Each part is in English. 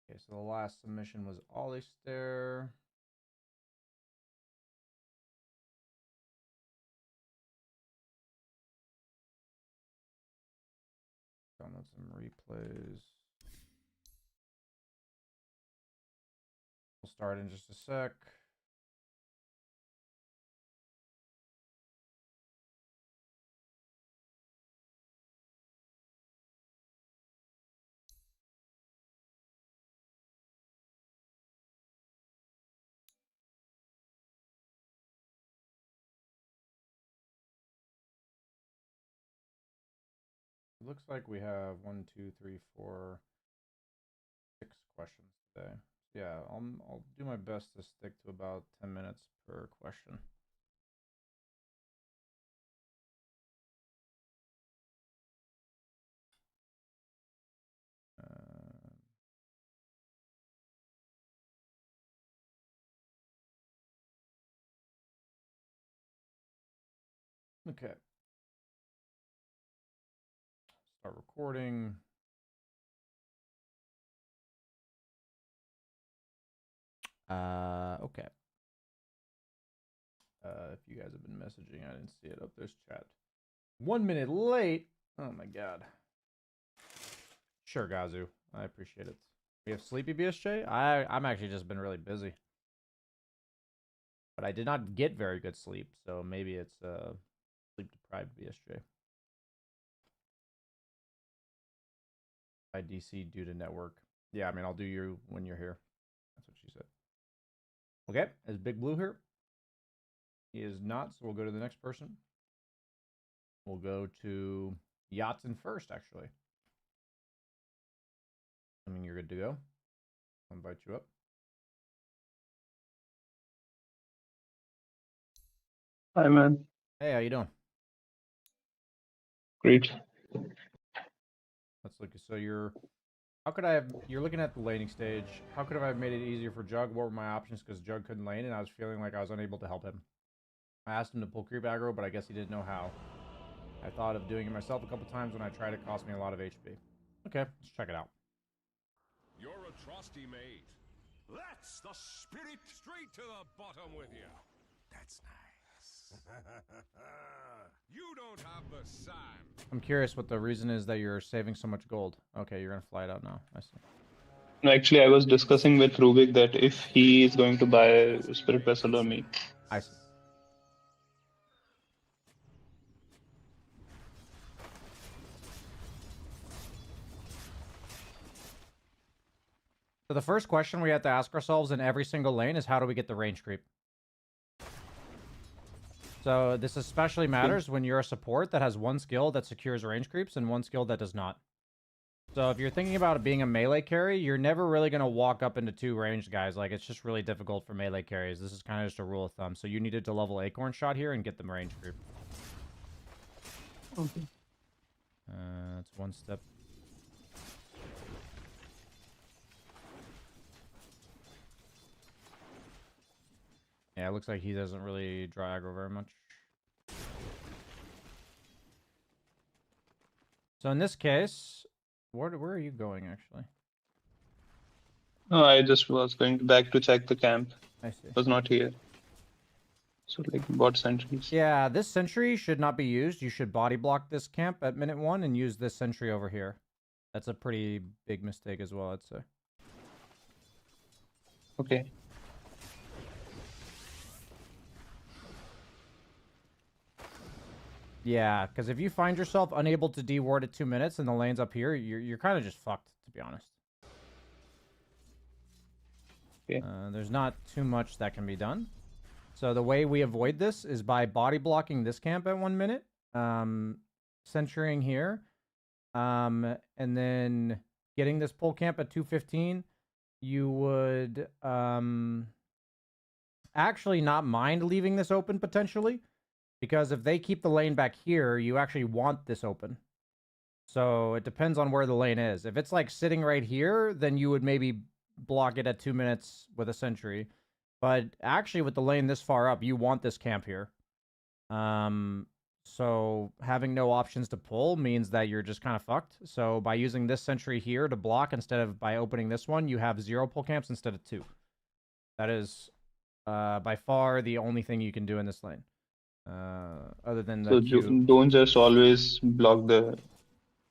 Okay, so the last submission was Ollie Stair. Download some replays. We'll start in just a sec. It looks like we have 1, 2, 3, 4, 6 questions today. Yeah, I'll do my best to stick to about 10 minutes per question. Okay. Start recording. Okay. If you guys have been messaging, I didn't see it. Up there's chat. 1 minute late. Oh my god. Sure, Gazu. I appreciate it. We have sleepy BSJ. I'm actually just been really busy, but I did not get very good sleep, so maybe it's sleep deprived BSJ. By DC due to network. Yeah, I mean I'll do you when you're here. That's what she said. Okay, is Big Blue here? He is not, so we'll go to the next person. We'll go to Yatsen first, actually. I mean, you're good to go. I'll invite you up. Hi, man. Hey, how you doing? Great. Let's look. So you're looking at the laning stage. How could I have made it easier for Jug? What were my options? Because Jug couldn't lane, and I was feeling like I was unable to help him. I asked him to pull creep aggro, but I guess he didn't know how. I thought of doing it myself a couple times when I tried. It cost me a lot of HP. Okay, let's check it out. You're a trusty mate. That's the spirit. Straight to the bottom with you. That's nice. You don't have the sand. I'm curious what the reason is that you're saving so much gold. Okay, you're gonna fly it out now. I see. No, actually, I was discussing with Rubik that if he is going to buy Spirit Vessel or me. I see. So the first question we have to ask ourselves in every single lane is how do we get the range creep? So this especially matters when you're a support that has one skill that secures range creeps and one skill that does not. So if you're thinking about it being a melee carry, you're never really going to walk up into 2 ranged guys. Like, it's just really difficult for melee carries. This is kind of just a rule of thumb. So you needed to level Acorn Shot here and get them range creep. Okay. That's one step. Yeah, it looks like he doesn't really draw aggro very much. So in this case, where are you going, actually? No, I just was going back to check the camp. I see. Was not here. So, like, bot sentries. Yeah, this sentry should not be used. You should body block this camp at minute 1 and use this sentry over here. That's a pretty big mistake as well, I'd say. Okay. Yeah, because if you find yourself unable to deward at 2 minutes and the lane's up here, you're kind of just fucked, to be honest. Okay. There's not too much that can be done. So the way we avoid this is by body blocking this camp at 1 minute, centering here, and then getting this pull camp at 2:15. You would actually not mind leaving this open potentially, because if they keep the lane back here, you actually want this open. So it depends on where the lane is. If it's like sitting right here, then you would maybe block it at 2 minutes with a sentry. But actually with the lane this far up, you want this camp here. So having no options to pull means that you're just kind of fucked. So by using this sentry here to block instead of by opening this one, you have 0 pull camps instead of 2. That is by far the only thing you can do in this lane. Other than the So Q. don't just always block the.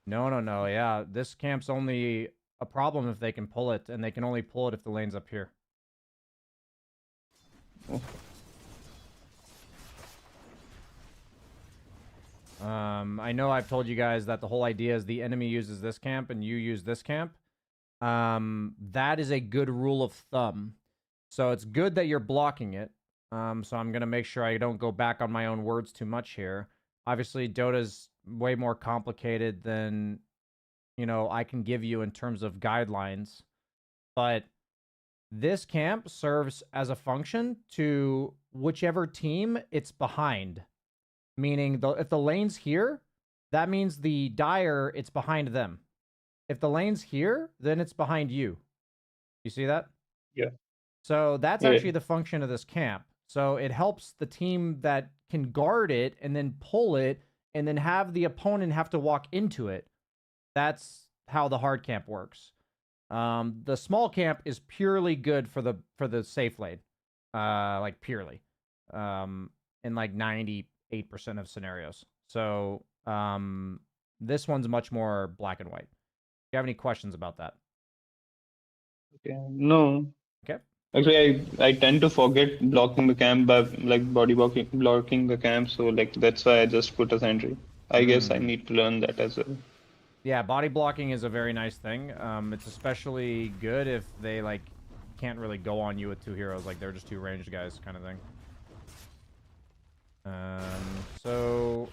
No. Yeah, this camp's only a problem if they can pull it, and they can only pull it if the lane's up here. Oh. I know I've told you guys that the whole idea is the enemy uses this camp and you use this camp. That is a good rule of thumb. So it's good that you're blocking it. So I'm going to make sure I don't go back on my own words too much here. Obviously, Dota's way more complicated than, I can give you in terms of guidelines. But this camp serves as a function to whichever team it's behind. Meaning, if the lane's here, that means the Dire, it's behind them. If the lane's here, then it's behind you. You see that? Yeah. So that's Yeah. actually the function of this camp. So it helps the team that can guard it and then pull it and then have the opponent have to walk into it. That's how the hard camp works. The small camp is purely good for the safe lane. Like purely. In like 98% of scenarios. So this one's much more black and white. Do you have any questions about that? Okay. No. Okay. Actually, I tend to forget blocking the camp by like body blocking the camp, so like that's why I just put a sentry. I guess I need to learn that as well. Yeah, body blocking is a very nice thing. It's especially good if they like can't really go on you with 2 heroes, like they're just 2 ranged guys kind of thing. So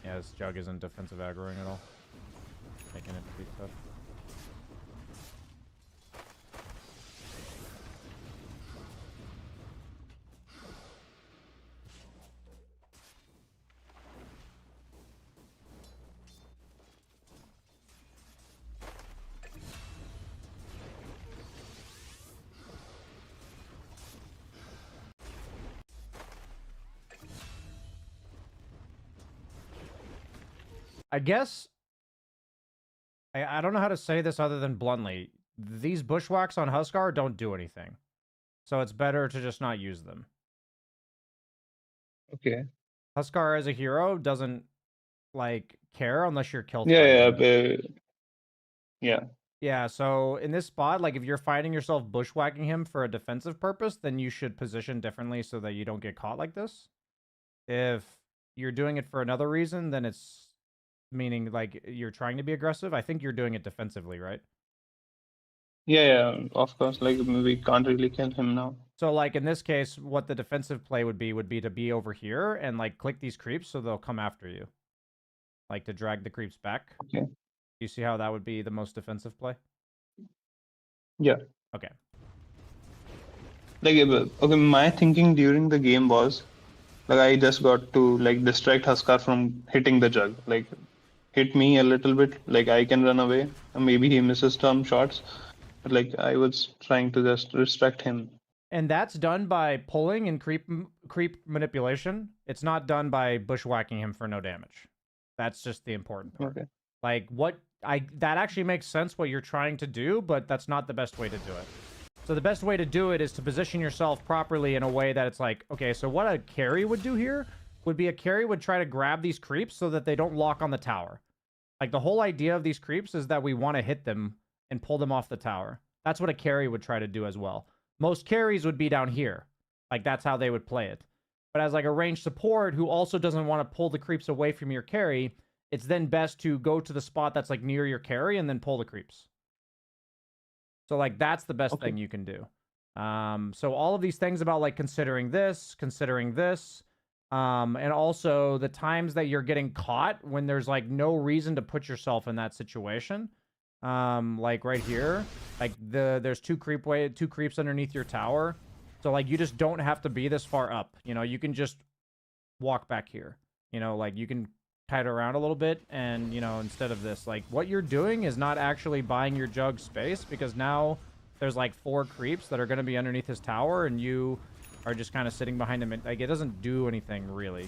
yeah, this Jug isn't defensive aggroing at all, making it pretty tough. I guess I don't know how to say this other than bluntly. These bushwhacks on Huskar don't do anything. So it's better to just not use them. Okay. Huskar as a hero doesn't like care unless you're kill Yeah, threatening. Yeah. Yeah, so in this spot, like if you're finding yourself bushwhacking him for a defensive purpose, then you should position differently so that you don't get caught like this. If you're doing it for another reason, then it's meaning like you're trying to be aggressive. I think you're doing it defensively, right? Yeah, of course. Like we can't really kill him now. So like in this case, what the defensive play would be to be over here and like click these creeps so they'll come after you. Like to drag the creeps back. Okay. You see how that would be the most defensive play? Yeah. Okay. Like okay, my thinking during the game was like I just got to like distract Huskar from hitting the jug. Like hit me a little bit, like I can run away. And maybe he misses some shots. But like I was trying to just distract him. And that's done by pulling and creep manipulation. It's not done by bushwhacking him for no damage. That's just the important part. Okay. Like that actually makes sense what you're trying to do, but that's not the best way to do it. So the best way to do it is to position yourself properly in a way that it's like, okay, so what a carry would do here would be a carry would try to grab these creeps so that they don't lock on the tower. Like the whole idea of these creeps is that we want to hit them and pull them off the tower. That's what a carry would try to do as well. Most carries would be down here. Like that's how they would play it. But as like a ranged support who also doesn't want to pull the creeps away from your carry, it's then best to go to the spot that's like near your carry and then pull the creeps. So like that's the best thing you can do. So all of these things about like considering this, and also the times that you're getting caught when there's like no reason to put yourself in that situation. Like right here, like there's two creeps underneath your tower. So like you just don't have to be this far up. You know, you can just walk back here. You know, like you can kite around a little bit, and instead of this, like, what you're doing is not actually buying your jug space, because now there's like 4 creeps that are going to be underneath his tower, and you are just kind of sitting behind him. Like, it doesn't do anything really.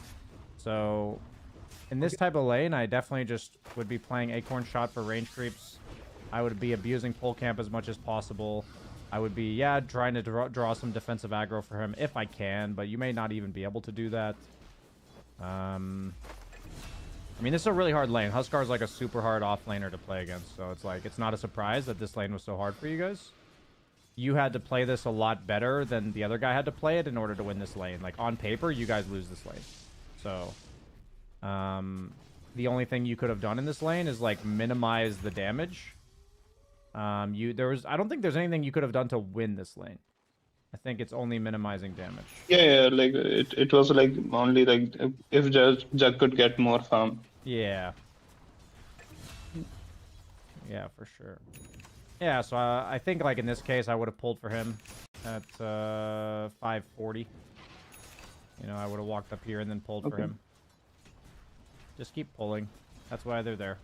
So in this type of lane, I definitely just would be playing Acorn Shot for range creeps. I would be abusing Pole Camp as much as possible. I would be, trying to draw some defensive aggro for him if I can, but you may not even be able to do that. I mean, this is a really hard lane. Huskar is like a super hard offlaner to play against, so it's like, it's not a surprise that this lane was so hard for you guys. You had to play this a lot better than the other guy had to play it in order to win this lane. Like, on paper, you guys lose this lane. So, the only thing you could have done in this lane is, like, minimize the damage. I don't think there's anything you could have done to win this lane. I think it's only minimizing damage. Yeah, like it was like only like if Jug could get more farm. Yeah. Yeah, for sure. Yeah, so I think, like, in this case, I would have pulled for him at 540. I would have walked up here and then pulled for him. Just keep pulling. That's why they're there.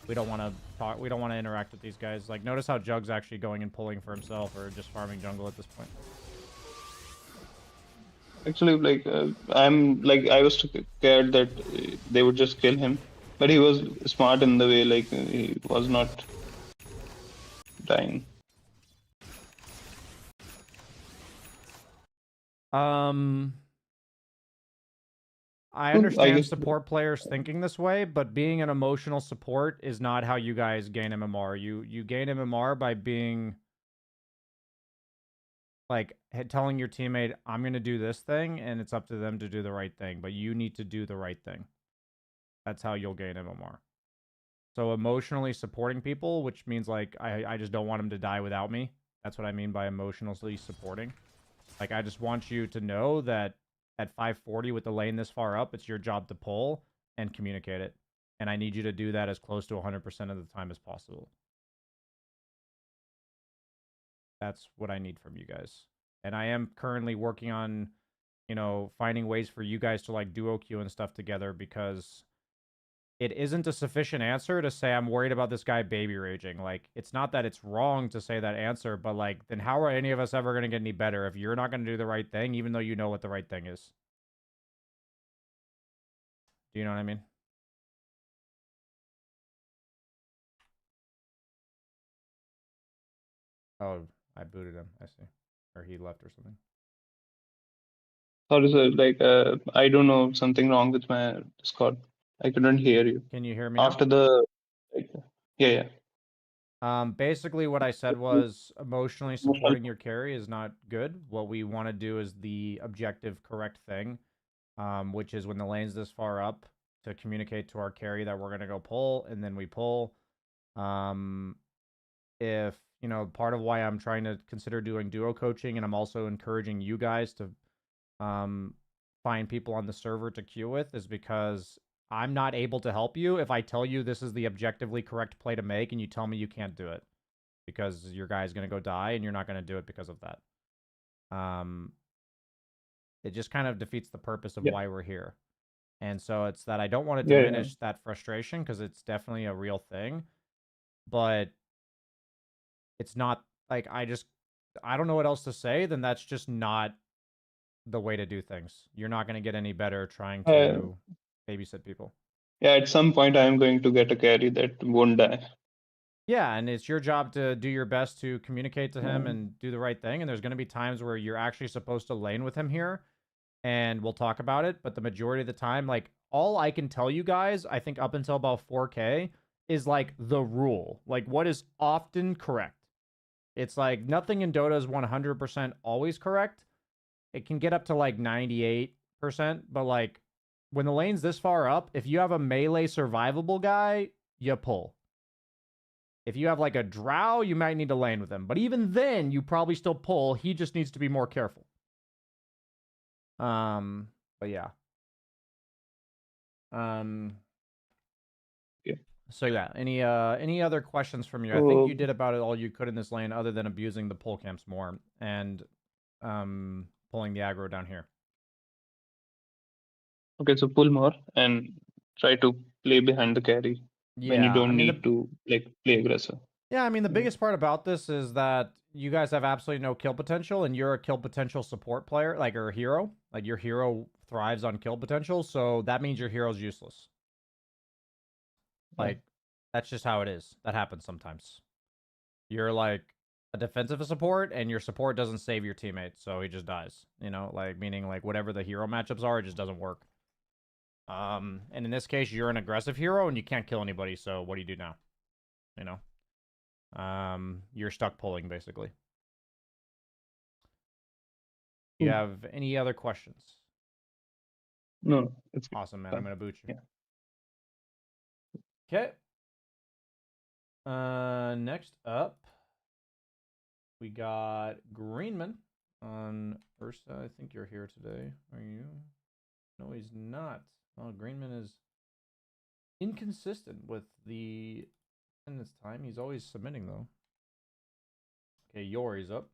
We don't want to talk. We don't want to interact with these guys. Like, notice how Jug's actually going and pulling for himself, or just farming jungle at this point. Actually, like I was scared that they would just kill him, but he was smart in the way, like he was not dying. I Well, I understand guess support players thinking this way, but being an emotional support is not how you guys gain MMR. You gain MMR by being, like, telling your teammate, I'm going to do this thing, and it's up to them to do the right thing, but you need to do the right thing. That's how you'll gain MMR. So emotionally supporting people, which means, like, I just don't want them to die without me. That's what I mean by emotionally supporting. Like, I just want you to know that at 540 with the lane this far up, it's your job to pull and communicate it. And I need you to do that as close to 100% of the time as possible. That's what I need from you guys. And I am currently working on, finding ways for you guys to, like, duo queue and stuff together, because it isn't a sufficient answer to say I'm worried about this guy baby raging. Like, it's not that it's wrong to say that answer, but, like, then how are any of us ever going to get any better if you're not going to do the right thing, even though you know what the right thing is? Do you know what I mean? Oh, I booted him. I see. Or he left or something. sorry, sir. Like I don't know, something wrong with my Discord. I couldn't hear you Can you hear me now? after the. Like, yeah. Basically what I said was emotionally supporting your carry is not good. What we want to do is the objective correct thing, which is when the lane's this far up, to communicate to our carry that we're going to go pull, and then we pull. If, part of why I'm trying to consider doing duo coaching, and I'm also encouraging you guys to find people on the server to queue with, is because I'm not able to help you if I tell you this is the objectively correct play to make and you tell me you can't do it, because your guy's going to go die and you're not going to do it because of that. It just kind of defeats the purpose of why we're here. And so it's that I don't want to diminish that frustration, because it's definitely a real thing, but it's not like, I don't know what else to say than that's just not the way to do things. You're not going to get any better trying to babysit people. Yeah, at some point I'm going to get a carry that won't die. Yeah, and it's your job to do your best to communicate to him and do the right thing. And there's going to be times where you're actually supposed to lane with him here, and we'll talk about it. But the majority of the time, like, all I can tell you guys, I think up until about 4K, is, like, the rule. Like, what is often correct. It's like nothing in Dota is 100% always correct. It can get up to, like, 98%, but, like, when the lane's this far up, if you have a melee survivable guy, you pull. If you have, like, a drow, you might need to lane with him. But even then, you probably still pull. He just needs to be more careful. But yeah. Yeah. So yeah, any other questions from you? I think you did about it all you could in this lane, other than abusing the pull camps more and pulling the aggro down here. Okay, so pull more and try to play behind the carry when you Yeah, I don't mean need to like play aggressive. the Yeah. biggest part about this is that you guys have absolutely no kill potential, and you're a kill potential support player, like, or a hero. Like, your hero thrives on kill potential, so that means your hero's useless. Yeah. Like, that's just how it is. That happens sometimes. You're like a defensive support, and your support doesn't save your teammate, so he just dies. You know, like, meaning like whatever the hero matchups are, it just doesn't work. And in this case, you're an aggressive hero, and you can't kill anybody. So what do you do now? You know, you're stuck pulling basically. You have any other questions? No, it's Awesome, man. I'm fine. gonna boot you. Yeah. Okay. Next up, we got Greenman on Ursa. I think you're here today. Are you? No, he's not. Oh, Greenman is inconsistent with the attendance time. He's always submitting though. Okay, Yori's up.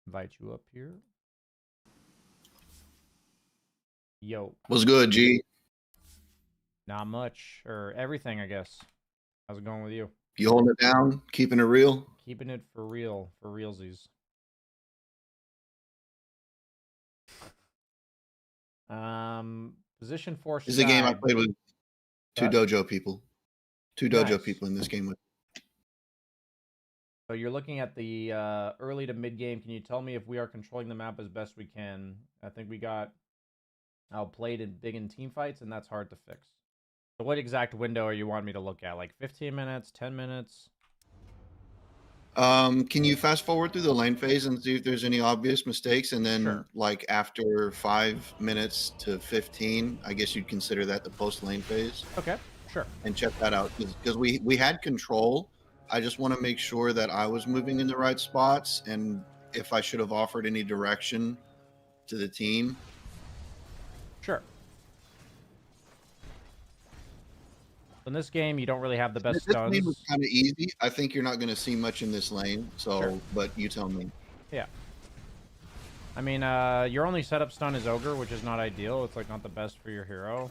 Invite you up here. Yo, What's good, G? not much or everything, I guess. How's it going with you? You holding it down, keeping it real? Keeping it for real, for realsies. Position 4 This is a game I Sky. played with two What? dojo people. Two dojo Nice. people in this game with. So you're looking at the early to mid game. Can you tell me if we are controlling the map as best we can? I think we got outplayed in big in team fights, and that's hard to fix. So what exact window are you wanting me to look at? Like 15 minutes, 10 minutes? Can you fast forward through the lane phase and see if there's any obvious mistakes? And then, Sure. like after 5 minutes to 15, I guess you'd consider that the post lane phase. Okay, sure. And check that out because we had control. I just want to make sure that I was moving in the right spots and if I should have offered any direction to the team. Sure. In this game, you don't really have the best This stuns. lane was kind of easy. I think you're not going to see much in this lane. So, Sure. But you tell me. Yeah. I mean, your only setup stun is Ogre, which is not ideal. It's like not the best for your hero.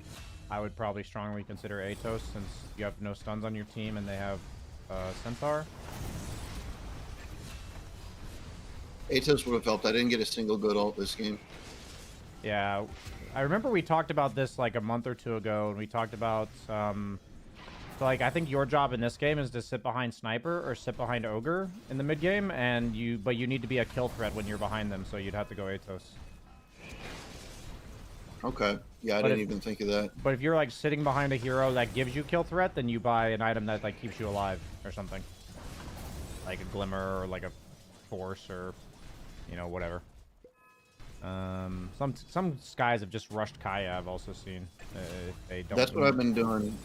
I would probably strongly consider Atos since you have no stuns on your team and they have Centaur. Atos would have helped. I didn't get a single good ult this game. Yeah, I remember we talked about this like a month or two ago, and we talked about so like I think your job in this game is to sit behind Sniper or sit behind Ogre in the mid game, and you need to be a kill threat when you're behind them, so you'd have to go Atos. Okay. Yeah, I didn't even think of that. But if you're like sitting behind a hero that gives you kill threat, then you buy an item that like keeps you alive or something, like a Glimmer or like a Force or whatever. Some skies have just rushed Kaya. I've also seen. They don't. That's what I've been doing.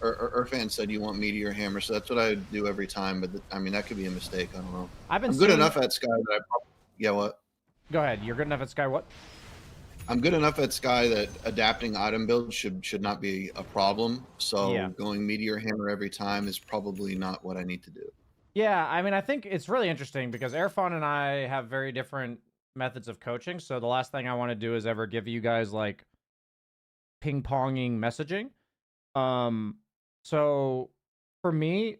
Irfan said you want Meteor Hammer, so that's what I do every time. But I mean, that could be a mistake. I don't know. I'm good enough at Sky that I probably. Yeah, what? Go ahead. You're good enough at Sky. What? I'm good enough at Sky that adapting item builds should not be a problem. So Yeah. going Meteor Hammer every time is probably not what I need to do. Yeah, I mean, I think it's really interesting because Erfan and I have very different methods of coaching. So the last thing I want to do is ever give you guys like ping-ponging messaging. So for me,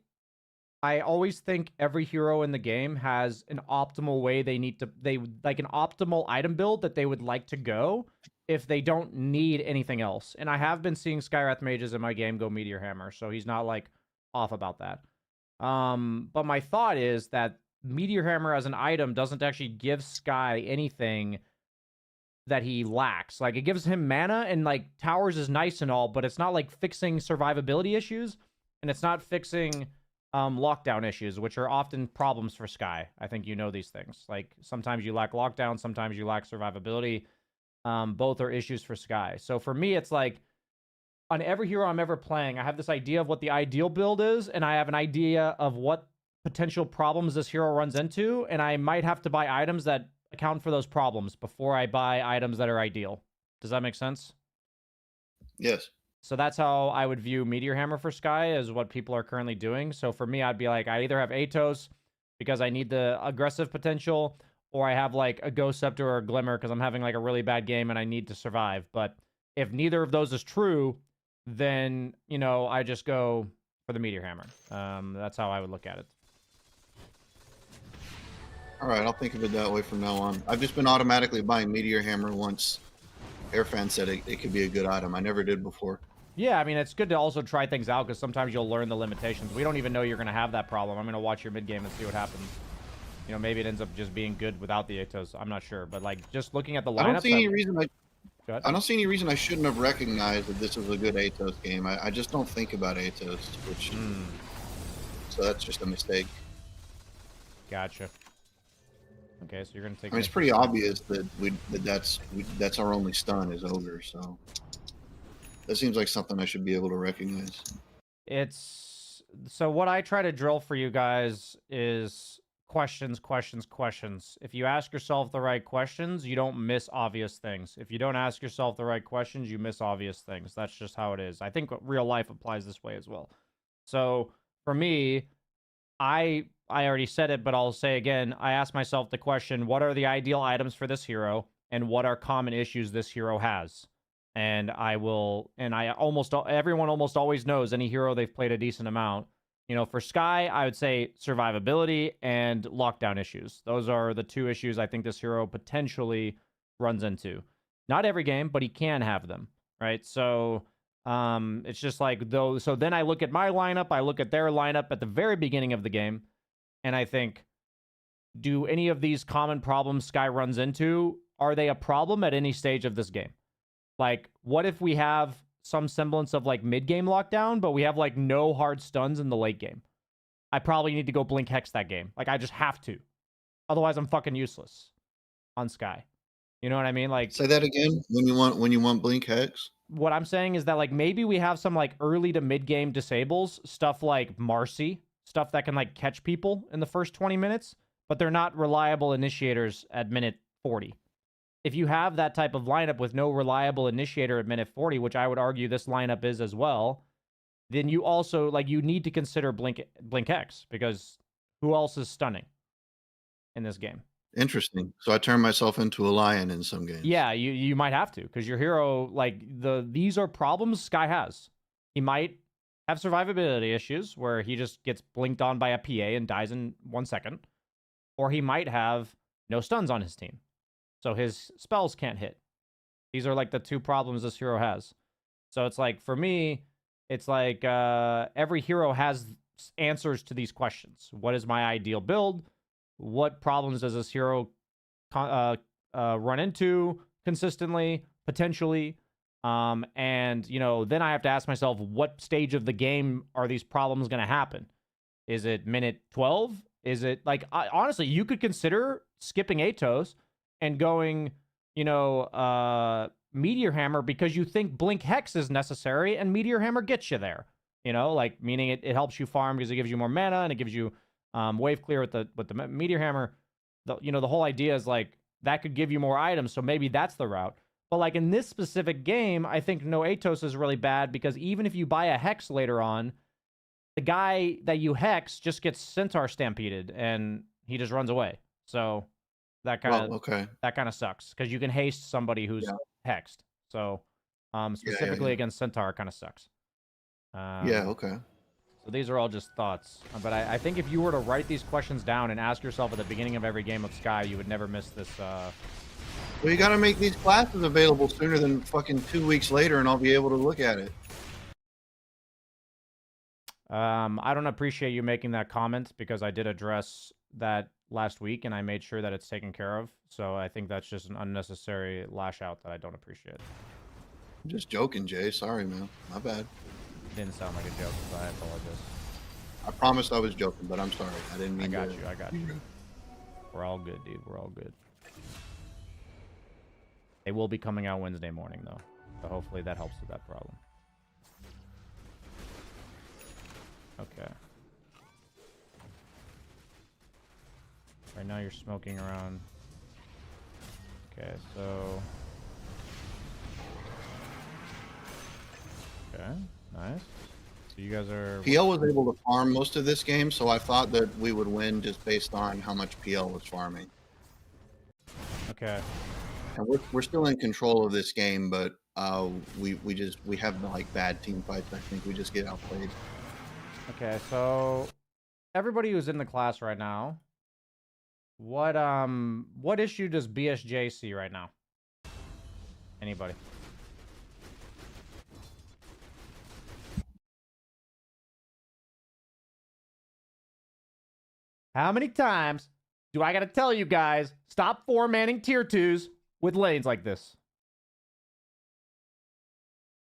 I always think every hero in the game has an optimal way they like an optimal item build that they would like to go if they don't need anything else. And I have been seeing Skywrath mages in my game go Meteor Hammer, so he's not like off about that. But my thought is that Meteor Hammer as an item doesn't actually give Sky anything that he lacks. Like, it gives him mana, and like towers is nice and all, but it's not like fixing survivability issues, and it's not fixing lockdown issues, which are often problems for Sky. I think you know these things. Like, sometimes you lack lockdown, sometimes you lack survivability. Both are issues for Sky. So for me, it's like, on every hero I'm ever playing, I have this idea of what the ideal build is, and I have an idea of what potential problems this hero runs into, and I might have to buy items that account for those problems before I buy items that are ideal. Does that make sense? Yes. So that's how I would view Meteor Hammer for Sky, is what people are currently doing. So for me, I'd be like, I either have Atos because I need the aggressive potential, or I have like a Ghost Scepter or a Glimmer because I'm having like a really bad game and I need to survive. But if neither of those is true, then, you know, I just go for the Meteor Hammer. That's how I would look at it. All right, I'll think of it that way from now on. I've just been automatically buying Meteor Hammer once Airfan said it could be a good item. I never did before. Yeah, I mean, it's good to also try things out because sometimes you'll learn the limitations. We don't even know you're going to have that problem. I'm going to watch your mid game and see what happens. You know, maybe it ends up just being good without the Atos. I'm not sure. But, like, just looking at the lineups... I don't see any reason Go ahead. I don't see any reason I shouldn't have recognized that this was a good Atos game. I just don't think about Atos, which... So that's just a mistake. Gotcha. Okay, so you're going to take... I mean, it's pretty obvious that that's our only stun is Ogre, so... That seems like something I should be able to recognize. It's... So what I try to drill for you guys is questions, questions, questions. If you ask yourself the right questions, you don't miss obvious things. If you don't ask yourself the right questions, you miss obvious things. That's just how it is. I think real life applies this way as well. So for me, I already said it, but I'll say again, I ask myself the question, what are the ideal items for this hero, and what are common issues this hero has? And everyone almost always knows any hero they've played a decent amount. You know, for Skye, I would say survivability and lockdown issues. Those are the two issues I think this hero potentially runs into. Not every game, but he can have them, right? So it's just like those. So then I look at my lineup, I look at their lineup at the very beginning of the game, and I think, do any of these common problems Skye runs into, are they a problem at any stage of this game? Like, what if we have some semblance of like mid-game lockdown, but we have like no hard stuns in the late game? I probably need to go Blink Hex that game. Like, I just have to. Otherwise, I'm fucking useless on Skye. You know what I mean? Like, say that again. When you want Blink Hex. What I'm saying is that like maybe we have some like early to mid-game disables, stuff like Marcy, stuff that can like catch people in the first 20 minutes, but they're not reliable initiators at minute 40. If you have that type of lineup with no reliable initiator at minute 40, which I would argue this lineup is as well, then you also, like, you need to consider Blink X, because who else is stunning in this game? Interesting. So I turn myself into a lion in some games. Yeah, you might have to, because your hero, like, these are problems Skye has. He might have survivability issues where he just gets blinked on by a PA and dies in 1 second, or he might have no stuns on his team, so his spells can't hit. These are like the two problems this hero has. So it's like, for me, it's like every hero has answers to these questions. What is my ideal build? What problems does this hero run into consistently, potentially? And, you know, then I have to ask myself, what stage of the game are these problems going to happen? Is it minute 12? Is it like, honestly, you could consider skipping Atos and going, you know, Meteor Hammer, because you think Blink Hex is necessary and Meteor Hammer gets you there. You know, like, meaning it helps you farm because it gives you more mana and it gives you wave clear with the Meteor Hammer. You know, the whole idea is like that could give you more items, so maybe that's the route. But like in this specific game, I think no Atos is really bad, because even if you buy a Hex later on, the guy that you Hex just gets Centaur stampeded and he just runs away. So that kind of sucks, because you can haste somebody who's hexed. So specifically against Centaur kind of sucks. So these are all just thoughts. But I think if you were to write these questions down and ask yourself at the beginning of every game of Skye, you would never miss this. Well, you got to make these classes available sooner than fucking 2 weeks later, and I'll be able to look at it. I don't appreciate you making that comment, because I did address that last week and I made sure that it's taken care of. So I think that's just an unnecessary lash out that I don't appreciate. I'm just joking, Jay. Sorry, man. My bad. Didn't sound like a joke, so I apologize. I promised I was joking, but I'm sorry. I didn't mean I got you. We're all good, dude. We're all good. They will be coming out Wednesday morning, though. So hopefully that helps with that problem. Okay. Right now you're smoking around. Okay, so... Okay, nice. So you guys are... PL was able to farm most of this game, so I thought that we would win just based on how much PL was farming. Okay. And we're still in control of this game, but we have like bad team fights. I think we just get outplayed. Okay, so everybody who's in the class right now, what issue does BSJ see right now? Anybody? How many times do I gotta tell you guys, stop 4-manning tier 2s with lanes like this?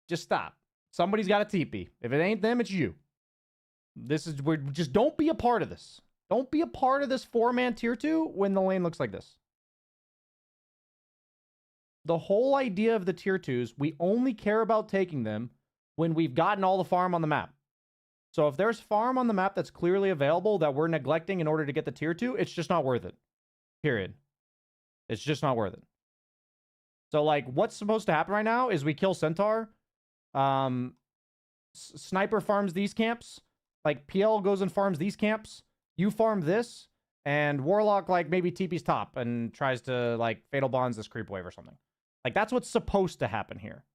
Just stop. Somebody's got a TP. If it ain't them, it's you. Just don't be a part of this. Don't be a part of this 4-man tier 2 when the lane looks like this. The whole idea of the tier 2s, we only care about taking them when we've gotten all the farm on the map. So if there's farm on the map that's clearly available that we're neglecting in order to get the tier 2, it's just not worth it. Period. It's just not worth it. So, like, what's supposed to happen right now is we kill Centaur. Sniper farms these camps. Like, PL goes and farms these camps. You farm this. And Warlock, like, maybe TP's top and tries to, like, Fatal Bonds this creep wave or something. Like, that's what's supposed to happen here.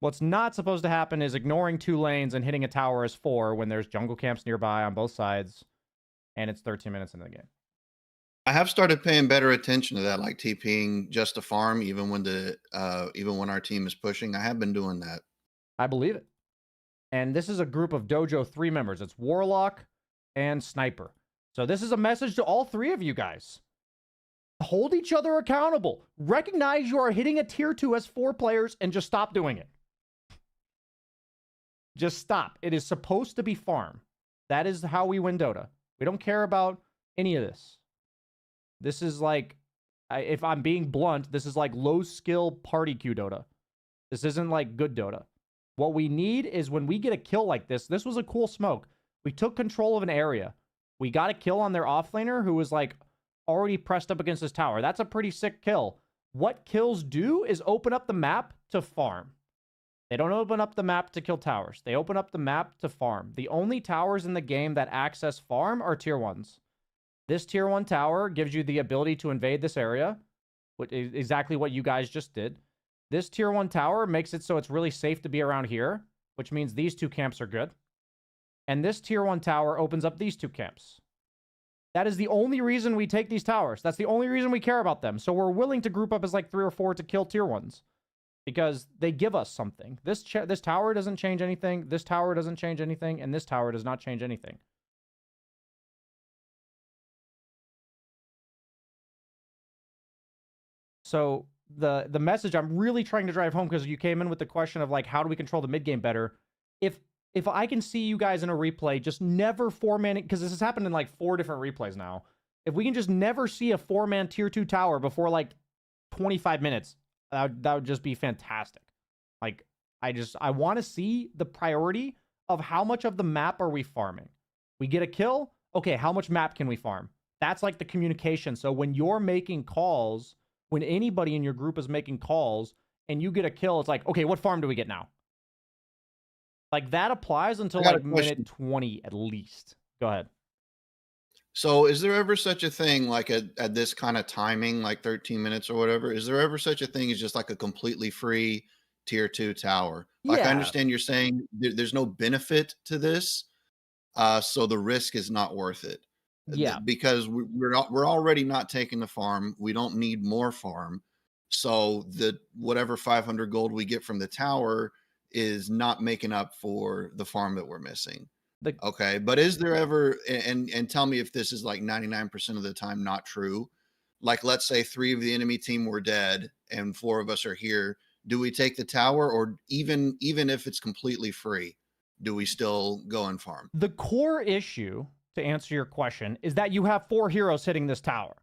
What's not supposed to happen is ignoring 2 lanes and hitting a tower as 4 when there's jungle camps nearby on both sides. And it's 13 minutes into the game. I have started paying better attention to that, like TPing just to farm, even when our team is pushing. I have been doing that. I believe it. And this is a group of Dojo 3 members. It's Warlock and Sniper. So this is a message to all 3 of you guys. Hold each other accountable. Recognize you are hitting a tier 2 as 4 players and just stop doing it. Just stop. It is supposed to be farm. That is how we win Dota. We don't care about any of this. This is like, if I'm being blunt, this is like low skill party queue Dota. This isn't like good Dota. What we need is when we get a kill like this was a cool smoke. We took control of an area. We got a kill on their offlaner who was like already pressed up against his tower. That's a pretty sick kill. What kills do is open up the map to farm. They don't open up the map to kill towers. They open up the map to farm. The only towers in the game that access farm are tier 1s. This tier 1 tower gives you the ability to invade this area, which is exactly what you guys just did. This tier 1 tower makes it so it's really safe to be around here, which means these 2 camps are good. And this tier 1 tower opens up these 2 camps. That is the only reason we take these towers. That's the only reason we care about them. So we're willing to group up as like 3 or 4 to kill tier 1s. Because they give us something. This tower doesn't change anything. This tower doesn't change anything. And this tower does not change anything. So the message I'm really trying to drive home, because you came in with the question of like, how do we control the mid game better? If I can see you guys in a replay, just never 4-manning, because this has happened in like 4 different replays now. If we can just never see a 4-man tier 2 tower before like 25 minutes, that would just be fantastic. Like, I want to see the priority of how much of the map are we farming. We get a kill. Okay, how much map can we farm? That's like the communication. So when you're making calls, when anybody in your group is making calls and you get a kill, it's like, okay, what farm do we get now? Like, that applies until like minute 20 at least. Go ahead. So is there ever such a thing, like at this kind of timing, like 13 minutes or whatever, is there ever such a thing as just like a completely free tier 2 tower? Like, I understand you're saying there's no benefit to this, so the risk is not worth it. Yeah. Because we're already not taking the farm. We don't need more farm. So whatever 500 gold we get from the tower is not making up for the farm that we're missing. Okay, but is there ever, and tell me if this is like 99% of the time not true, like let's say 3 of the enemy team were dead and 4 of us are here, do we take the tower, or even if it's completely free, do we still go and farm? The core issue, to answer your question, is that you have 4 heroes hitting this tower.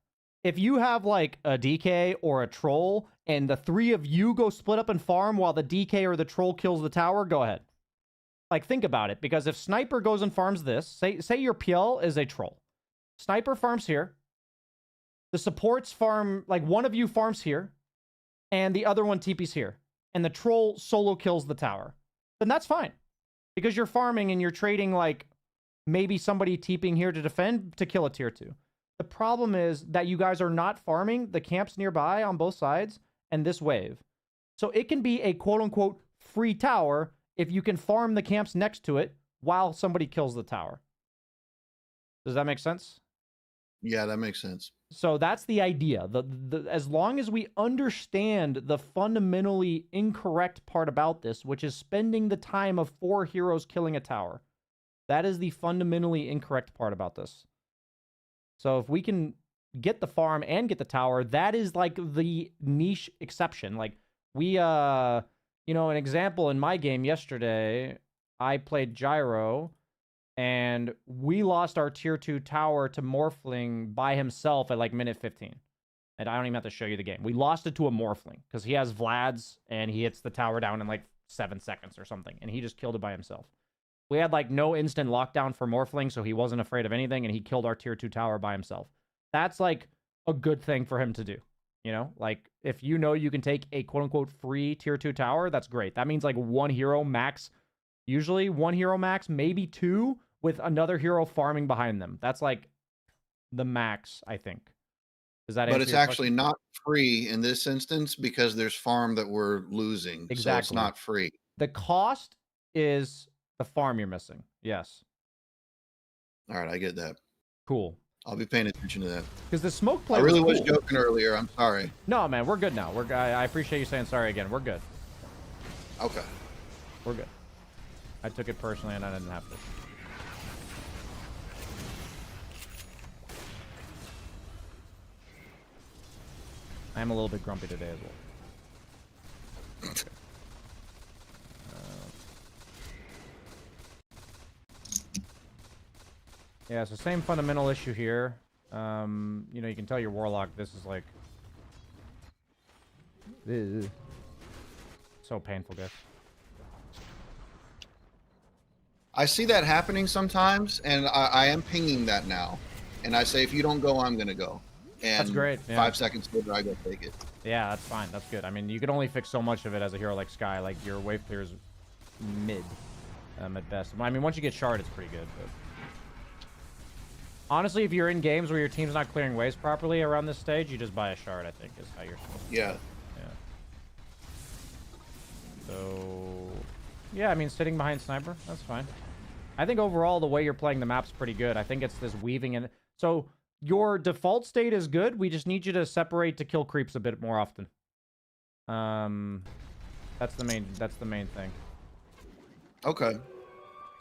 If you have like a DK or a troll and the 3 of you go split up and farm while the DK or the troll kills the tower, go ahead. Like, think about it, because if Sniper goes and farms this, say your PL is a troll. Sniper farms here. The supports farm, like one of you farms here, and the other one TPs here. And the troll solo kills the tower. Then that's fine. Because you're farming and you're trading, like, maybe somebody TPing here to defend to kill a tier 2. The problem is that you guys are not farming the camps nearby on both sides and this wave. So it can be a quote-unquote free tower if you can farm the camps next to it while somebody kills the tower. Does that make sense? Yeah, that makes sense. So that's the idea. As long as we understand the fundamentally incorrect part about this, which is spending the time of 4 heroes killing a tower. That is the fundamentally incorrect part about this. So if we can get the farm and get the tower, that is like the niche exception. Like we, you know, an example in my game yesterday, I played Gyro and we lost our tier 2 tower to Morphling by himself at like minute 15. And I don't even have to show you the game. We lost it to a Morphling because he has Vlad's and he hits the tower down in like 7 seconds or something. And he just killed it by himself. We had like no instant lockdown for Morphling, so he wasn't afraid of anything, and he killed our tier 2 tower by himself. That's like a good thing for him to do. You know, like if you know you can take a quote unquote free tier 2 tower, that's great. That means like 1 hero max, usually 1 hero max, maybe 2 with another hero farming behind them. That's like the max, I think. Does that answer But it's your actually question? not free in this instance because there's farm that we're losing. Exactly. So it's not free. The cost is the farm you're missing. Yes. All right, I get that. Cool. I'll be paying attention to that. Because the smoke play I really was cool. joking earlier. I'm sorry. No, man, we're good now. I appreciate you saying sorry again. We're good. Okay. We're good. I took it personally and I didn't have to. I am a little bit grumpy today as well. Okay. Yeah, so same fundamental issue here. You know, you can tell your Warlock this is like... Ugh. So painful, guys. I see that happening sometimes, and I am pinging that now. And I say, if you don't go, I'm going to go. And That's great. Yeah. 5 seconds later, I go take it. Yeah, that's fine. That's good. I mean, you can only fix so much of it as a hero like Sky. Like, your wave clear is mid at best. I mean, once you get shard, it's pretty good. But... honestly, if you're in games where your team's not clearing waves properly around this stage, you just buy a shard, I think, is how you're supposed to. Yeah. Yeah. So... yeah, I mean, sitting behind Sniper, that's fine. I think overall, the way you're playing the map's pretty good. I think it's this weaving in... so... your default state is good. We just need you to separate to kill creeps a bit more often. That's the main thing. Okay.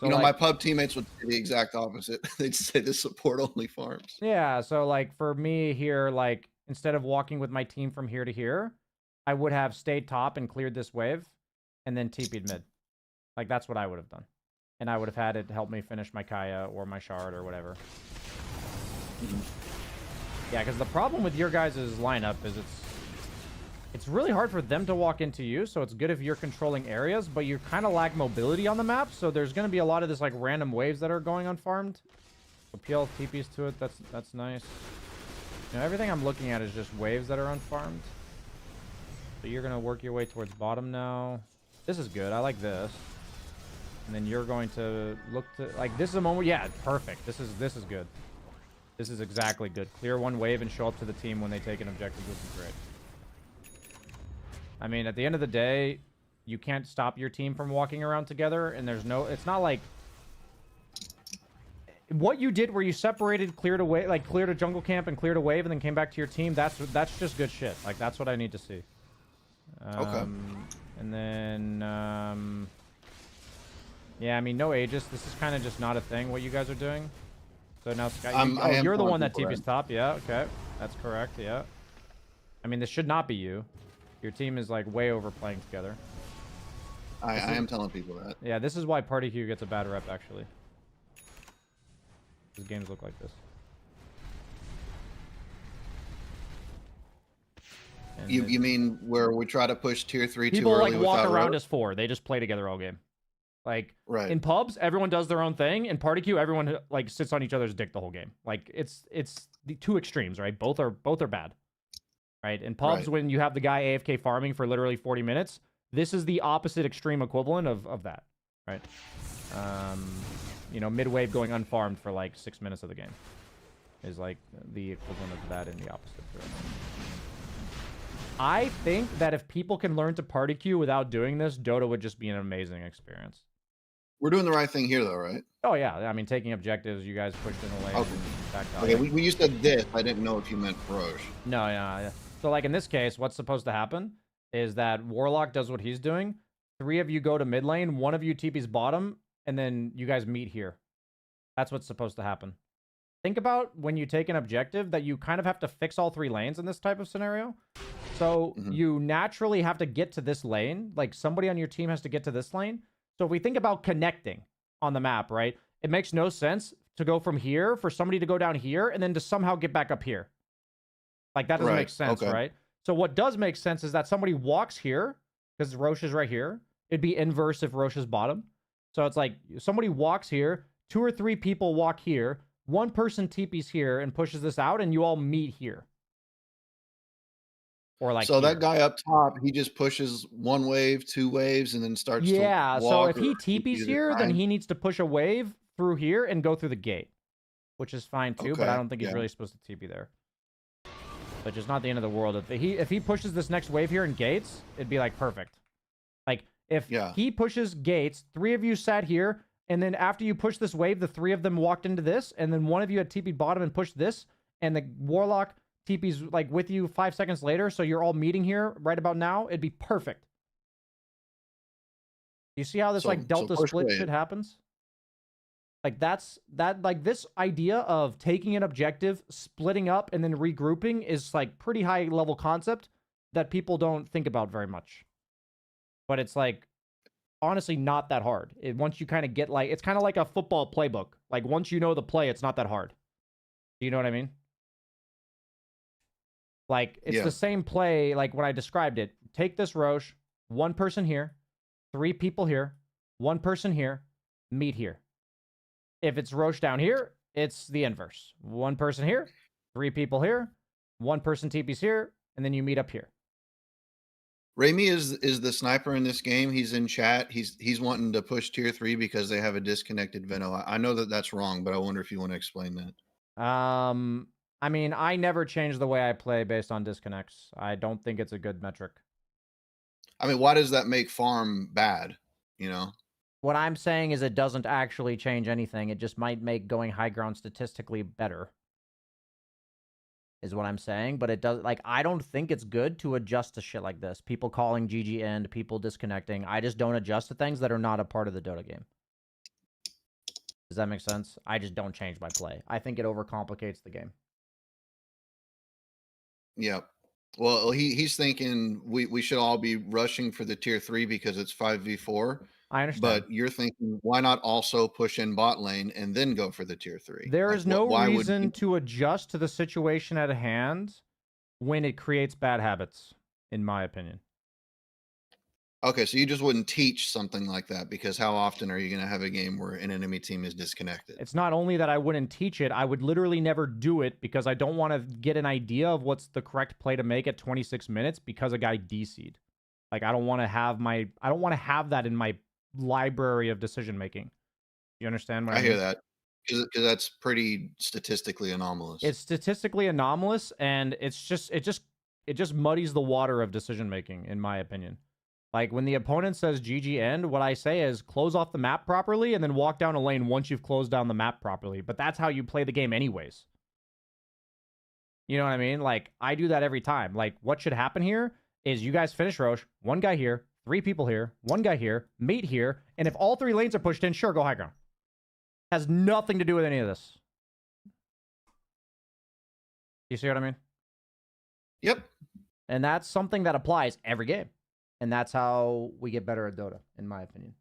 So you know, like, my pub teammates would say the exact opposite. They'd say the support only farms. yeah, so like for me here, like instead of walking with my team from here to here, I would have stayed top and cleared this wave and then TP'd mid. Like that's what I would have done. And I would have had it help me finish my Kaya or my shard or whatever. Yeah, because the problem with your guys' lineup is it's really hard for them to walk into you, so it's good if you're controlling areas, but you kind of lack mobility on the map, so there's going to be a lot of this like random waves that are going unfarmed. So PL TPs to it, that's nice. You know, everything I'm looking at is just waves that are unfarmed. So you're going to work your way towards bottom now. This is good. I like this. And then you're going to look to like this is a moment. Yeah, perfect. This is good. This is exactly good. Clear one wave and show up to the team when they take an objective. This is great. I mean, at the end of the day, you can't stop your team from walking around together, and there's no... it's not like... what you did where you separated, cleared a wave, like cleared a jungle camp and cleared a wave and then came back to your team, that's just good shit. Like, that's what I need to see. Okay. And then... yeah, I mean, no aegis. This is kind of just not a thing, what you guys are doing. So now Sky... you're the one that TP's top. Yeah, okay. That's correct, yeah. I mean, this should not be you. Your team is, like, way overplaying together. I am telling people that. Yeah, this is why Party Q gets a bad rep, actually. These games look like this. You mean where we try to push tier 3 too early? People, like, walk around as 4. They just play together all game. Like, right. In pubs, everyone does their own thing. In Party Queue, everyone like sits on each other's dick the whole game. Like, it's the two extremes, right? Both are bad, right? In pubs, when you have the guy AFK farming for literally 40 minutes, this is the opposite extreme equivalent of that, right? You know, mid wave going unfarmed for like 6 minutes of the game. is like the equivalent of that in the opposite direction. I think that if people can learn to party queue without doing this, Dota would just be an amazing experience. We're doing the right thing here, though, right? Oh yeah, I mean taking objectives, you guys pushed in a lane. Okay. And backed out. Okay, Like, when you said this, I didn't know if you meant Roche. no, yeah. So like in this case, what's supposed to happen is that Warlock does what he's doing. 3 of you go to mid lane, 1 of you TP's bottom, and then you guys meet here. That's what's supposed to happen. Think about when you take an objective that you kind of have to fix all 3 lanes in this type of scenario. So you naturally have to get to this lane. Like somebody on your team has to get to this lane. So if we think about connecting on the map, right? It makes no sense to go from here for somebody to go down here and then to somehow get back up here. Like that doesn't make sense, right? So what does make sense is that somebody walks here because Roche is right here. It'd be inverse if Roche is bottom. So it's like somebody walks here, 2 or 3 people walk here, 1 person TP's here and pushes this out, and you all meet here. Or like so here. that guy up top, he just pushes 1 wave, 2 waves, and then starts to walk. So if he TP's here, then he needs to push a wave through here and go through the gate, which is fine too. But I don't think he's really supposed to TP there. But just not the end of the world. If he pushes this next wave here in gates, it'd be like perfect. Like if he pushes gates, 3 of you sat here, and then after you push this wave, the 3 of them walked into this, and then 1 of you had TP'd bottom and pushed this, and the Warlock TP's like with you 5 seconds later, so you're all meeting here right about now, it'd be perfect. You see how this like delta split shit happens? Like like this idea of taking an objective, splitting up, and then regrouping is like pretty high level concept that people don't think about very much. But it's like honestly not that hard. Once you kind of get like, it's kind of like a football playbook. Like once you know the play, it's not that hard. Do you know what I mean? Like it's the same play. Like when I described it, take this Roche, 1 person here, 3 people here, 1 person here, meet here. If it's Roche down here, it's the inverse. 1 person here, 3 people here, 1 person TP's here, and then you meet up here. Raimi is the sniper in this game. He's in chat. He's wanting to push tier 3 because they have a disconnected Veno. I know that that's wrong, but I wonder if you want to explain that. I mean, I never change the way I play based on disconnects. I don't think it's a good metric. I mean, why does that make farm bad? You know? What I'm saying is it doesn't actually change anything. It just might make going high ground statistically better. Is what I'm saying. But it does, like, I don't think it's good to adjust to shit like this. People calling GG end, people disconnecting. I just don't adjust to things that are not a part of the Dota game. Does that make sense? I just don't change my play. I think it overcomplicates the game. Yep. Well, he's thinking we should all be rushing for the tier 3 because it's 5v4. I understand. But you're thinking, why not also push in bot lane and then go for the tier 3? There is no reason to adjust to the situation at hand when it creates bad habits, in my opinion. Okay, so you just wouldn't teach something like that because how often are you going to have a game where an enemy team is disconnected? It's not only that I wouldn't teach it, I would literally never do it because I don't want to get an idea of what's the correct play to make at 26 minutes because a guy DC'd. Like, I don't want to have that in my library of decision making. You understand what I mean? Hear that because that's pretty statistically anomalous. It's statistically anomalous, and it just muddies the water of decision making, in my opinion. Like when the opponent says GG end, what I say is close off the map properly and then walk down a lane once you've closed down the map properly. But that's how you play the game anyways. You know what I mean? Like I do that every time. Like what should happen here is you guys finish Roche, 1 guy here, 3 people here, 1 guy here, meet here, and if all 3 lanes are pushed in, sure, go high ground. Has nothing to do with any of this. You see what I mean? Yep. And that's something that applies every game. And that's how we get better at Dota, in my opinion.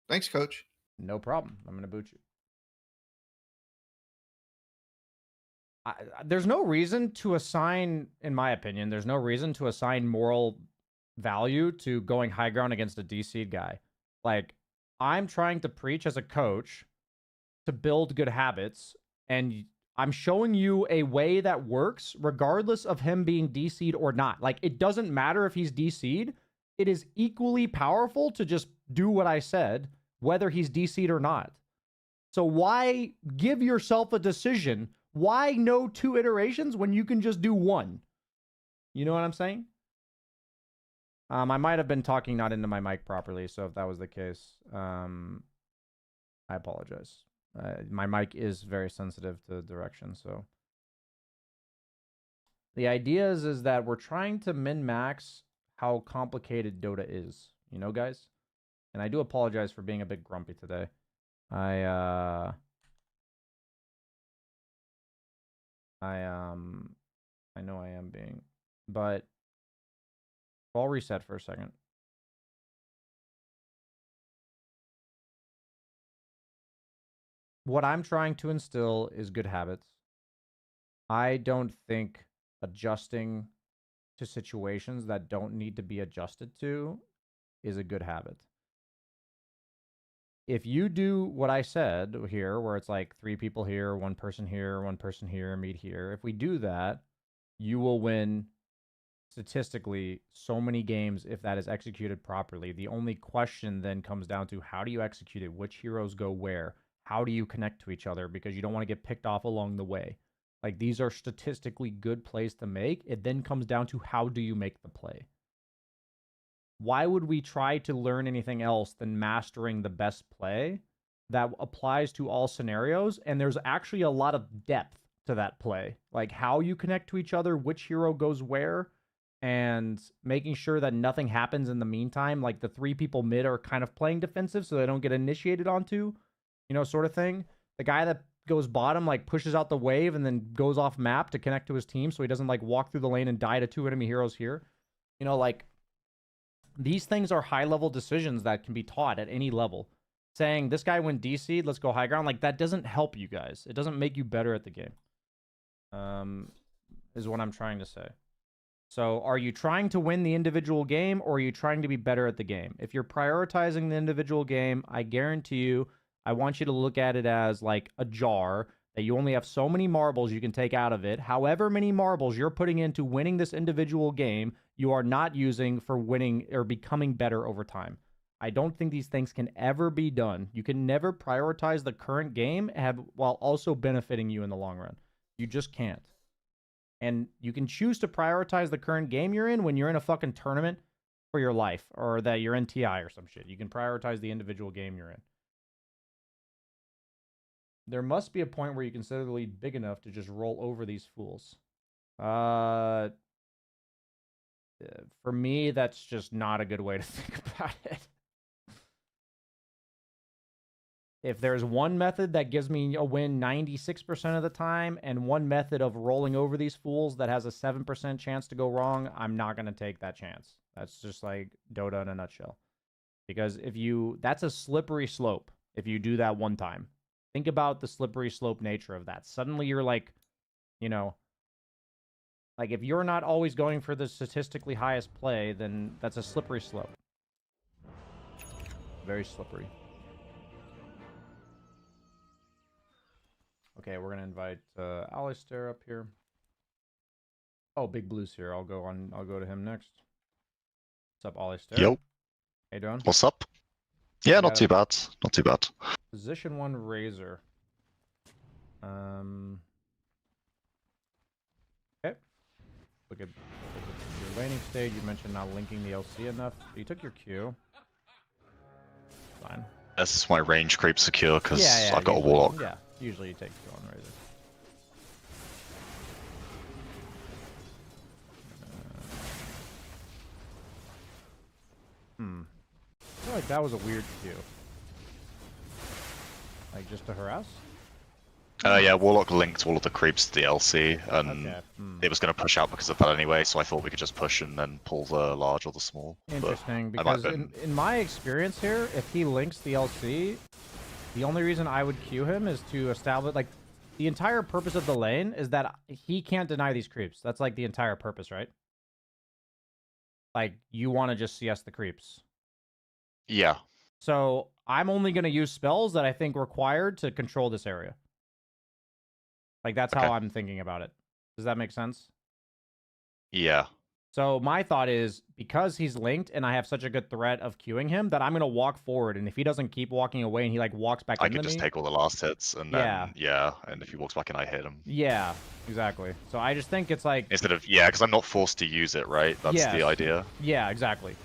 Thanks, coach. No problem. I'm going to boot you. There's no reason to assign, in my opinion, there's no reason to assign moral value to going high ground against a DC'd guy. Like, I'm trying to preach as a coach to build good habits, and I'm showing you a way that works regardless of him being DC'd or not. Like, it doesn't matter if he's DC'd. It is equally powerful to just do what I said, whether he's DC'd or not. So why give yourself a decision? Why no 2 iterations when you can just do 1? You know what I'm saying? I might have been talking not into my mic properly, so if that was the case, I apologize. My mic is very sensitive to direction, so. The idea is that we're trying to min-max how complicated Dota is, you know, guys? And I do apologize for being a bit grumpy today. I know I am being, but I'll reset for a second. What I'm trying to instill is good habits. I don't think adjusting to situations that don't need to be adjusted to is a good habit. If you do what I said here, where it's like 3 people here, 1 person here, 1 person here, meet here, if we do that, you will win statistically so many games if that is executed properly. The only question then comes down to how do you execute it? Which heroes go where? How do you connect to each other? Because you don't want to get picked off along the way. Like, these are statistically good plays to make. It then comes down to how do you make the play? Why would we try to learn anything else than mastering the best play that applies to all scenarios? And there's actually a lot of depth to that play, like how you connect to each other, which hero goes where, and making sure that nothing happens in the meantime. Like the 3 people mid are kind of playing defensive so they don't get initiated onto, you know, sort of thing. The guy that goes bottom like pushes out the wave and then goes off map to connect to his team so he doesn't like walk through the lane and die to 2 enemy heroes here. You know, like, these things are high-level decisions that can be taught at any level. Saying, this guy went DC, let's go high ground, like, that doesn't help you guys. It doesn't make you better at the game. Is what I'm trying to say. So, are you trying to win the individual game, or are you trying to be better at the game? If you're prioritizing the individual game, I guarantee you, I want you to look at it as, like, a jar that you only have so many marbles you can take out of it. However many marbles you're putting into winning this individual game, you are not using for winning or becoming better over time. I don't think these things can ever be done. You can never prioritize the current game while also benefiting you in the long run. You just can't. And you can choose to prioritize the current game you're in when you're in a fucking tournament for your life, or that you're in TI or some shit. You can prioritize the individual game you're in. There must be a point where you consider the lead big enough to just roll over these fools. For me, that's just not a good way to think about it. If there's one method that gives me a win 96% of the time, and one method of rolling over these fools that has a 7% chance to go wrong, I'm not going to take that chance. That's just like Dota in a nutshell. Because that's a slippery slope if you do that one time. Think about the slippery slope nature of that. Suddenly you're like, you know, like if you're not always going for the statistically highest play, then that's a slippery slope. Very slippery. Okay, we're gonna invite Alistair up here. Oh, Big Blue's here. I'll go to him next. What's up, Alistair? Yo. How you doing? What's up? Yeah, You not got too bad. Not too bad. Position 1 Razor. Okay. Look at your laning state. You mentioned not linking the LC enough. You took your Q. Fine. This is my range creep secure because Yeah, I've got usually, a warlock. Yeah, usually you take Q on Razor. I feel like that was a weird Q. Like, just to harass? Yeah, warlock linked all of the creeps to the LC, and Okay. it was going to push out because of that anyway. So I thought we could just push and then pull the large or the small. Interesting, I might because have been- in my experience here, if he links the LC, the only reason I would queue him is to establish, like, the entire purpose of the lane is that he can't deny these creeps. That's, like, the entire purpose, right? Like, you want to just CS the creeps. Yeah. So, I'm only going to use spells that I think required to control this area. Like, that's Okay. how I'm thinking about it. Does that make sense? Yeah. So my thought is, because he's linked and I have such a good threat of queuing him, that I'm gonna walk forward, and if he doesn't keep walking away and he like walks back I into could just me, take all the last hits and Yeah. then yeah, and if he walks back in, I hit him. yeah, exactly. So I just think it's like, Instead of because I'm not forced to use it, right? That's the Yes. idea. yeah, exactly.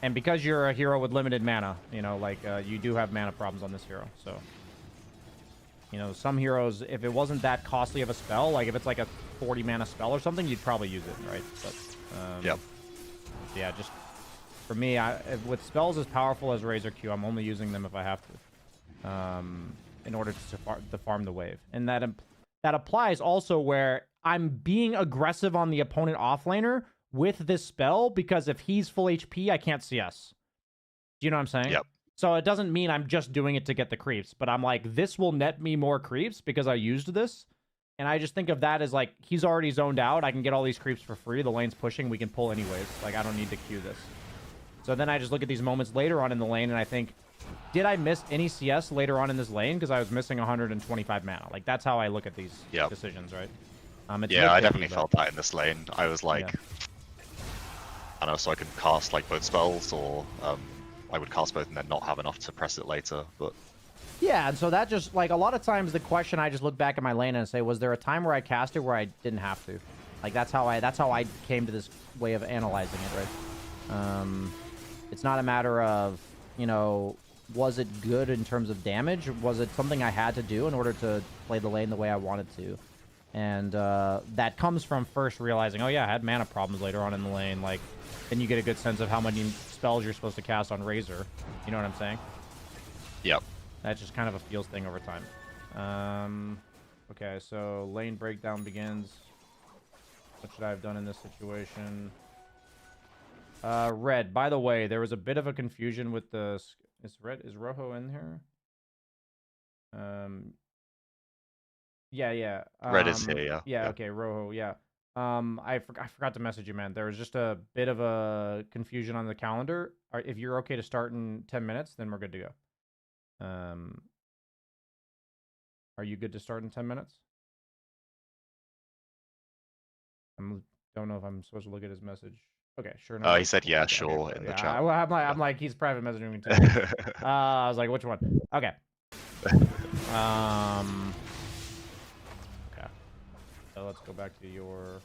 And because you're a hero with limited mana, you know, like you do have mana problems on this hero. So, you know, some heroes, if it wasn't that costly of a spell, like if it's like a 40 mana spell or something, you'd probably use it, right? But Yep. yeah, just for me, with spells as powerful as Razor Q, I'm only using them if I have to, in order to farm the wave. And that applies also where I'm being aggressive on the opponent offlaner with this spell, because if he's full HP, I can't CS. Do you know what I'm saying? Yep. So it doesn't mean I'm just doing it to get the creeps, but I'm like, this will net me more creeps because I used this. And I just think of that as like, he's already zoned out. I can get all these creeps for free. The lane's pushing. We can pull anyways. Like, I don't need to queue this. So then I just look at these moments later on in the lane and I think, did I miss any CS later on in this lane? Because I was missing 125 mana. Like, that's how I look at these decisions, right? It's Yeah, I nitpicky, definitely but- felt that in this lane. I was like, Yeah. I don't know, so I can cast like both spells, or I would cast both and then not have enough to press it later. But Yeah, and so that just, like, a lot of times the question, I just look back at my lane and say, was there a time where I cast it where I didn't have to? Like, that's how I came to this way of analyzing it, right? It's not a matter of, you know, was it good in terms of damage? Was it something I had to do in order to play the lane the way I wanted to? And that comes from first realizing, oh yeah, I had mana problems later on in the lane. Like, then you get a good sense of how many spells you're supposed to cast on Razor. You know what I'm saying? yep. That's just kind of a feels thing over time. Okay, so lane breakdown begins. What should I have done in this situation? Red. By the way, there was a bit of a confusion with the... Is Rojo in here? Yeah. Red is here, yeah. Yeah, okay, Rojo, yeah. I forgot to message you, man. There was just a bit of a confusion on the calendar. If you're okay to start in 10 minutes, then we're good to go. Are you good to start in 10 minutes? Don't know if I'm supposed to look at his message. Okay, sure. No, He said yeah, okay, sure in the yeah, chat. I'm like, he's private messaging me too. I was like, which one? Okay. Okay. So let's go back to your...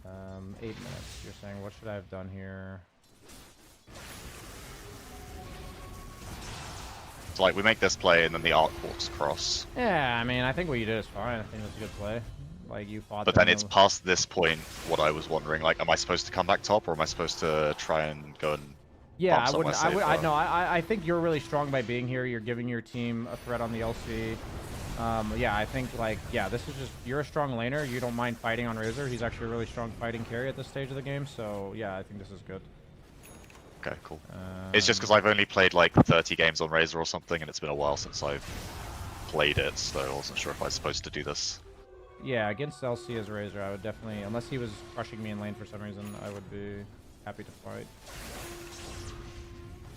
8 minutes. You're saying, what should I have done here? So like we make this play and then the arc walks across. Yeah, I mean, I think what you did is fine. I think that's a good play. Like, you fought But them then it's past this point what I was wondering, like, am I supposed to come back top or am I supposed to try and go and Yeah, bump I wouldn't. somewhere I safer? know. I think you're really strong by being here. You're giving your team a threat on the LC. Yeah, I think, like, yeah, this is just, you're a strong laner. You don't mind fighting on Razor. He's actually a really strong fighting carry at this stage of the game. So yeah, I think this is good. Okay, cool. It's just because I've only played like 30 games on Razor or something, and it's been a while since I've played it, so I wasn't sure if I was supposed to do this. Yeah, against LC as Razor, I would definitely, unless he was crushing me in lane for some reason, I would be happy to fight.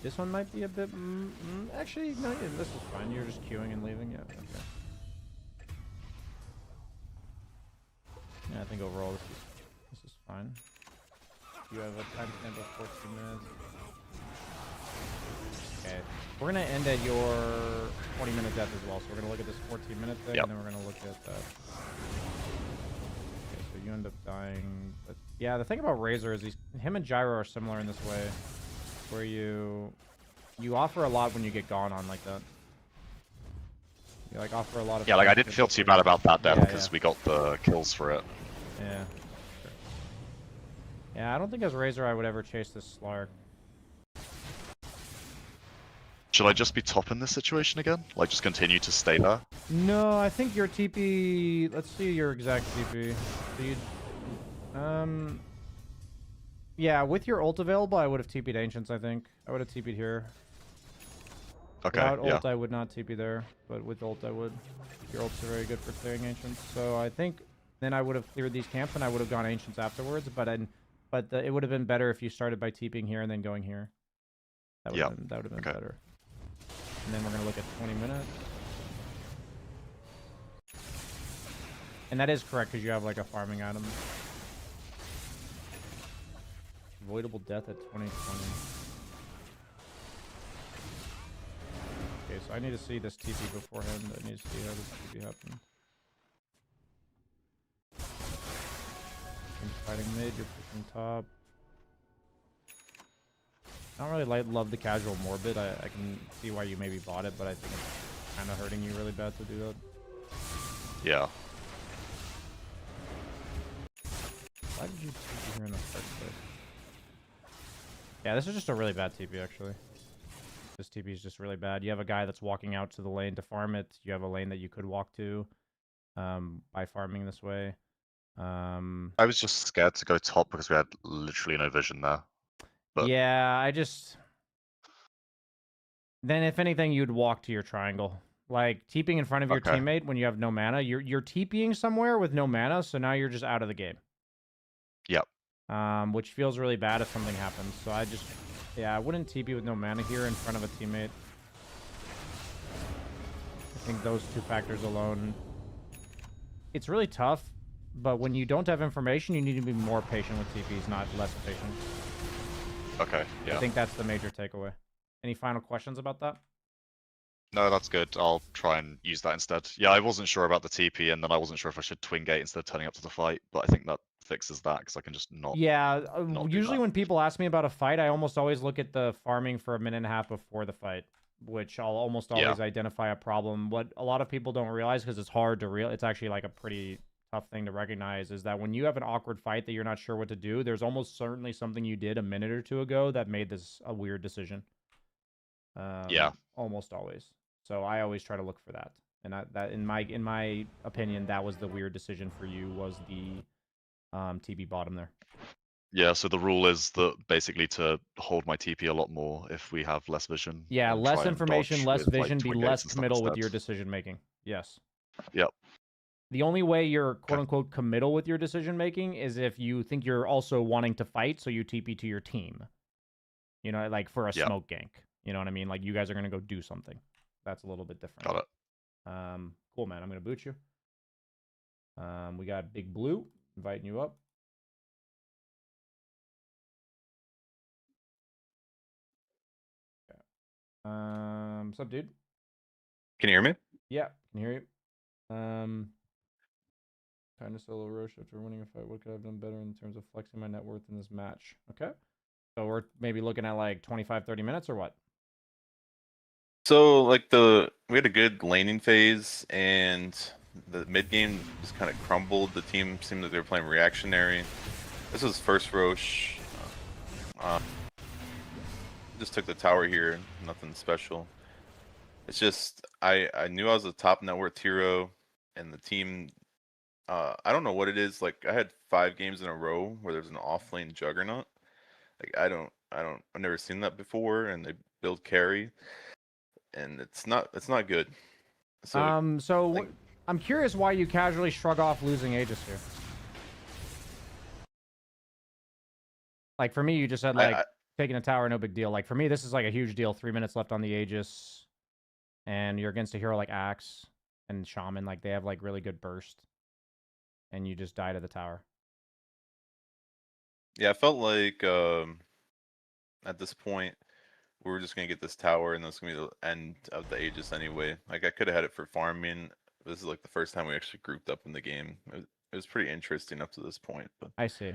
This one might be a bit... actually, no, yeah, this is fine. You're just queuing and leaving. Yeah, okay. Yeah, I think overall this is fine. You have a timestamp of 14 minutes. Okay, we're gonna end at your 20-minute death as well. So we're gonna look at this 14-minute thing, Yep. and then we're gonna look at that. Okay, so you end up dying. But yeah, the thing about Razor is him and Gyro are similar in this way, where you offer a lot when you get gone on like that. You like offer a lot of... Yeah, like I didn't feel too bad about that death Yeah, because yeah. we got the kills for it. Yeah. Sure. Yeah, I don't think as Razor I would ever chase this Slark. Should I just be top in this situation again? Like just continue to stay there? No, I think your TP... Let's see your exact TP. So you... Yeah, with your ult available, I would have TP'd Ancients, I think. I would have TP'd here. Okay, Without yeah. ult, I would not TP there, but with ult, I would. Your ults are very good for clearing Ancients, so I think then I would have cleared these camps and I would have gone Ancients afterwards, but it would have been better if you started by TPing here and then going here. That would have been Okay. better. And then we're going to look at 20 minutes. And that is correct because you have like a farming item. Avoidable death at 2020. Okay, so I need to see this TP beforehand. I need to see how this TP happened. I'm fighting mid, you're pushing top. I don't really love the casual morbid. I can see why you maybe bought it, but I think it's kind of hurting you really bad to do that. Yeah. Why did you TP here in the first place? Yeah, this is just a really bad TP, actually. This TP is just really bad. You have a guy that's walking out to the lane to farm it. You have a lane that you could walk to by farming this way. I was just scared to go top because we had literally no vision there. But yeah, I just... Then if anything, you'd walk to your triangle. Like, TPing in front of your Okay. teammate when you have no mana. You're TPing somewhere with no mana, so now you're just out of the game. Yep. Which feels really bad if something happens. So I just... Yeah, I wouldn't TP with no mana here in front of a teammate. I think those two factors alone... It's really tough, but when you don't have information, you need to be more patient with TPs, not less patient. Okay, yeah. I think that's the major takeaway. Any final questions about that? No, that's good. I'll try and use that instead. Yeah, I wasn't sure about the TP, and then I wasn't sure if I should twin gate instead of turning up to the fight, but I think that fixes that, because I can just not... Yeah, not do usually that. when people ask me about a fight, I almost always look at the farming for a minute and a half before the fight, which I'll almost always identify a problem. What a lot of people don't realize, because it's hard to it's actually like a pretty tough thing to recognize, is that when you have an awkward fight that you're not sure what to do, there's almost certainly something you did a minute or two ago that made this a weird decision. Yeah. Almost always. So I always try to look for that. And that in my opinion, that was the weird decision for you, was the TB bottom there. Yeah, so the rule is that basically to hold my TP a lot more if we have less vision. Yeah, and less try and information, dodge less with, like, vision, be twin gates less and stuff committal with instead. your decision making. Yes. Yep. The only way you're quote unquote committal with your decision making is if you think you're also wanting to fight, so you TP to your team. You know, like for a smoke gank. You know what I mean? Like you guys are gonna go do something. That's a little bit different. Got it. Cool, man. I'm gonna boot you. We got Big Blue inviting you up. What's up, dude? Can you hear me? Yeah, can hear you. Trying to solo Roche after winning a fight. What could I have done better in terms of flexing my net worth in this match? Okay. So we're maybe looking at like 25, 30 minutes or what? So like we had a good laning phase, and the mid game just kind of crumbled. The team seemed like they were playing reactionary. This was first Roche. Just took the tower here. Nothing special. It's just I knew I was a top net worth hero, and the team. I don't know what it is. Like I had 5 games in a row where there's an off lane juggernaut. Like I've never seen that before, and they build carry, and it's not good. So like, I'm curious why you casually shrug off losing Aegis here. Like for me, you just said like taking a tower, no big deal. Like for me, this is like a huge deal. 3 minutes left on the Aegis, and you're against a hero like Axe and Shaman. Like they have like really good burst, and you just die to the tower. yeah, I felt like at this point we were just gonna get this tower, and that's gonna be the end of the Aegis anyway. Like I could have had it for farming. This is like the first time we actually grouped up in the game. It was pretty interesting up to this point. But I see.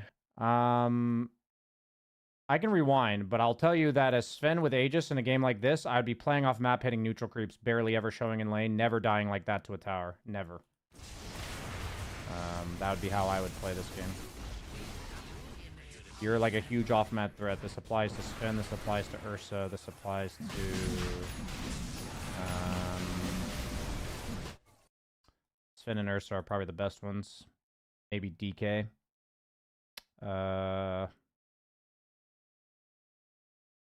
I can rewind, but I'll tell you that as Sven with Aegis in a game like this, I'd be playing off map, hitting neutral creeps, barely ever showing in lane, never dying like that to a tower. Never. That would be how I would play this game. You're like a huge off-map threat. This applies to Sven, this applies to Ursa, this applies to... Sven and Ursa are probably the best ones. Maybe DK.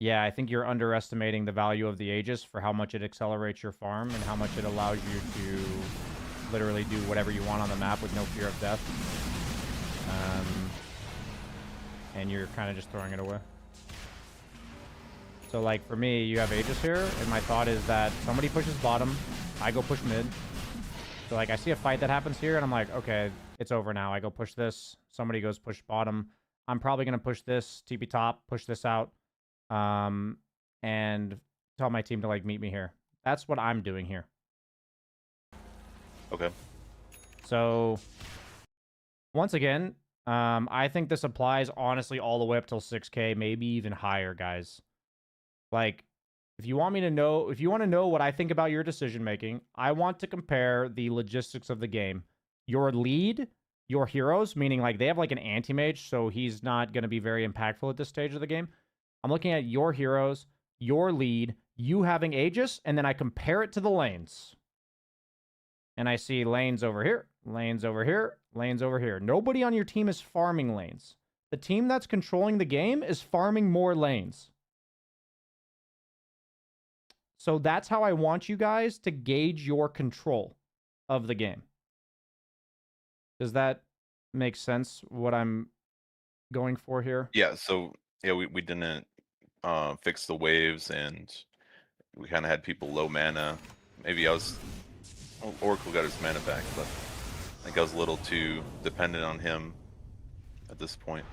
Yeah, I think you're underestimating the value of the Aegis for how much it accelerates your farm and how much it allows you to literally do whatever you want on the map with no fear of death. And you're kind of just throwing it away. So, like, for me, you have Aegis here, and my thought is that somebody pushes bottom, I go push mid. So, like, I see a fight that happens here, and I'm like, okay, it's over now. I go push this. Somebody goes push bottom. I'm probably going to push this, TP top, push this out, and tell my team to, like, meet me here. That's what I'm doing here. Okay. So, once again, I think this applies, honestly, all the way up till 6K, maybe even higher, guys. Like, if you want to know what I think about your decision making, I want to compare the logistics of the game. Your lead, your heroes, meaning like they have like an anti-mage, so he's not going to be very impactful at this stage of the game. I'm looking at your heroes, your lead, you having Aegis, and then I compare it to the lanes. And I see lanes over here, lanes over here, lanes over here. Nobody on your team is farming lanes. The team that's controlling the game is farming more lanes. So that's how I want you guys to gauge your control of the game. Does that make sense, what I'm going for here? Yeah, so yeah, we didn't fix the waves, and we kind of had people low mana. Maybe Oracle got his mana back, but I think I was a little too dependent on him at this point.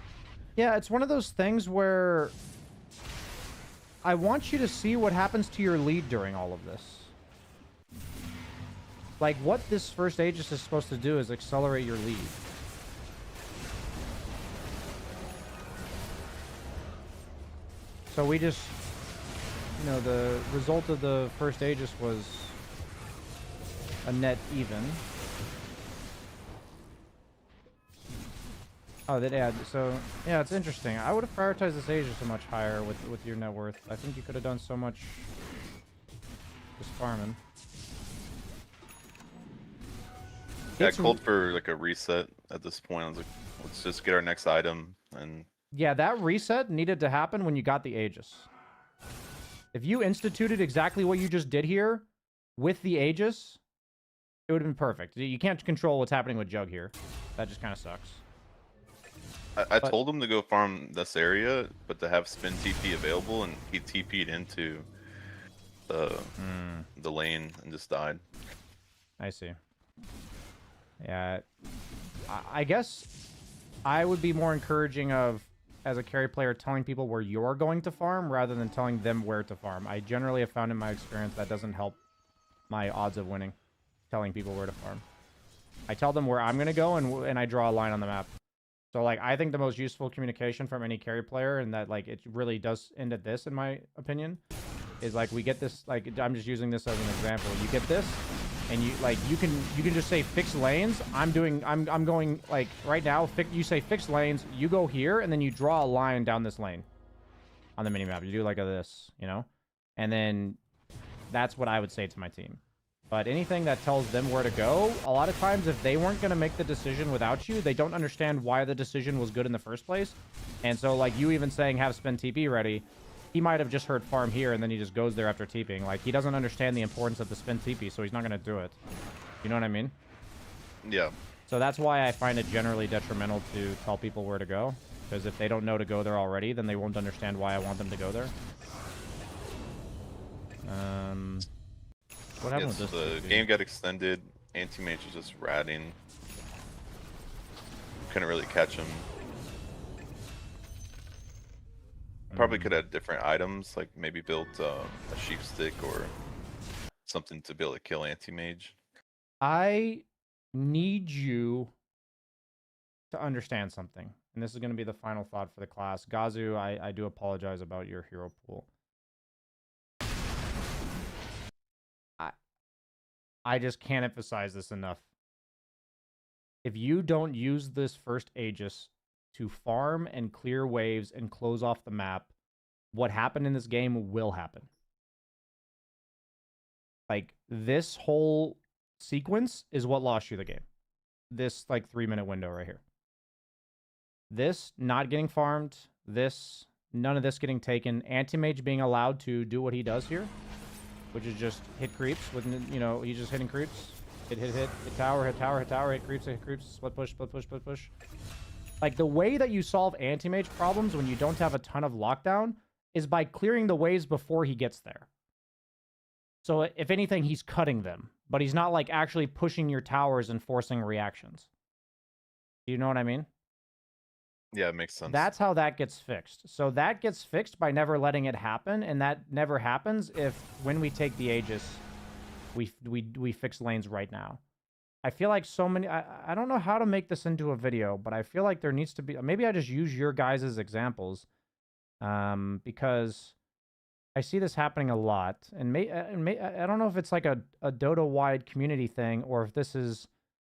Yeah, it's one of those things where I want you to see what happens to your lead during all of this. Like, what this first Aegis is supposed to do is accelerate your lead. So we just, you know, the result of the first Aegis was a net even. Oh, yeah, so, yeah, it's interesting. I would have prioritized this Aegis so much higher with your net worth. I think you could have done so much just farming. Yeah, I It's called for like a reset at this point. I was like, let's just get our next item. And Yeah, that reset needed to happen when you got the Aegis. If you instituted exactly what you just did here with the Aegis, it would have been perfect. You can't control what's happening with Jug here. That just kind of sucks. I told him to go farm this area, but to have spin TP available, and he TP'd into the lane and just died. I see. Yeah, I guess I would be more encouraging of, as a carry player, telling people where you're going to farm rather than telling them where to farm. I generally have found in my experience that doesn't help my odds of winning, telling people where to farm. I tell them where I'm going to go, and I draw a line on the map. So, like, I think the most useful communication from any carry player, and that, like, it really does end at this, in my opinion, is, like, we get this, like, I'm just using this as an example. You get this, and you, like, you can just say fix lanes. I'm going, like, right now, you say fix lanes, you go here, and then you draw a line down this lane on the minimap. You do, like, this, you know? And then that's what I would say to my team. But anything that tells them where to go, a lot of times if they weren't going to make the decision without you, they don't understand why the decision was good in the first place. And so, like, you even saying have spin TP ready, he might have just heard farm here, and then he just goes there after TPing. Like, he doesn't understand the importance of the spin TP, so he's not going to do it. You know what I mean? Yeah. So that's why I find it generally detrimental to tell people where to go. Because if they don't know to go there already, then they won't understand why I want them to go there. What happened with this? The game got extended. Anti-mage was just ratting. Couldn't really catch him. Probably could have different items, like maybe built a sheep stick or something to be able to kill anti-mage. I need you to understand something. And this is going to be the final thought for the class. Gazu, I do apologize about your hero pool. I just can't emphasize this enough. If you don't use this first Aegis to farm and clear waves and close off the map, what happened in this game will happen. Like, this whole sequence is what lost you the game. This, like, 3-minute window right here. This not getting farmed, this, none of this getting taken, Anti-Mage being allowed to do what he does here, which is just hit creeps with, you know, he's just hitting creeps. Hit tower, hit tower, hit tower, hit creeps, split push, split push, split push. Like, the way that you solve anti-mage problems when you don't have a ton of lockdown is by clearing the waves before he gets there. So if anything, he's cutting them but he's not like actually pushing your towers and forcing reactions. Do you know what I mean? Yeah, it makes sense. That's how that gets fixed. So that gets fixed by never letting it happen, and that never happens if when we take the Aegis, we fix lanes right now. I feel like so many... I don't know how to make this into a video, but I feel like there needs to be... Maybe I just use your guys' as examples, because I see this happening a lot. And I don't know if it's like a Dota-wide community thing, or if this is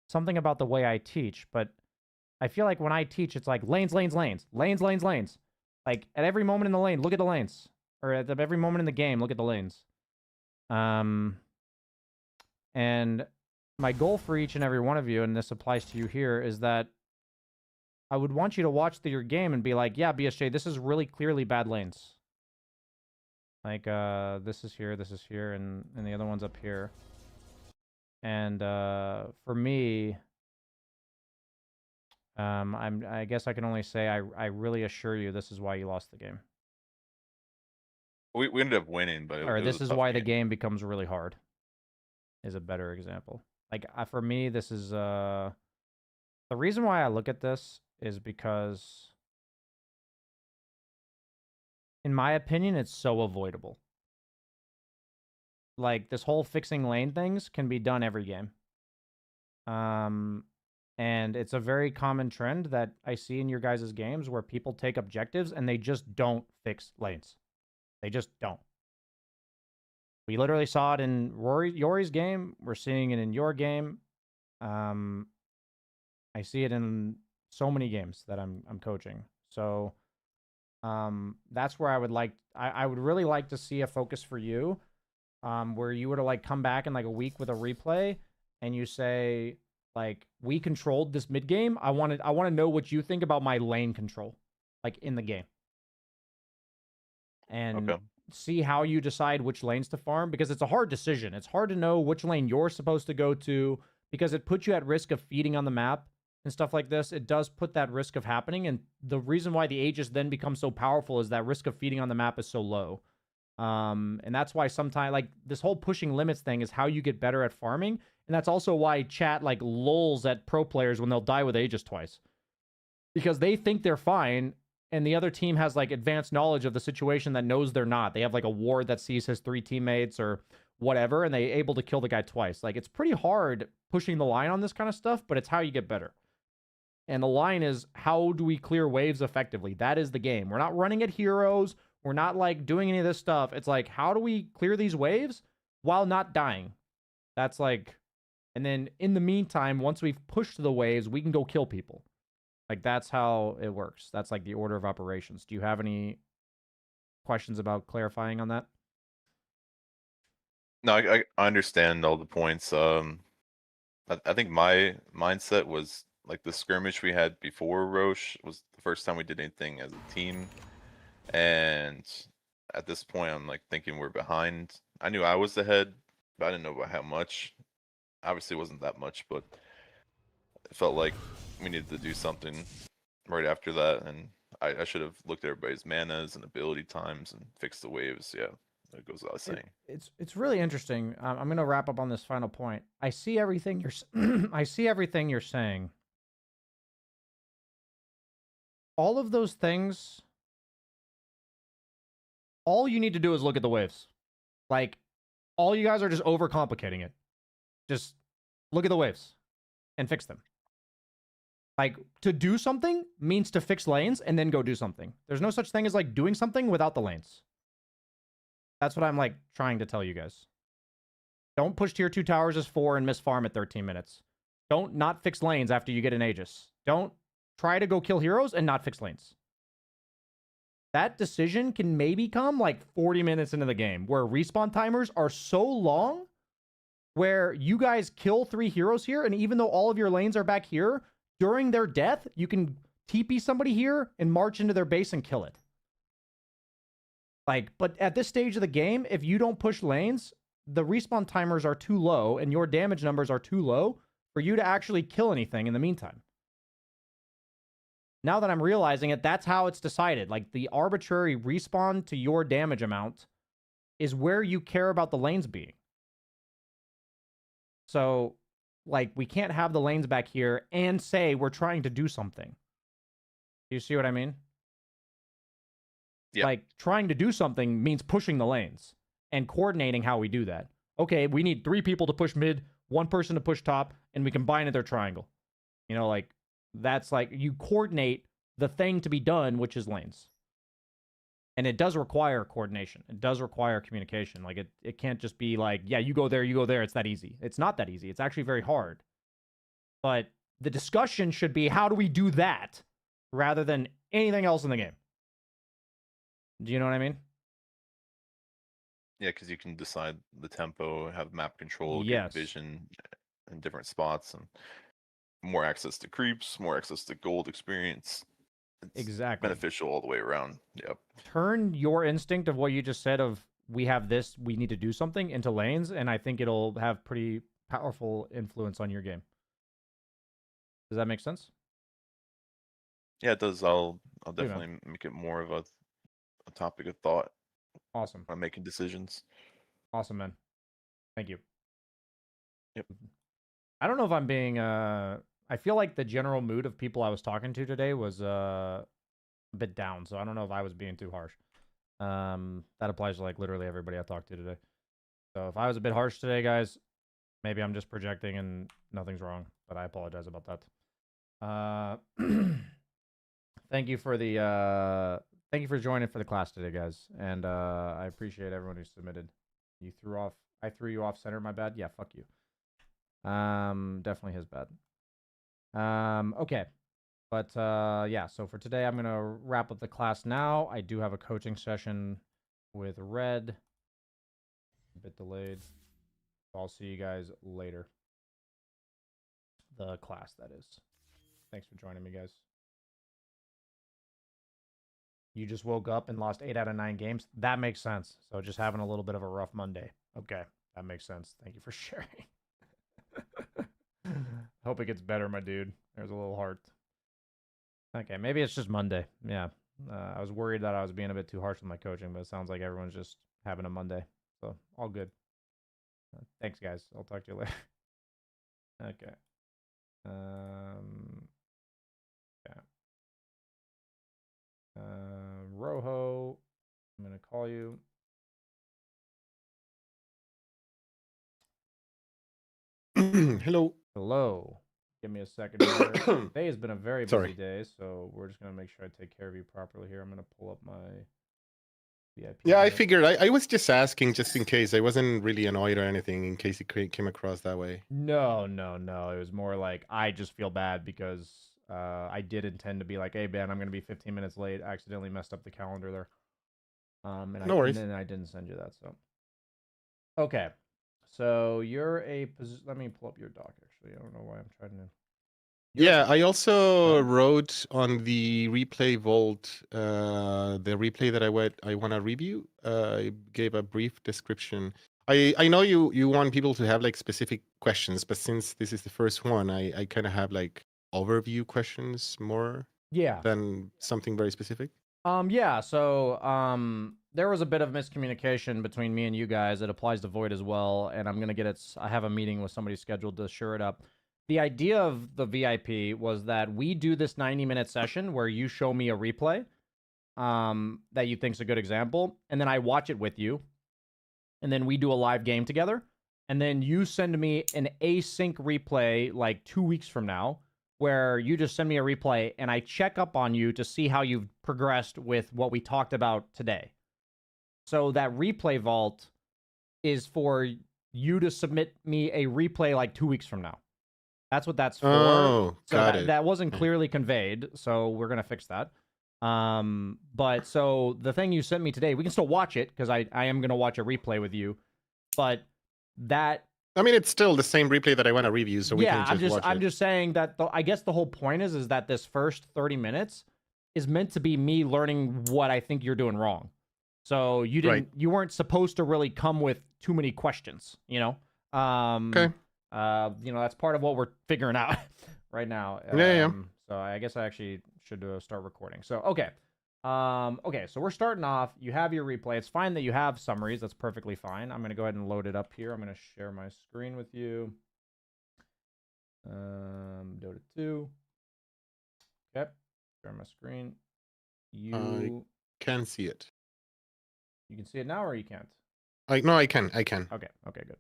something about the way I teach, but I feel like when I teach, it's like lanes, lanes, lanes, lanes, lanes, lanes. Like at every moment in the lane, look at the lanes. Or at every moment in the game, look at the lanes. And my goal for each and every one of you, and this applies to you here, is that I would want you to watch your game and be like, yeah, BSJ, this is really clearly bad lanes. Like, this is here, and the other one's up here. And for me... I guess I can only say I really assure you this is why you lost the game. We ended up winning, but Or it this was is a tough why the game. game becomes really hard. Is a better example. Like for me, this is the reason why I look at this is because, in my opinion, it's so avoidable. Like this whole fixing lane things can be done every game. And it's a very common trend that I see in your guys' games where people take objectives and they just don't fix lanes. They just don't. We literally saw it in Yori's game. We're seeing it in your game. I see it in so many games that I'm coaching. So that's where I would like... I would really like to see a focus for you, where you were to like come back in like a week with a replay and you say... Like, we controlled this mid game. I want to know what you think about my lane control, like in the game, and see how you decide which lanes to farm, because it's a hard decision. It's hard to know which lane you're supposed to go to, because it puts you at risk of feeding on the map and stuff like this. It does put that risk of happening, and the reason why the Aegis then becomes so powerful is that risk of feeding on the map is so low. And that's why sometimes, like, this whole pushing limits thing is how you get better at farming. And that's also why chat, like, lulls at pro players when they'll die with Aegis twice. Because they think they're fine, and the other team has, like, advanced knowledge of the situation that knows they're not. They have, like, a ward that sees his 3 teammates or whatever, and they're able to kill the guy twice. Like, it's pretty hard pushing the line on this kind of stuff, but it's how you get better. And the line is, how do we clear waves effectively? That is the game. We're not running at heroes. We're not, like, doing any of this stuff. It's like, how do we clear these waves while not dying? That's, like... And then, in the meantime, once we've pushed the waves, we can go kill people. Like, that's how it works. That's, like, the order of operations. Do you have any questions about clarifying on that? No, I understand all the points. I think my mindset was, like, the skirmish we had before Roche was the first time we did anything as a team. And at this point, I'm, like, thinking we're behind. I knew I was ahead, but I didn't know about how much. Obviously, it wasn't that much, but it felt like we needed to do something right after that, and I should have looked at everybody's manas and ability times and fixed the waves. Yeah, that goes without saying. It's really interesting. I'm gonna wrap up on this final point. I see everything you're I see everything you're saying. All of those things. All you need to do is look at the waves. Like, all you guys are just overcomplicating it. Just look at the waves and fix them. Like, to do something means to fix lanes and then go do something. There's no such thing as, like, doing something without the lanes. That's what I'm, like, trying to tell you guys. Don't push tier 2 towers as 4 and miss farm at 13 minutes. Don't not fix lanes after you get an Aegis. Don't try to go kill heroes and not fix lanes. That decision can maybe come, like, 40 minutes into the game, where respawn timers are so long where you guys kill 3 heroes here, and even though all of your lanes are back here, during their death, you can TP somebody here and march into their base and kill it. Like, but at this stage of the game, if you don't push lanes, the respawn timers are too low and your damage numbers are too low for you to actually kill anything in the meantime. Now that I'm realizing it, that's how it's decided. Like, the arbitrary respawn to your damage amount is where you care about the lanes being. So, like, we can't have the lanes back here and say we're trying to do something. Do you see what I mean? Yeah. Like, trying to do something means pushing the lanes and coordinating how we do that. Okay, we need 3 people to push mid, 1 person to push top, and we combine at their triangle. You know, like, that's like, you coordinate the thing to be done, which is lanes. And it does require coordination. It does require communication. Like, it can't just be like, yeah, you go there, it's that easy. It's not that easy. It's actually very hard. But the discussion should be, how do we do that rather than anything else in the game? Do you know what I mean? Yeah, because you can decide the tempo, have map control, Yes. get vision in different spots, and more access to creeps, more access to gold experience. It's Exactly. beneficial all the way around. Yep. Turn your instinct of what you just said of we have this, we need to do something into lanes, and I think it'll have pretty powerful influence on your game. Does that make sense? Yeah, it does. I'll man. definitely make it more of a topic of thought Awesome. when I'm making decisions. Awesome, man. Thank you. Yep. I don't know if I'm being I feel like the general mood of people I was talking to today was a bit down, so I don't know if I was being too harsh. That applies to like literally everybody I talked to today. So if I was a bit harsh today, guys, maybe I'm just projecting and nothing's wrong, but I apologize about that. Thank you for the thank you for joining for the class today, guys. And I appreciate everyone who submitted. I threw you off center, my bad. Yeah, fuck you. Definitely his bad. Okay. But yeah, so for today I'm gonna wrap up the class now. I do have a coaching session with Red. A bit delayed. I'll see you guys later. The class, that is. Thanks for joining me, guys. You just woke up and lost 8 out of 9 games? That makes sense. So just having a little bit of a rough Monday. Okay, that makes sense. Thank you for sharing. Hope it gets better, my dude. There's a little heart. Okay, maybe it's just Monday. Yeah. I was worried that I was being a bit too harsh with my coaching, but it sounds like everyone's just having a Monday. So, all good. Thanks, guys. I'll talk to you later. Okay. Yeah. Rojo, I'm going to call you. Hello. Hello. Give me a second here. Today has been a very busy Sorry. day, so we're just going to make sure I take care of you properly here. I'm going to pull up my VIP. Yeah, I list. figured. I was just asking just in case. I wasn't really annoyed or anything in case it came across that way. No. It was more like I just feel bad because I did intend to be like, hey, Ben, I'm going to be 15 minutes late. I accidentally messed up the calendar there. No worries. And then I didn't send you that, so. Okay. So you're let me pull up your doc, actually. I don't know why I'm trying to. Yeah, I also wrote on the replay vault, the replay that I want to review. I gave a brief description. I know you want people to have like specific questions, but since this is the first one, I kind of have like overview questions more Yeah. than something very specific. Yeah, so there was a bit of miscommunication between me and you guys. It applies to Void as well, and I'm gonna I have a meeting with somebody scheduled to shore it up. The idea of the VIP was that we do this 90-minute session where you show me a replay that you think's a good example, and then I watch it with you, and then we do a live game together, and then you send me an async replay like 2 weeks from now, where you just send me a replay and I check up on you to see how you've progressed with what we talked about today. So that replay vault is for you to submit me a replay like 2 weeks from now. That's what that's for. Oh, so got it. That wasn't clearly conveyed, so we're going to fix that. But so the thing you sent me today, we can still watch it because I am going to watch a replay with you. But that I mean, it's still the same replay that I want to review, so we can just watch it. I'm just saying that I guess the whole point is that this first 30 minutes is meant to be me learning what I think you're doing wrong. So you weren't supposed to really come with too many questions, you know? Okay. You know, that's part of what we're figuring out right now. Yeah. So I guess I actually should start recording. So, okay. Okay, so we're starting off. You have your replay. It's fine that you have summaries. That's perfectly fine. I'm going to go ahead and load it up here. I'm going to share my screen with you. Dota 2. Okay. Share my screen. You Can see it. you can see it now or you can't? No, I can. Okay, good.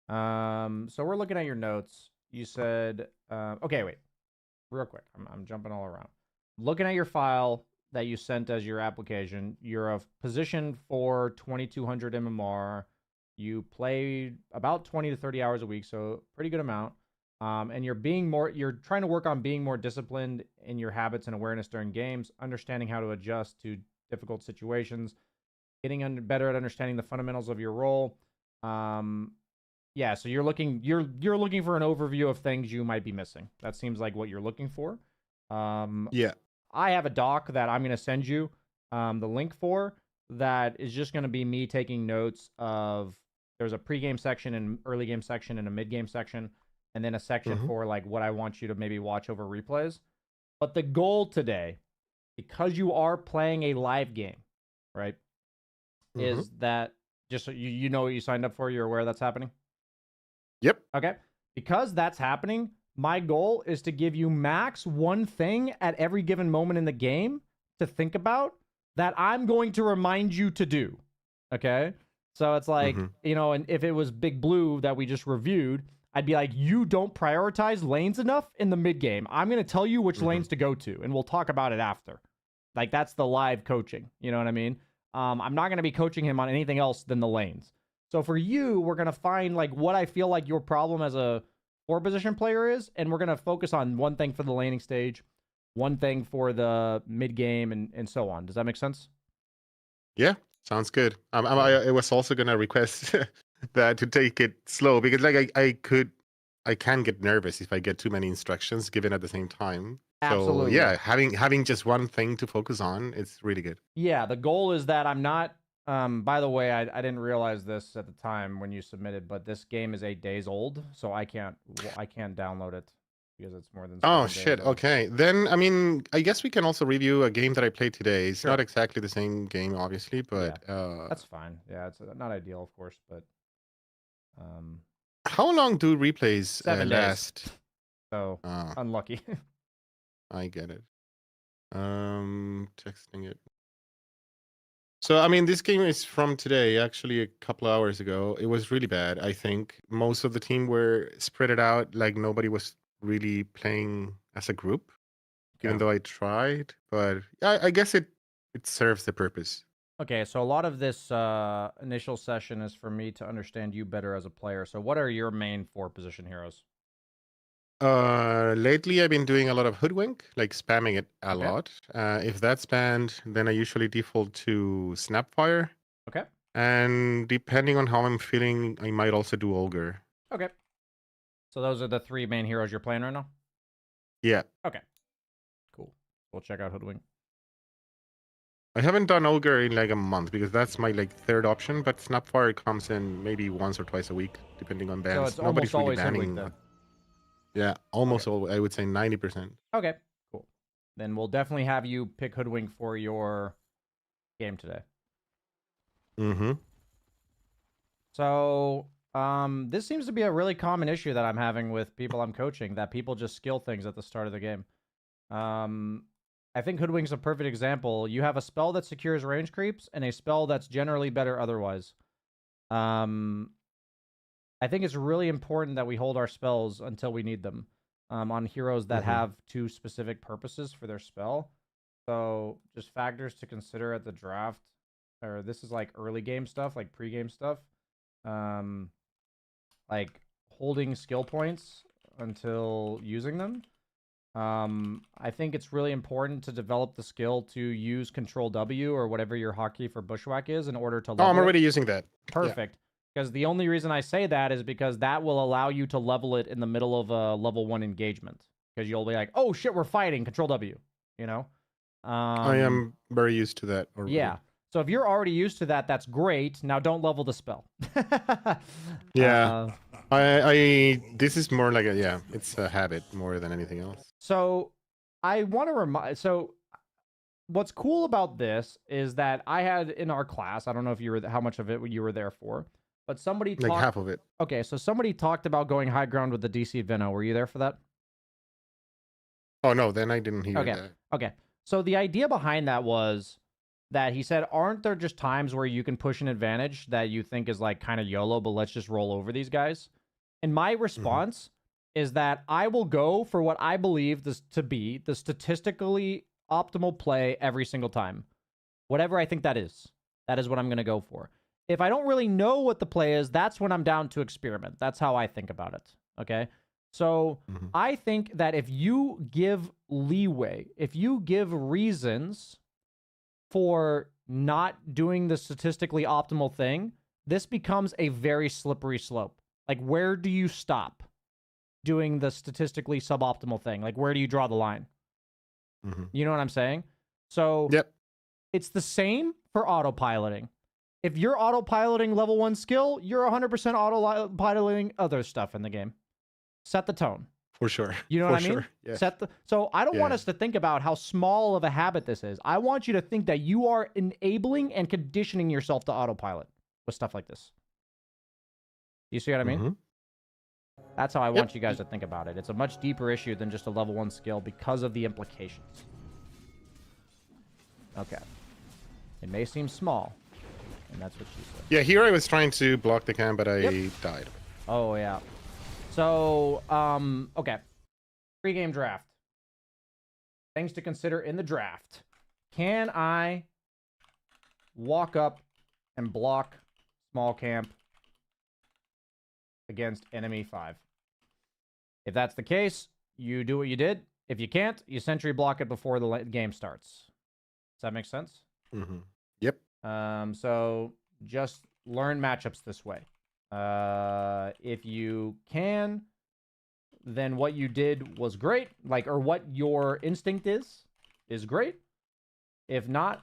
So we're looking at your notes. You said okay, wait. Real quick. I'm jumping all around. Looking at your file that you sent as your application, you're a position for 2200 MMR. You play about 20 to 30 hours a week, so pretty good amount. And you're trying to work on being more disciplined in your habits and awareness during games, understanding how to adjust to difficult situations, getting better at understanding the fundamentals of your role. Yeah, so you're looking for an overview of things you might be missing. That seems like what you're looking for. Yeah. I have a doc that I'm going to send you the link for that is just going to be me taking notes of there's a pregame section and early game section and a mid game section and then a section for like what I want you to maybe watch over replays. But the goal today, because you are playing a live game, right, is that just so you know what you signed up for, you're aware that's happening? Yep. Okay. Because that's happening, my goal is to give you max one thing at every given moment in the game to think about that I'm going to remind you to do. Okay. So it's like, and if it was Big Blue that we just reviewed, I'd be like, you don't prioritize lanes enough in the mid game. I'm going to tell you which lanes to go to, and we'll talk about it after. Like, that's the live coaching. You know what I mean? I'm not going to be coaching him on anything else than the lanes. So for you, we're going to find like what I feel like your problem as a 4-position player is, and we're going to focus on one thing for the laning stage, one thing for the mid game, and so on. Does that make sense? Yeah, sounds good. I was also going to request that to take it slow because like I can get nervous if I get too many instructions given at the same time. Absolutely. So yeah, having just one thing to focus on, it's really good. Yeah, the goal is that I'm not. By the way, I didn't realize this at the time when you submitted, but this game is 8 days old, so I can't download it because it's more than 7 Oh days shit. old. Okay. Then I mean, I guess we can also review a game that I played today. It's Sure. not exactly the same game, obviously, but That's fine. Yeah, it's not ideal, of course, but how long do replays 7 last? days. So unlucky. I get it. Texting it. So, I mean, this game is from today, actually a couple hours ago. It was really bad, I think. Most of the team were spread it out, like nobody was really playing as a group, even though I tried. But I guess it serves the purpose. Okay, so a lot of this initial session is for me to understand you better as a player. So what are your main 4-position heroes? Lately I've been doing a lot of hoodwink, like spamming it a lot. If that's banned, then I usually default to snapfire. Okay. And depending on how I'm feeling, I might also do ogre. Okay. So those are the 3 main heroes you're playing right now? Yeah. Okay. Cool. We'll check out hoodwink. I haven't done ogre in like a month because that's my like 3rd option, but snapfire comes in maybe once or twice a week, depending on bans. So it's Nobody's almost always really hoodwink banning. then. Yeah, almost all. I would say 90%. Okay, cool. Then we'll definitely have you pick hoodwink for your game today. So, this seems to be a really common issue that I'm having with people I'm coaching, that people just skill things at the start of the game. I think hoodwink's a perfect example. You have a spell that secures range creeps and a spell that's generally better otherwise. I think it's really important that we hold our spells until we need them on heroes that have 2 specific purposes for their spell. So just factors to consider at the draft, or this is like early game stuff, like pre-game stuff. Like holding skill points until using them. I think it's really important to develop the skill to use Control W or whatever your hotkey for Bushwhack is in order to level I'm already it. using that. Perfect. Because the only reason I say that is because that will allow you to level it in the middle of a level 1 engagement. Because you'll be like, oh shit, we're fighting, Control W, you know? I am very used to that already. Yeah. So if you're already used to that, that's great. Now don't level the spell. Yeah. This is more like it's a habit more than anything else. So I want to remind, what's cool about this is that I had in our class, I don't know if you were, how much of it you were there for, But somebody Like talked. half of it. Okay, so somebody talked about going high ground with the DC Veno. Were you there for that? Oh no, then I didn't hear Okay. that. Okay. So the idea behind that was that he said, aren't there just times where you can push an advantage that you think is like kind of YOLO, but let's just roll over these guys? And my response is that I will go for what I believe this to be the statistically optimal play every single time. Whatever I think that is what I'm going to go for. If I don't really know what the play is, that's when I'm down to experiment. That's how I think about it. Okay. So I think that if you give leeway, if you give reasons for not doing the statistically optimal thing, this becomes a very slippery slope. Like, where do you stop doing the statistically suboptimal thing? Like, where do you draw the line? You know what I'm saying? So Yep. it's the same for autopiloting. If you're autopiloting level 1 skill, you're 100% autopiloting other stuff in the game. Set the tone. For sure. You know For what I mean? sure. Yeah. So I don't want Yeah. us to think about how small of a habit this is. I want you to think that you are enabling and conditioning yourself to autopilot with stuff like this. You see what I mean? That's how I want you guys to think about it. It's a much deeper issue than just a level 1 skill because of the implications. Okay. It may seem small, and that's what she said. Yeah, here I was trying to block the cam, but I died. Oh, yeah. So, okay. Pre-game draft. Things to consider in the draft. Can I walk up and block small camp against enemy 5? If that's the case, you do what you did. If you can't, you sentry block it before the game starts. Does that make sense? Yep. So just learn matchups this way. If you can, then what you did was great. Like, or what your instinct is great. If not,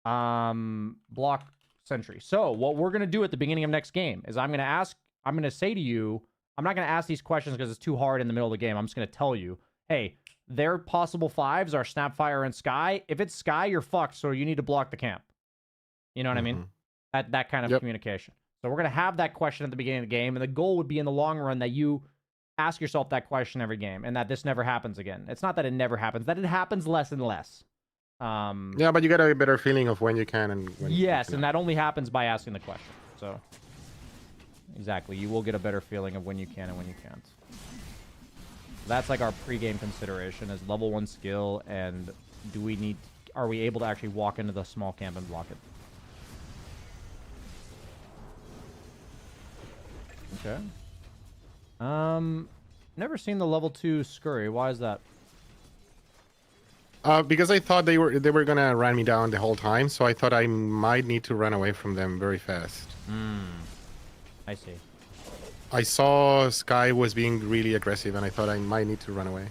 block sentry. So what we're going to do at the beginning of next game is I'm going to say to you, I'm not going to ask these questions because it's too hard in the middle of the game. I'm just going to tell you, hey, their possible 5s are Snapfire and Sky. If it's Sky, you're fucked, so you need to block the camp. You know what I mean? That kind of communication. So we're going to have that question at the beginning of the game, and the goal would be in the long run that you ask yourself that question every game, and that this never happens again. It's not that it never happens, that it happens less and less. Yeah, but you got a better feeling of when you can and when you Yes, cannot. and that only happens by asking the question. So, exactly. You will get a better feeling of when you can and when you can't. That's like our pre-game consideration is level 1 skill, and are we able to actually walk into the small camp and block it? Okay. Never seen the level 2 scurry. Why is that? Because I thought they were gonna run me down the whole time, so I thought I might need to run away from them very fast. I see. I saw Sky was being really aggressive, and I thought I might need to run away.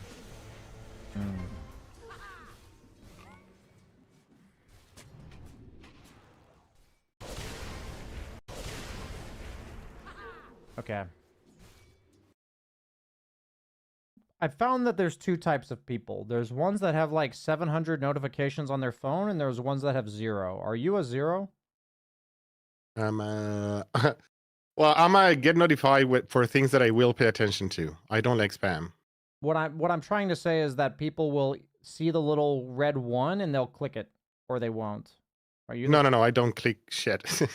Okay. I found that there's 2 types of people. There's ones that have like 700 notifications on their phone, and there's ones that have 0. Are you a 0? Well, I'm gonna get notified for things that I will pay attention to. I don't like spam. What I'm trying to say is that people will see the little red 1 and they'll click it, or they won't. Are you? No, I don't click shit.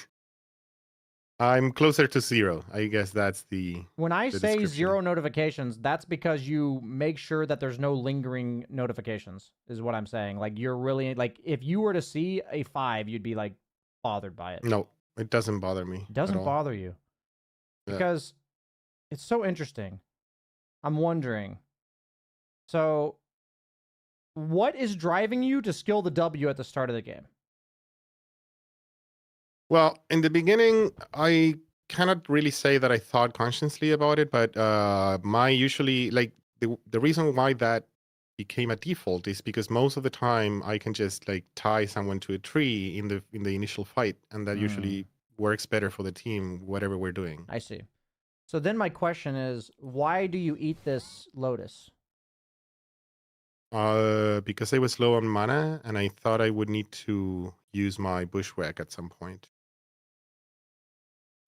I'm closer to 0. I guess that's the. When I the say description. 0 notifications, that's because you make sure that there's no lingering notifications, is what I'm saying. Like, you're really, like, if you were to see a 5, you'd be, like, bothered by it. No, it doesn't bother me. It doesn't at all. bother you. Because it's so interesting. I'm wondering. So, what is driving you to skill the W at the start of the game? Well, in the beginning, I cannot really say that I thought consciously about it, but my usually like the reason why that became a default is because most of the time I can just like tie someone to a tree in the initial fight, and that usually works better for the team, whatever we're doing. I see. So then my question is, why do you eat this lotus? Because I was low on mana, and I thought I would need to use my bushwhack at some point.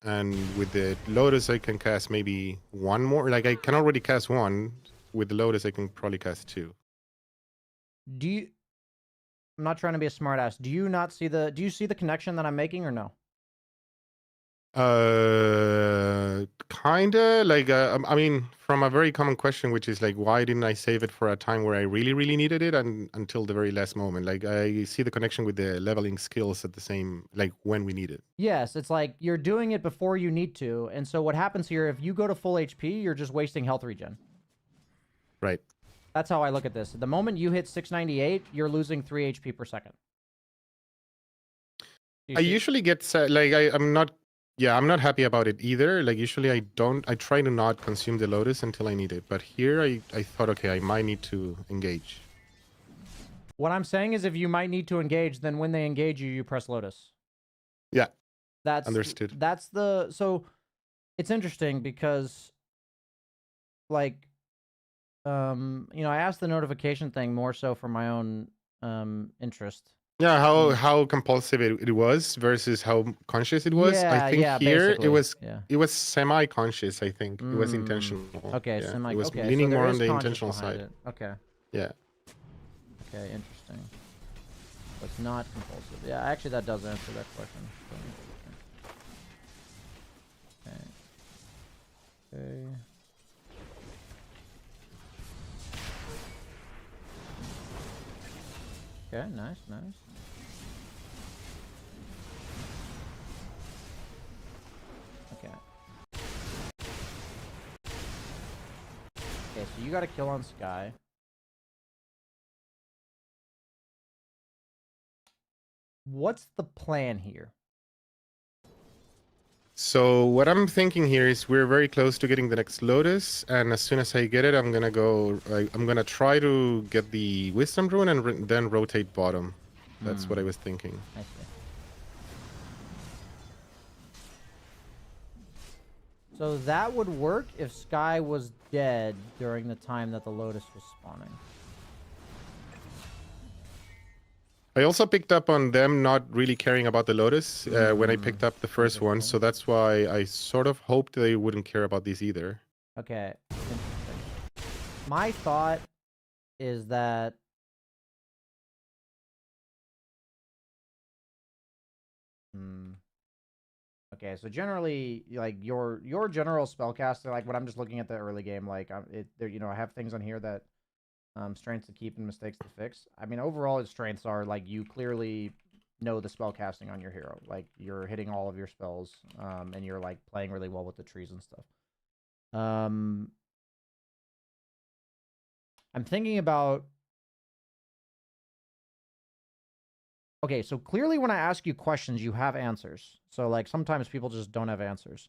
and with the Lotus I can cast maybe one more. Like I can already cast one. With the Lotus I can probably cast two. Do you? I'm not trying to be a smartass. Do you not see the? Do you see the connection that I'm making or no? Kinda like I mean, from a very common question, which is like, why didn't I save it for a time where I really, really needed it, and until the very last moment? Like I see the connection with the leveling skills at the same, like when we need it. Yes, it's like you're doing it before you need to, and so what happens here? If you go to full HP, you're just wasting health regen. Right. That's how I look at this. The moment you hit 698, you're losing 3 HP per second. I usually get like I'm not. Yeah, I'm not happy about it either. Like usually I try to not consume the Lotus until I need it. But here I thought, okay, I might need to engage. What I'm saying is if you might need to engage, then when they engage you, you press Lotus. Yeah. That's understood. That's the, so it's interesting because like, you know, I asked the notification thing more so for my own interest. Yeah, how compulsive it was versus how conscious it was. Yeah, I think yeah, here basically, it was semi-conscious. I think it was Mm, intentional. Okay, yeah. semi. It was Okay, so leaning there more is on the conscience intentional behind side. it. Okay. Yeah. Okay, interesting. So it's not compulsive. Yeah, actually, that does answer that question. So, okay. Okay. Okay, nice, nice. Okay. Okay, so you got a kill on Sky. What's the plan here? So what I'm thinking here is we're very close to getting the next Lotus, and as soon as I get it, I'm gonna go. I'm gonna try to get the Wisdom Rune and then rotate bottom. That's what I was thinking. I see. So that would work if Sky was dead during the time that the Lotus was spawning. I also picked up on them not really caring about the Lotus when I picked up the first one, so that's why I sort of hoped they wouldn't care about these either. Okay, interesting. My thought is that okay, so generally, like your general spellcaster, like when I'm just looking at the early game, like you know, I have things on here that strengths to keep and mistakes to fix. I mean, overall, its strengths are like you clearly know the spell casting on your hero, like you're hitting all of your spells, and you're like playing really well with the trees and stuff. I'm thinking about. Okay, so clearly when I ask you questions, you have answers. So like sometimes people just don't have answers.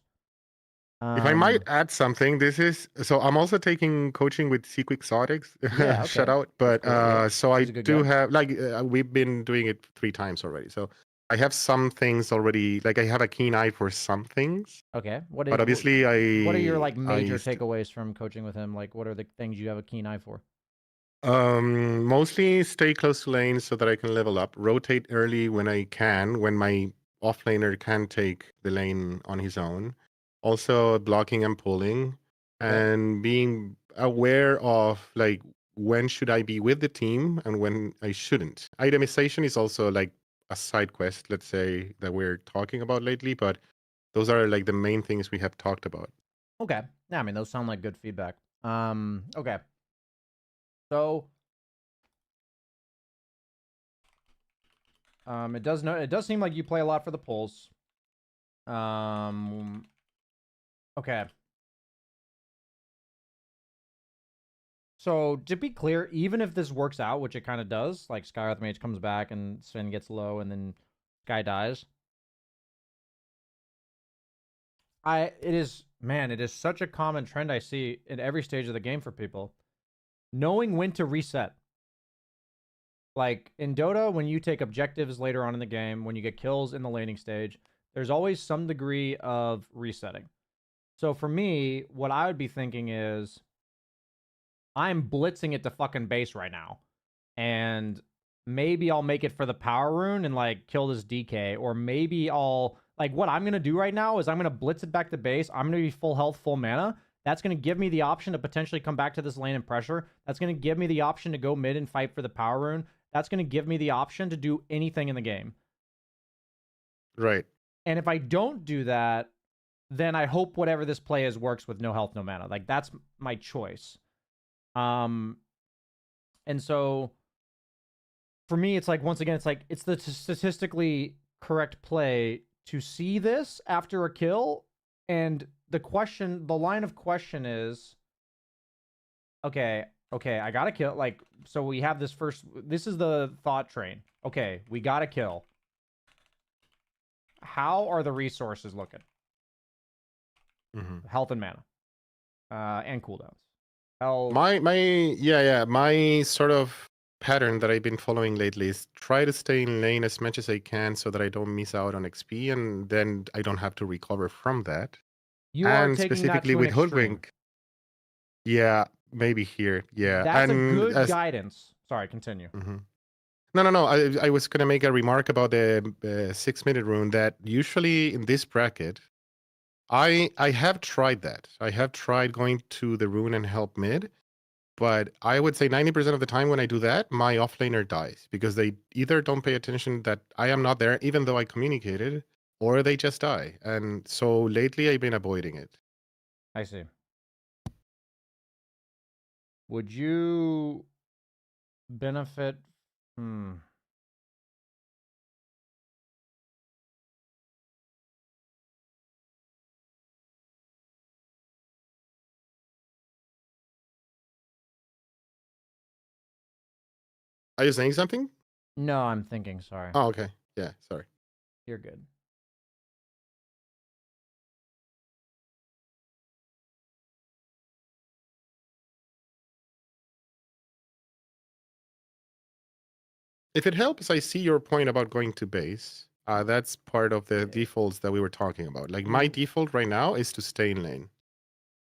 If I might add something, this is so I'm also taking coaching with Seek Exotics. Yeah, okay. Shout out. But Cool, yeah. so I He's a good do guy. have like we've been doing it 3 times already. So I have some things already. Like I have a keen eye for some things. Okay. But obviously what are your like major I takeaways from coaching with him? Like what are the things you have a keen eye for? mostly stay close to lane so that I can level up. Rotate early when I can, when my offlaner can take the lane on his own. Also blocking and pulling, and being aware of like when should I be with the team and when I shouldn't. Itemization is also like a side quest, let's say, that we're talking about lately, but those are like the main things we have talked about. Okay. Yeah, I mean those sound like good feedback. Okay. So it does seem like you play a lot for the pulls. Okay. So to be clear, even if this works out, which it kind of does, like Sky Mage comes back and Sven gets low and then Sky dies. It is such a common trend I see in every stage of the game for people. Knowing when to reset. Like in Dota, when you take objectives later on in the game, when you get kills in the laning stage, there's always some degree of resetting. So for me, what I would be thinking is I'm blitzing it to fucking base right now. And maybe I'll make it for the power rune and like kill this DK, or maybe I'll Like, what I'm going to do right now is I'm going to blitz it back to base. I'm going to be full health, full mana. That's going to give me the option to potentially come back to this lane and pressure. That's going to give me the option to go mid and fight for the power rune. That's going to give me the option to do anything in the game. Right. And if I don't do that, then I hope whatever this play is works with no health, no mana. Like, that's my choice. And so for me, it's like, once again, it's like, it's the statistically correct play to see this after a kill. And the line of question is, okay, I got to kill. Like, so we have this this is the thought train. Okay, we got to kill. How are the resources looking? Health and mana. And cooldowns. My sort of pattern that I've been following lately is try to stay in lane as much as I can so that I don't miss out on XP, and then I don't have to recover from that. You are And taking that specifically to an with extreme. Hoodwink, yeah, maybe here, yeah. That's and a good guidance. Sorry, continue. No. I was going to make a remark about the 6-minute rune that usually in this bracket, I have tried that. I have tried going to the rune and help mid, but I would say 90% of the time when I do that, my offlaner dies because they either don't pay attention that I am not there, even though I communicated, or they just die. And so lately I've been avoiding it. I see. Would you benefit? Are you saying something? No, I'm thinking. Sorry. Oh, okay. Yeah, sorry. You're good. If it helps, I see your point about going to base. That's part of the defaults that we were talking about. Like my default right now is to stay in lane.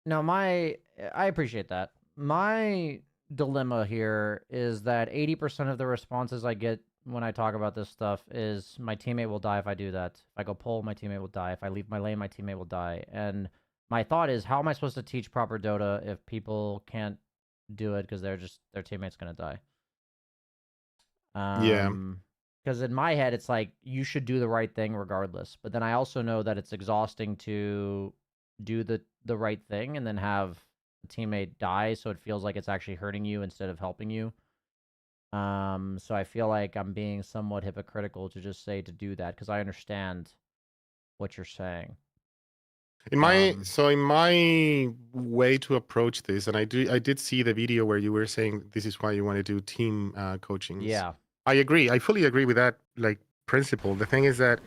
No, I appreciate that. My dilemma here is that 80% of the responses I get when I talk about this stuff is my teammate will die if I do that. If I go pull, my teammate will die. If I leave my lane, my teammate will die. And my thought is, how am I supposed to teach proper Dota if people can't do it because their teammate's gonna die? Yeah. Because in my head, it's like, you should do the right thing regardless. But then I also know that it's exhausting to do the right thing and then have a teammate die, so it feels like it's actually hurting you instead of helping you. So I feel like I'm being somewhat hypocritical to just say to do that, because I understand what you're saying. In my way to approach this, and I did see the video where you were saying this is why you want to do team coaching. Yeah. I agree. I fully agree with that principle. The thing is that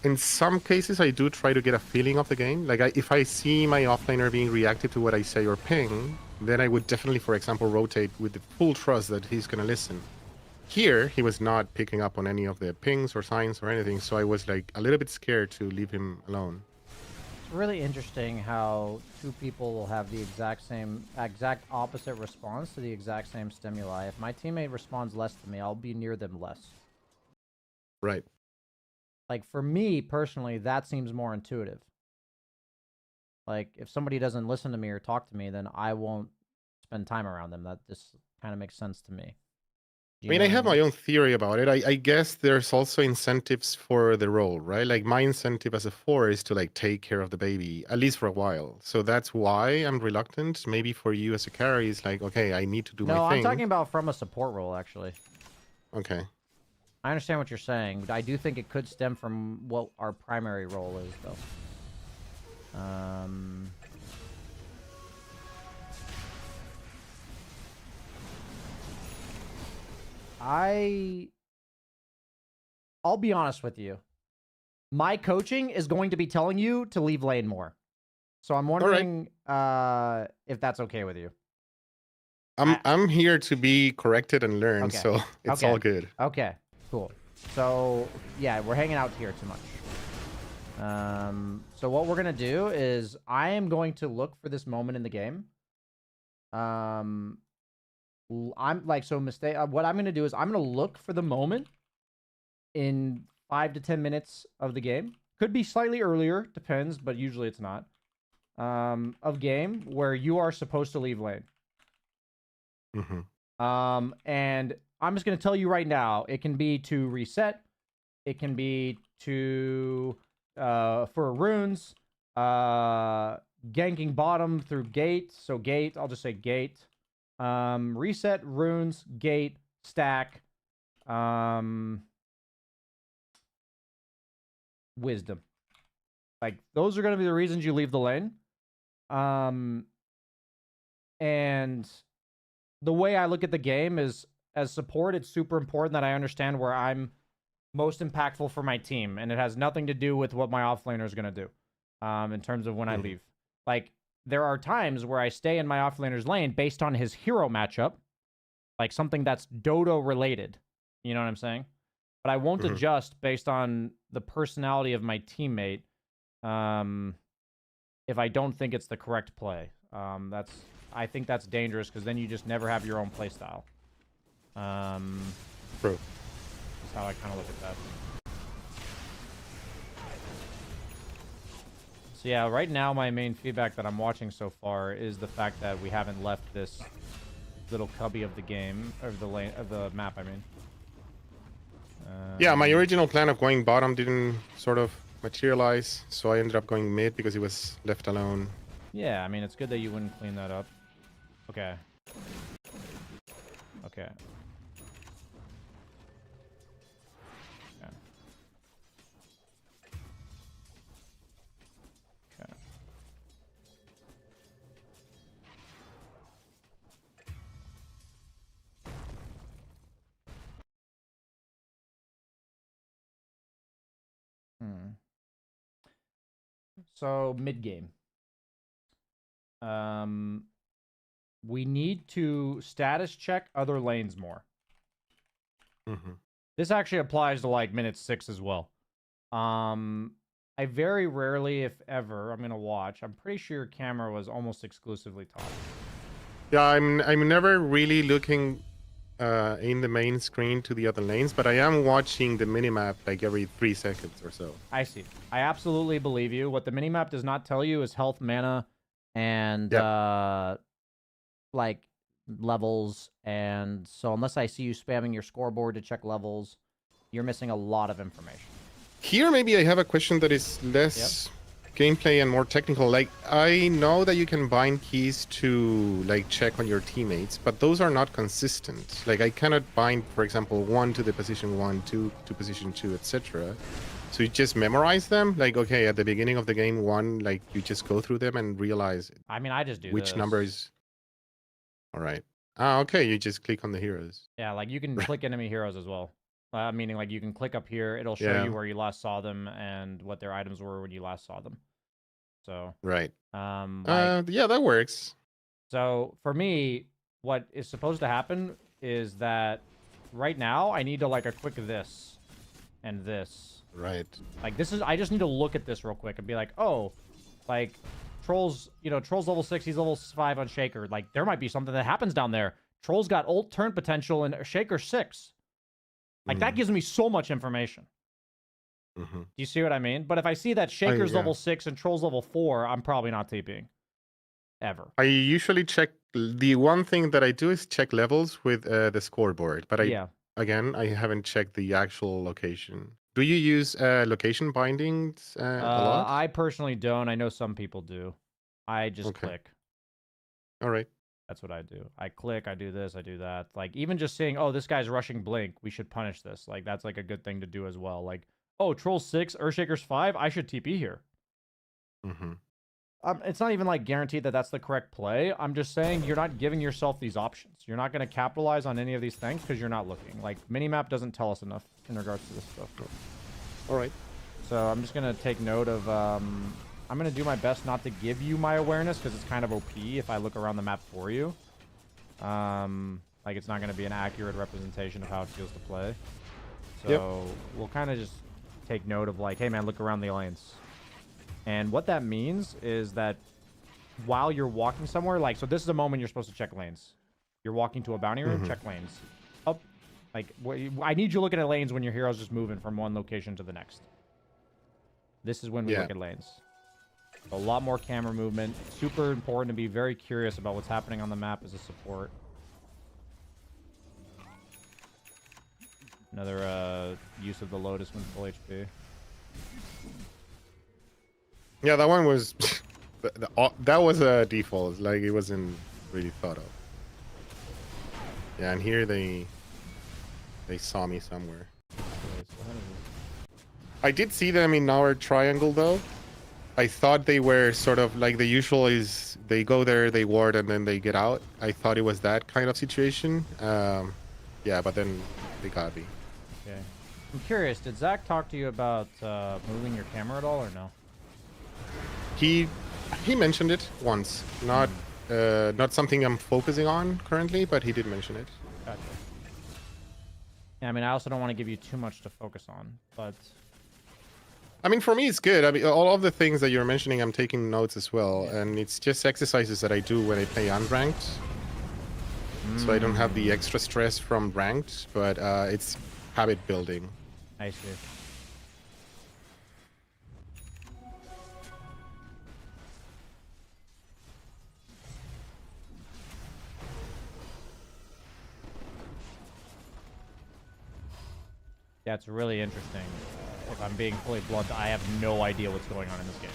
in some cases I do try to get a feeling of the game. Like if I see my offlaner being reactive to what I say or ping, then I would definitely, for example, rotate with the full trust that he's going to listen. Here, he was not picking up on any of the pings or signs or anything, so I was like a little bit scared to leave him alone. It's really interesting how two people will have the exact opposite response to the exact same stimuli. If my teammate responds less to me, I'll be near them less. Right. Like, for me, personally, that seems more intuitive. Like, if somebody doesn't listen to me or talk to me, then I won't spend time around them. That just kind of makes sense to me. I mean, I have my own theory about it. I guess there's also incentives for the role, right? Like my incentive as a 4 is to take care of the baby, at least for a while. So that's why I'm reluctant. Maybe for you as a carry, it's like, okay, I need to do my thing. No, I'm talking about from a support role, actually. Okay. I understand what you're saying, but I do think it could stem from what our primary role is, though. I'll be honest with you. My coaching is going to be telling you to leave lane more. So I'm wondering if that's okay with you. I'm here to be corrected and learn, Okay. so it's all good. Okay, cool. So, yeah, we're hanging out here too much. So what we're going to do is I am going to look for this moment in the game. What I'm going to do is I'm going to look for the moment in 5 to 10 minutes of the game, could be slightly earlier, depends, but usually it's not, of game where you are supposed to leave lane. And I'm just going to tell you right now, it can be to reset. It can be to, for runes, ganking bottom through gate. So gate, I'll just say gate. Reset, runes, gate, stack, wisdom. Like, those are going to be the reasons you leave the lane. And the way I look at the game is, as support, it's super important that I understand where I'm most impactful for my team, and it has nothing to do with what my offlaner is going to do, in terms of when I leave. Like, there are times where I stay in my offlaner's lane based on his hero matchup, like something that's Dodo related. You know what I'm saying? But I won't adjust based on the personality of my teammate, if I don't think it's the correct play. I think that's dangerous, because then you just never have your own play style. True. That's how I kind of look at that. So yeah, right now my main feedback that I'm watching so far is the fact that we haven't left this little cubby of the game, or the lane of the map, I mean. Yeah, my original plan of going bottom didn't sort of materialize, so I ended up going mid because he was left alone. Yeah, I mean, it's good that you wouldn't clean that up. Okay. Okay. Okay. Okay. So, mid-game. We need to status check other lanes more. This actually applies to, like, minute 6 as well. I very rarely, if ever, I'm going to watch. I'm pretty sure your camera was almost exclusively top. Yeah, I'm never really looking in the main screen to the other lanes, but I am watching the minimap like every 3 seconds or so. I see. I absolutely believe you. What the minimap does not tell you is health, mana, and like levels. And so unless I see you spamming your scoreboard to check levels, you're missing a lot of information. Here, maybe I have a question that is less gameplay and more technical. Like, I know that you can bind keys to, like, check on your teammates, but those are not consistent. Like, I cannot bind, for example, 1 to the position 1, 2 to position 2, etc. So you just memorize them? Like, okay, at the beginning of the game 1, like, you just go through them and realize I mean, I just do which this. number is... All right. Ah, okay, you just click on the heroes. Yeah, like, you can click enemy heroes as well. Meaning, like, you can click up here. It'll show you where you last saw them and what their items were when you last saw them. So right. Like, yeah, that works. So for me, what is supposed to happen is that right now I need to, like, a quick this and this. Right. Like, this is, I just need to look at this real quick and be like, oh, like, Troll's, you know, Troll's level 6, he's level 5 on Shaker. Like, there might be something that happens down there. Troll's got ult turn potential and Shaker 6. Like, that gives me so much information. Do you see what I mean? But if I see that Shaker's level 6 and Troll's level 4, I'm probably not TPing. Ever. I usually check... The one thing that I do is check levels with the scoreboard. But again, I haven't checked the actual location. Do you use location bindings a lot? I personally don't. I know some people do. I just click. All right. That's what I do. I click, I do this, I do that. Like, even just saying, oh, this guy's rushing Blink, we should punish this. Like, that's, like, a good thing to do as well. Like, oh, Troll's 6, Earthshaker's 5, I should TP here. It's not even, like, guaranteed that that's the correct play. I'm just saying you're not giving yourself these options. You're not going to capitalize on any of these things because you're not looking. Like, minimap doesn't tell us enough in regards to this stuff. All right. So I'm just going to take note of... I'm going to do my best not to give you my awareness because it's kind of OP if I look around the map for you. Like, it's not going to be an accurate representation of how it feels to play. So we'll kind of just take note of, like, hey, man, look around the lanes. And what that means is that while you're walking somewhere, like, so this is a moment you're supposed to check lanes. You're walking to a bounty room, check lanes. Up. Like, I need you looking at lanes when your hero's just moving from one location to the next. This is when we Yeah. look at lanes. A lot more camera movement. Super important to be very curious about what's happening on the map as a support. Another use of the Lotus when full HP. Yeah, that one was that was a default. Like it wasn't really thought of. Yeah, and here they saw me somewhere. I did see them in our triangle though. I thought they were sort of like the usual is they go there, they ward, and then they get out. I thought it was that kind of situation. Yeah, but then they got me. Okay. I'm curious, did Zach talk to you about moving your camera at all or no? He mentioned it once. Not not something I'm focusing on currently, but he did mention it. Gotcha. Yeah, I mean, I also don't want to give you too much to focus on, but... I mean, for me, it's good. I mean, all of the things that you're mentioning, I'm taking notes as well. And it's just exercises that I do when I play unranked. So I don't have the extra stress from ranked, but it's habit building. I see. Yeah, it's really interesting. If I'm being fully blunt, I have no idea what's going on in this game.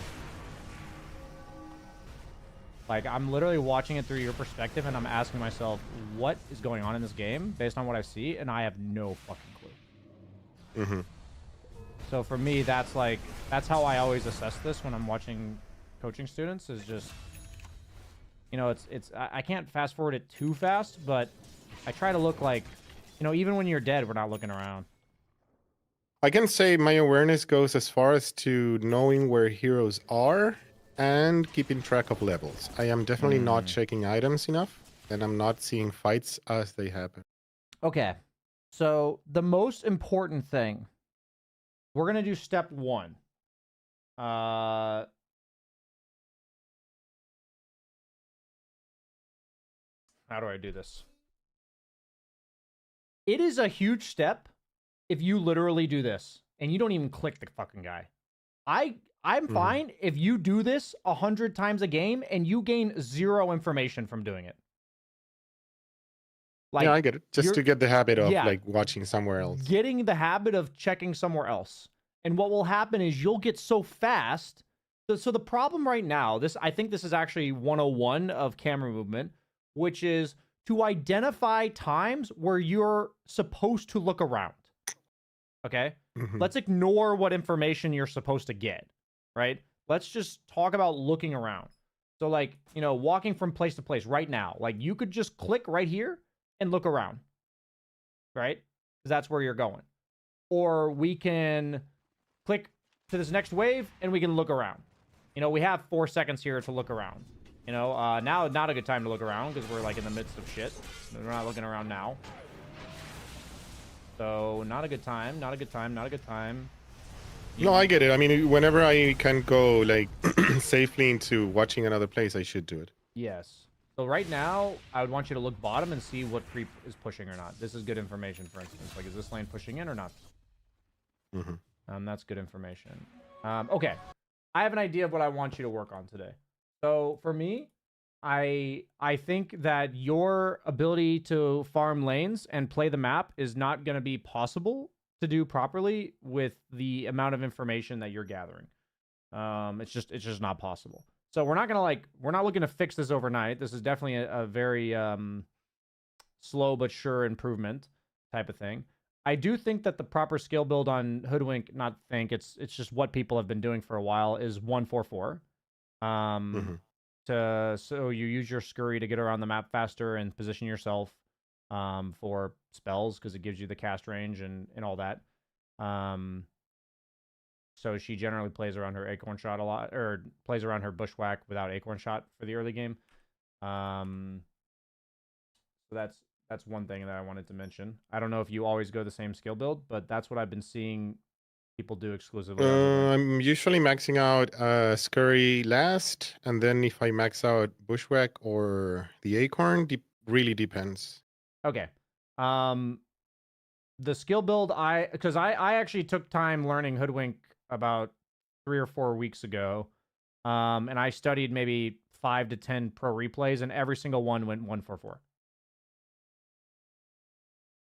Like, I'm literally watching it through your perspective, and I'm asking myself, what is going on in this game based on what I see, and I have no fucking clue. Mm-hmm. So for me, that's how I always assess this when I'm watching coaching students, is just, you know, I can't fast forward it too fast, but I try to look like, you know, even when you're dead, we're not looking around. I can say my awareness goes as far as to knowing where heroes are and keeping track of levels. I am definitely not checking items enough, and I'm not seeing fights as they happen. Okay. So the most important thing, we're going to do step 1. How do I do this? It is a huge step if you literally do this and you don't even click the fucking guy. I'm fine if you do this 100 times a game and you gain 0 information from doing it. Like, yeah, I get it. Just to get the habit of like watching somewhere else. Getting the habit of checking somewhere else. And what will happen is you'll get so fast. So the problem right now, I think this is actually 101 of camera movement, which is to identify times where you're supposed to look around. Okay? Let's ignore what information you're supposed to get, right? Let's just talk about looking around. So like, you know, walking from place to place right now, like you could just click right here and look around, right? Because that's where you're going. Or we can click to this next wave and we can look around. You know, we have 4 seconds here to look around. You know, now not a good time to look around because we're like in the midst of shit. We're not looking around now. So not a good time, not a good time, not a good time. No, I get it. I mean, whenever I can go like safely into watching another place, I should do it. Yes. So right now, I would want you to look bottom and see what creep is pushing or not. This is good information, for instance. Like, is this lane pushing in or not? That's good information. Okay. I have an idea of what I want you to work on today. So for me, I think that your ability to farm lanes and play the map is not going to be possible to do properly with the amount of information that you're gathering. It's just not possible. So we're not looking to fix this overnight. This is definitely a very slow but sure improvement type of thing. I do think that the proper skill build on Hoodwink, it's just what people have been doing for a while, is 144. So you use your scurry to get around the map faster and position yourself for spells because it gives you the cast range and all that. So she generally plays around her Acorn Shot a lot, or plays around her Bushwhack without Acorn Shot for the early game. So that's one thing that I wanted to mention. I don't know if you always go the same skill build, but that's what I've been seeing people do exclusively. I'm usually maxing out Scurry last, and then if I max out Bushwhack or the Acorn, really depends. Okay. The skill build, because I actually took time learning Hoodwink about 3 or 4 weeks ago, and I studied maybe 5 to 10 pro replays, and every single one went 144.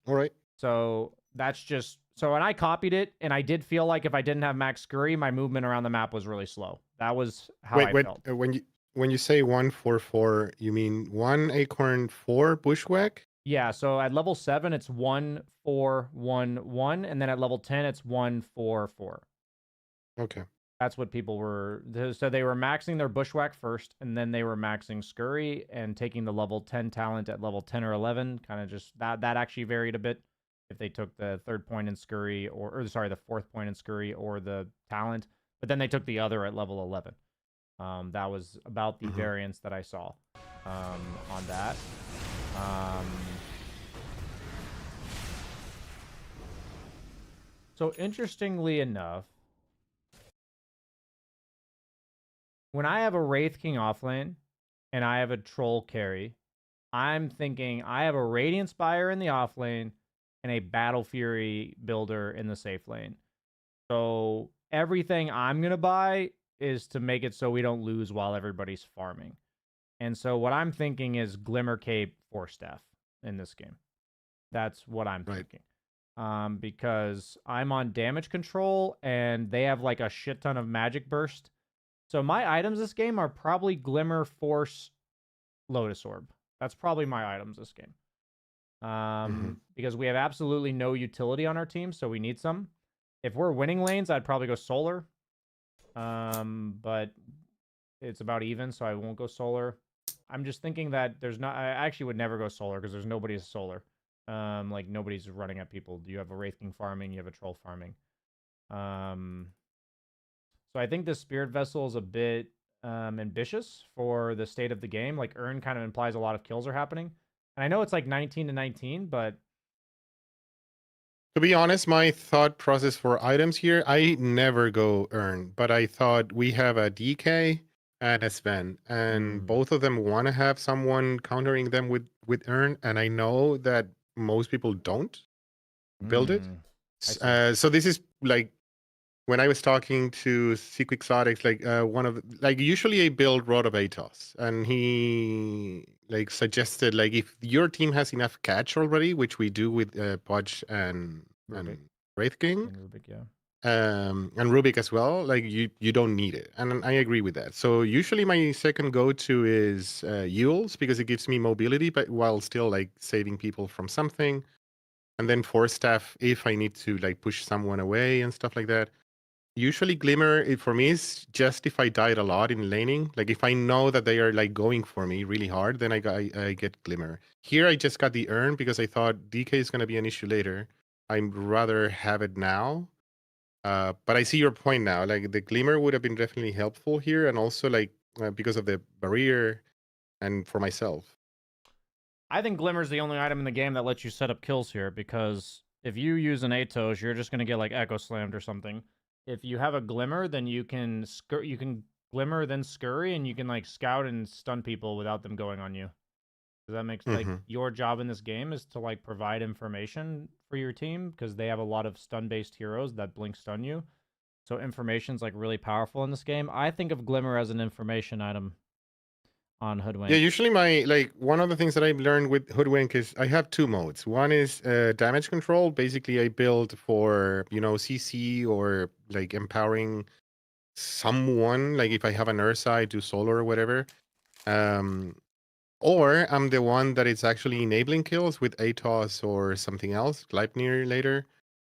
All right. So that's just so, and I copied it, and I did feel like if I didn't have max scurry, my movement around the map was really slow. That was how Wait, I wait. felt. When you say 144, you mean 1 acorn 4 bushwhack? Yeah, so at level 7, it's 1, 4, 1, 1, and then at level 10, it's 1, 4, 4. Okay. That's what people were. So they were maxing their bushwhack first, and then they were maxing scurry and taking the level 10 talent at level 10 or 11. Kind of just that actually varied a bit if they took the 3rd point in scurry or sorry, the 4th point in scurry or the talent. But then they took the other at level 11. That was about the variance that I saw on that. So interestingly enough, when I have a Wraith King offlane and I have a Troll carry, I'm thinking I have a Radiant Spire in the offlane and a Battle Fury builder in the safe lane. So everything I'm going to buy is to make it so we don't lose while everybody's farming. And so what I'm thinking is Glimmer Cape Force Staff in this game. That's what I'm thinking. Because I'm on damage control and they have like a shit ton of magic burst. So my items this game are probably Glimmer, Force, Lotus Orb. That's probably my items this game. Because we have absolutely no utility on our team, so we need some. If we're winning lanes, I'd probably go Solar. But it's about even, so I won't go Solar. I'm just thinking that there's not... I actually would never go Solar because there's nobody as Solar. Like, nobody's running at people. You have a Wraith King farming, you have a Troll farming. So I think the Spirit Vessel is a bit ambitious for the state of the game. Like, Urn kind of implies a lot of kills are happening. And I know it's like 19 to 19, but... To be honest, my thought process for items here, I never go Urn, but I thought we have a DK and a Sven, and both of them want to have someone countering them with Urn, and I know that most people don't build it. So this is like when I was talking to Seek Exotics, like usually I build Rod of Atos, and he like suggested like if your team has enough catch already, which we do with Podge and Wraith King, and Rubik, yeah. And Rubik as well, like you don't need it, and I agree with that. So usually my second go-to is Yules because it gives me mobility, but while still like saving people from something. And then Force Staff if I need to like push someone away and stuff like that. Usually Glimmer, for me, is just if I died a lot in laning. Like if I know that they are like going for me really hard, then I get Glimmer. Here I just got the Urn because I thought DK is going to be an issue later. I'd rather have it now. But I see your point now. Like the Glimmer would have been definitely helpful here, and also like because of the barrier and for myself. I think Glimmer's the only item in the game that lets you set up kills here, because if you use an Atos, you're just going to get like Echo Slammed or something. If you have a Glimmer, then you can Glimmer, then Scurry, and you can like scout and stun people without them going on you. Does that make like your job in this game is to like provide information for your team, because they have a lot of stun-based heroes that blink stun you. So information's like really powerful in this game. I think of Glimmer as an information item on Hoodwink. Yeah, usually one of the things that I've learned with Hoodwink is I have two modes. One is damage control. Basically, I build for CC or like empowering someone. Like if I have an Ursa, I do Solar or whatever. Or I'm the one that is actually enabling kills with Atos or something else, Gleipnir later.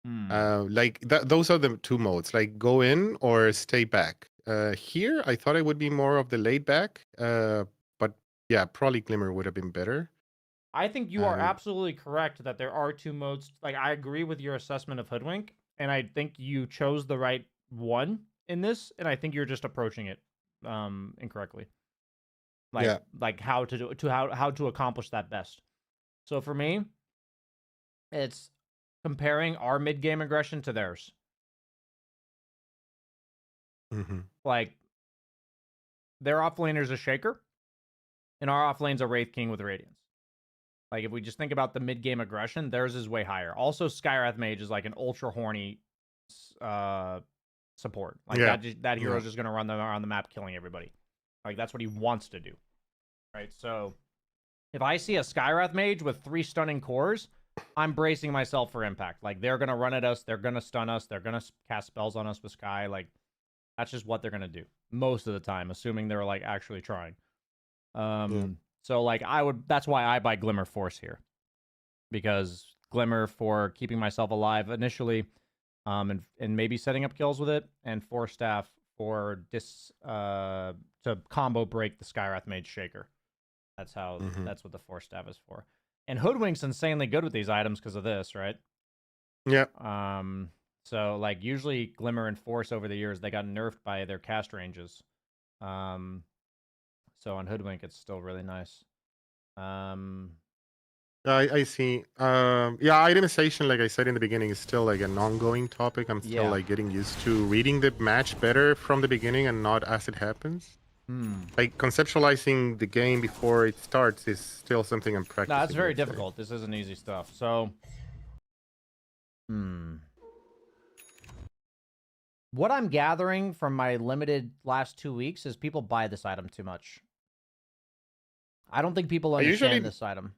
Those are the two modes, like go in or stay back. Here, I thought I would be more of the laid back, but yeah, probably Glimmer would have been better. I think you are absolutely correct that there are two modes. Like, I agree with your assessment of Hoodwink, and I think you chose the right one in this, and I think you're just approaching it incorrectly. Like how to accomplish that best. So for me, it's comparing our mid-game aggression to theirs. Like, their offlaner's a Shaker, and our offlane's a Wraith King with Radiance. Like, if we just think about the mid-game aggression, theirs is way higher. Also, Skywrath Mage is like an ultra horny support. Like Yeah. that hero's Yeah. just gonna run around the map killing everybody. Like that's what he wants to do. Right? So if I see a Skywrath mage with 3 stunning cores, I'm bracing myself for impact. Like they're gonna run at us, they're gonna stun us, they're gonna cast spells on us with Sky. Like that's just what they're gonna do most of the time, assuming they're like actually trying. So like that's why I buy Glimmer Force here, because Glimmer for keeping myself alive initially, and maybe setting up kills with it, and Force Staff for to combo break the Skywrath Mage Shaker. That's how that's what the Force Staff is for. And Hoodwink's insanely good with these items because of this, right? Yeah. So like usually Glimmer and Force over the years they got nerfed by their cast ranges. So on Hoodwink it's still really nice. I see. Yeah, itemization, like I said in the beginning, is still like an ongoing topic. I'm still Yeah. like getting used to reading the match better from the beginning and not as it happens. Like conceptualizing the game before it starts is still something I'm practicing. No, it's very I'd say. difficult. This isn't easy stuff. So, what I'm gathering from my limited last 2 weeks is people buy this item too much. I don't think people understand this item,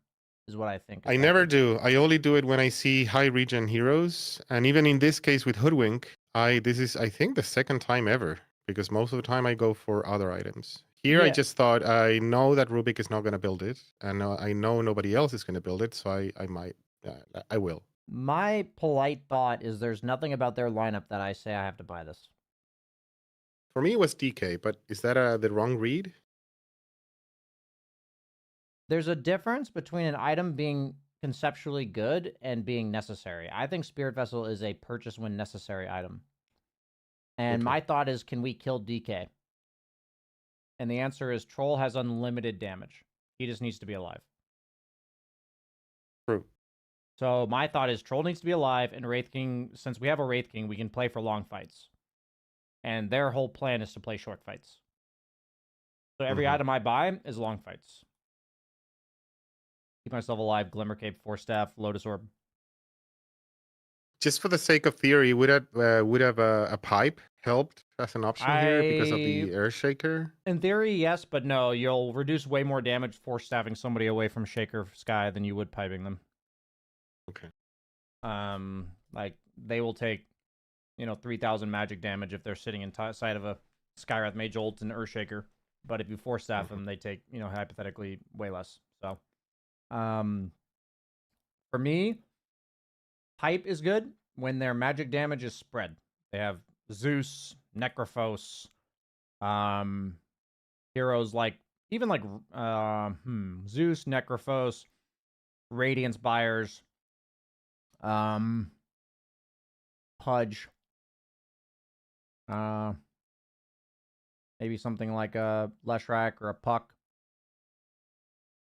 is what I think. I never do. I only do it when I see high regen heroes, and even in this case with Hoodwink, this is I think the second time ever, because most of the time I go for other items. Here I just thought I know that Rubik is not going to build it, and I know nobody else is going to build it, so I might, I will. My polite thought is there's nothing about their lineup that I say I have to buy this. For me, it was DK, but is that the wrong read? There's a difference between an item being conceptually good and being necessary. I think Spirit Vessel is a purchase when necessary item. And my thought is, can we kill DK? And the answer is Troll has unlimited damage. He just needs to be alive. True. So my thought is Troll needs to be alive, and Wraith King, since we have a Wraith King, we can play for long fights. And their whole plan is to play short fights. So every item I buy is long fights. Keep myself alive, Glimmer Cape, Force Staff, Lotus Orb. Just for the sake of theory, would have a pipe helped as an option here because of the air shaker? In theory, yes, but no. You'll reduce way more damage Force Staffing somebody away from Shaker Sky than you would piping them. Okay. Like they will take, 3,000 magic damage if they're sitting inside of a Skywrath Mage ult and Earthshaker. But if you Force Staff them, they take, hypothetically way less. So, for me, Pipe is good when their magic damage is spread. They have Zeus, Necrophos, heroes like Zeus, Necrophos, Radiance Buyers, Pudge, maybe something like a Leshrac or a Puck.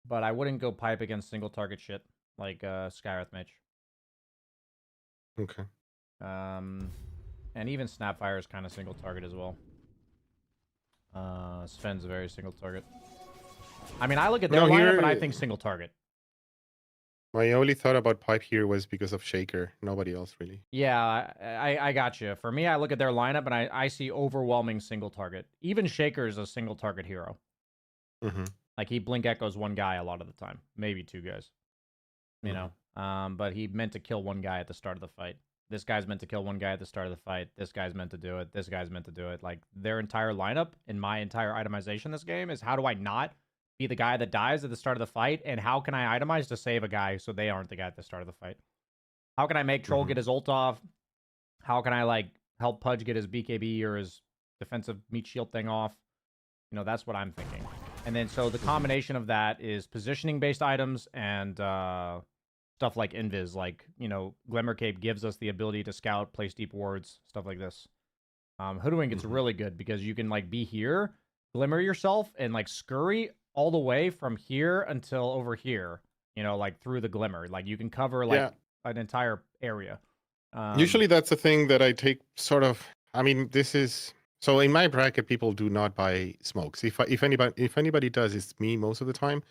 But I wouldn't go Pipe against single target shit like Skywrath Mage. Okay. And even Snapfire is kind of single target as well. Sven's a very single target. I mean, I look at their lineup and I think single target. My only thought about Pipe here was because of Shaker. Nobody else really. Yeah, I got you. For me, I look at their lineup and I see overwhelming single target. Even Shaker is a single target hero. Like he blink echoes one guy a lot of the time, maybe 2 guys. But he meant to kill one guy at the start of the fight. This guy's meant to kill one guy at the start of the fight. This guy's meant to do it. This guy's meant to do it. Like their entire lineup in my entire itemization this game is how do I not be the guy that dies at the start of the fight, and how can I itemize to save a guy so they aren't the guy at the start of the fight? How can I make Troll get his ult off? How can I help Pudge get his BKB or his defensive meat shield thing off? That's what I'm thinking. And then so the combination of that is positioning based items and stuff like Invis, Glimmer Cape gives us the ability to scout, place deep wards, stuff like this. Hoodwink it's really good because you can be here, glimmer yourself, and scurry all the way from here until over here. Through the glimmer, you can cover an entire area. Usually that's the thing that I take sort of. I mean, this is so in my bracket, people do not buy smokes. If anybody does, it's me most of the time.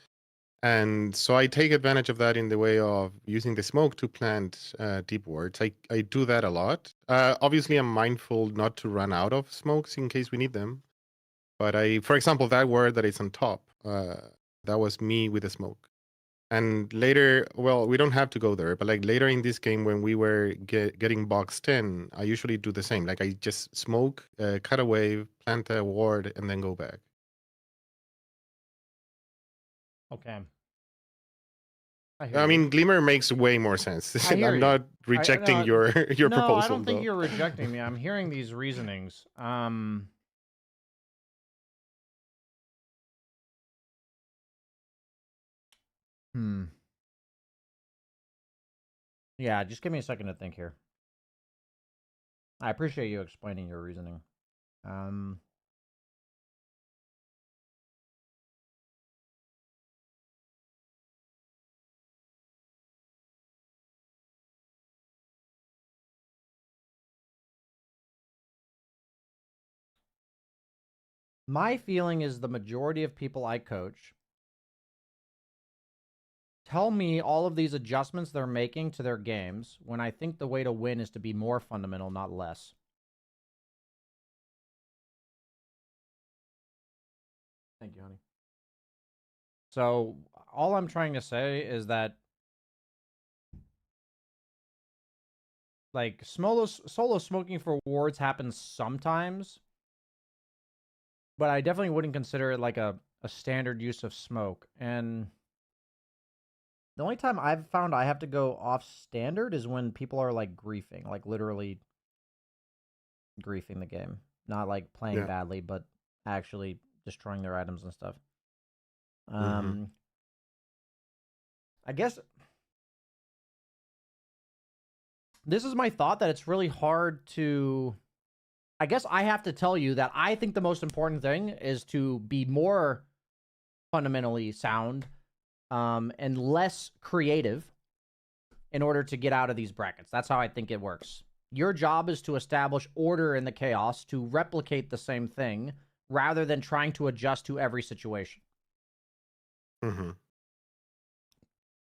And so I take advantage of that in the way of using the smoke to plant deep wards. I do that a lot. Obviously, I'm mindful not to run out of smokes in case we need them. But for example, that ward that is on top, that was me with the smoke. And later, well, we don't have to go there, but like later in this game when we were getting boxed in, I usually do the same. Like I just smoke, cut a wave, plant a ward, and then go back. Okay. hear I you. mean, Glimmer makes way more sense. I hear I'm you. not rejecting your No, proposal. I don't think though. you're rejecting me. I'm hearing these reasonings. Yeah, just give me a second to think here. I appreciate you explaining your reasoning. My feeling is the majority of people I coach tell me all of these adjustments they're making to their games when I think the way to win is to be more fundamental, not less. Thank you, honey. So all I'm trying to say is that like solo smoking for wards happens sometimes, but I definitely wouldn't consider it like a standard use of smoke. And the only time I've found I have to go off standard is when people are like griefing, like literally griefing the game. Not like playing badly, but actually destroying their items and stuff. I guess this is my thought that it's really hard to... I guess I have to tell you that I think the most important thing is to be more fundamentally sound and less creative in order to get out of these brackets. That's how I think it works. Your job is to establish order in the chaos, to replicate the same thing, rather than trying to adjust to every situation.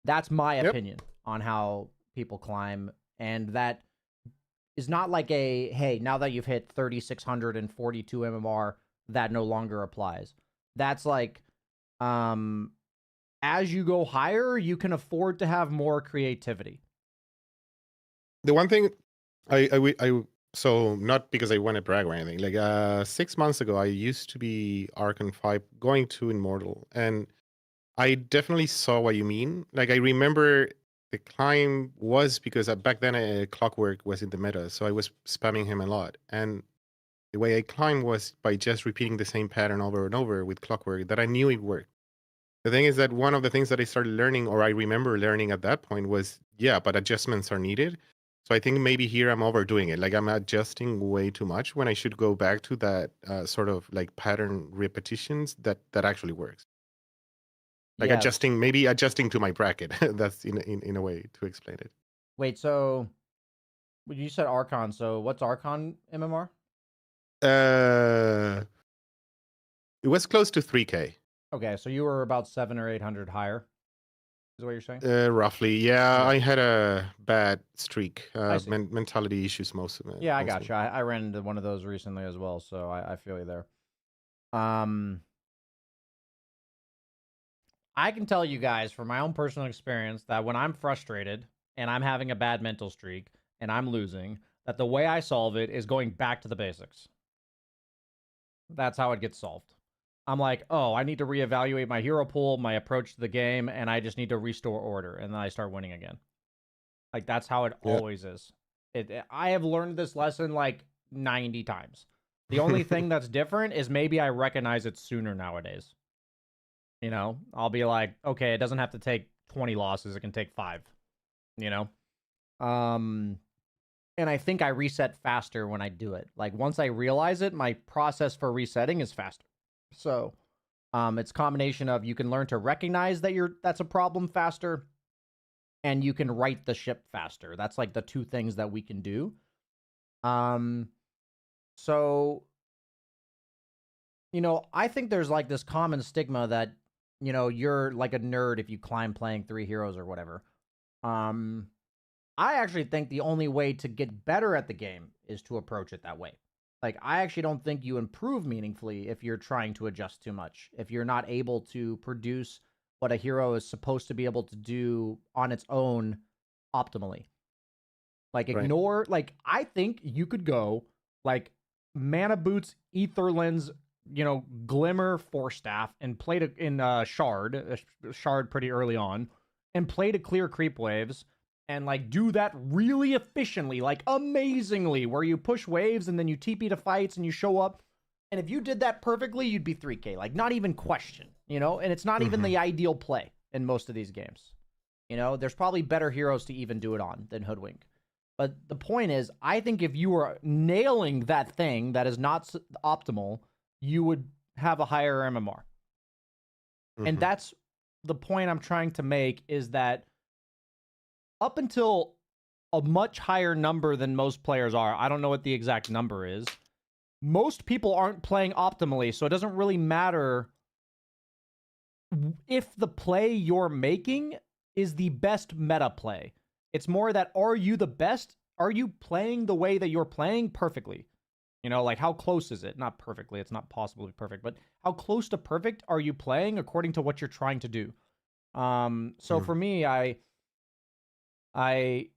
That's my opinion on how people climb, and that is not like a, hey, now that you've hit 3,642 MMR, that no longer applies. That's like, as you go higher, you can afford to have more creativity. The one thing I so not because I want to brag or anything, like 6 months ago, I used to be Archon 5 going to Immortal, and I definitely saw what you mean. Like I remember the climb was because back then Clockwork was in the meta, so I was spamming him a lot. And the way I climbed was by just repeating the same pattern over and over with Clockwork that I knew it worked. The thing is that one of the things that I started learning, or I remember learning at that point, was but adjustments are needed. So I think maybe here I'm overdoing it. Like I'm adjusting way too much when I should go back to that sort of like pattern repetitions that actually works. Like maybe adjusting to my bracket. That's in a way to explain it. Wait, so you said Archon. So what's Archon MMR? It was close to 3K. Okay, so you were about 700 or 800 higher. Is what you're saying? Roughly, yeah. I had a bad streak. Mentality issues most of it. Yeah, I got you. I ran into one of those recently as well, so I feel you there. I can tell you guys from my own personal experience that when I'm frustrated and I'm having a bad mental streak and I'm losing, that the way I solve it is going back to the basics. That's how it gets solved. I'm like, oh, I need to reevaluate my hero pool, my approach to the game, and I just need to restore order, and then I start winning again. Like, that's how it always is. I have learned this lesson like 90 times. The only thing that's different is maybe I recognize it sooner nowadays. You know, I'll be like, okay, it doesn't have to take 20 losses. It can take 5, you know? And I think I reset faster when I do it. Like, once I realize it, my process for resetting is faster. So, it's a combination of you can learn to recognize that that's a problem faster, and you can right the ship faster. That's like the two things that we can do. So, you know, I think there's like this common stigma that, you're like a nerd if you climb playing 3 heroes or whatever. I actually think the only way to get better at the game is to approach it that way. Like, I actually don't think you improve meaningfully if you're trying to adjust too much. If you're not able to produce what a hero is supposed to be able to do on its own optimally. Like, ignore, like, I think you could go, like, Mana Boots, Ether Lens, Glimmer, Force Staff, and play Shard pretty early on, and play to clear creep waves, and, like, do that really efficiently, like, amazingly, where you push waves, and then you TP to fights, and you show up, and if you did that perfectly, you'd be 3K, like, not even question, and it's not even the ideal play in most of these games. There's probably better heroes to even do it on than Hoodwink. But the point is, I think if you were nailing that thing that is not optimal, you would have a higher MMR. And that's the point I'm trying to make, is that up until a much higher number than most players are, I don't know what the exact number is, most people aren't playing optimally, so it doesn't really matter if the play you're making is the best meta play. It's more that, are you the best? Are you playing the way that you're playing perfectly? Like, how close is it? Not perfectly. It's not possible to be perfect, but how close to perfect are you playing according to what you're trying to do? So for me, if I'm